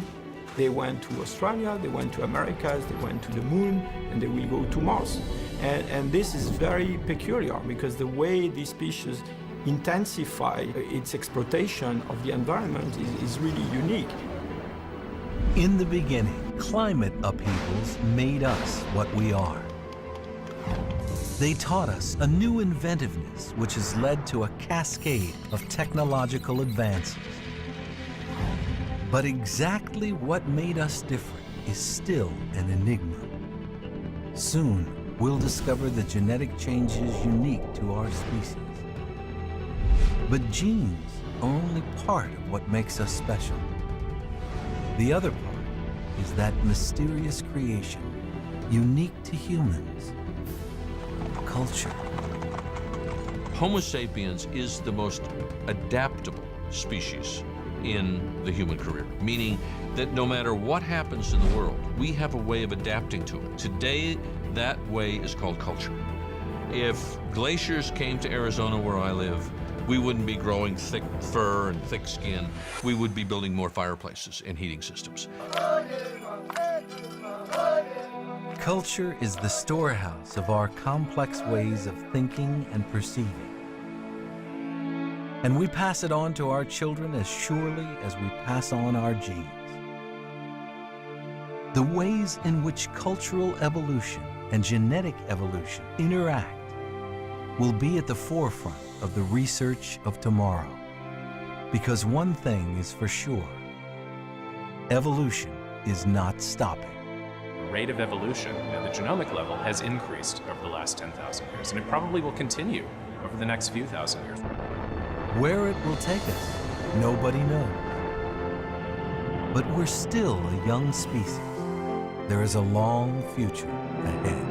They went to Australia, they went to Americas, they went to the moon, and they will go to Mars. And this is very peculiar because the way this species intensify its exploitation of the environment is really unique. In the beginning, climate upheavals made us what we are. They taught us a new inventiveness which has led to a cascade of technological advances. But exactly what made us different is still an enigma. Soon, we'll discover the genetic changes unique to our species. But genes are only part of what makes us special. The other part is that mysterious creation, unique to humans, culture. Homo sapiens is the most adaptable species in the human career, meaning that no matter what happens in the world, we have a way of adapting to it. Today, that way is called culture. If glaciers came to Arizona where I live, we wouldn't be growing thick fur and thick skin. We would be building more fireplaces and heating systems. Culture is the storehouse of our complex ways of thinking and perceiving. And we pass it on to our children as surely as we pass on our genes. The ways in which cultural evolution and genetic evolution interact will be at the forefront of the research of tomorrow. Because one thing is for sure, evolution is not stopping. The rate of evolution at the genomic level has increased over the last 10,000 years, and it probably will continue over the next few thousand years. Where it will take us, nobody knows. But we're still a young species. There is a long future ahead.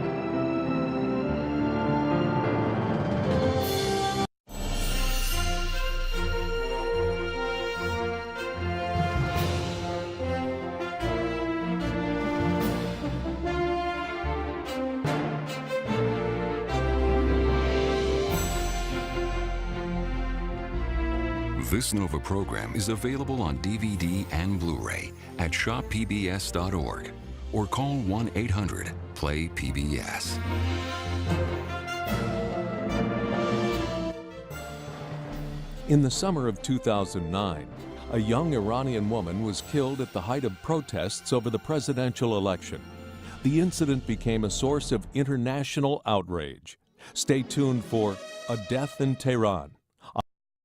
This NOVA program is available on DVD and Blu-ray at shoppbs.org or call 1-800-PLAY-PBS. In the summer of 2009, a young Iranian woman was killed at the height of protests over the presidential election. The incident became a source of international outrage. Stay tuned for A Death in Tehran,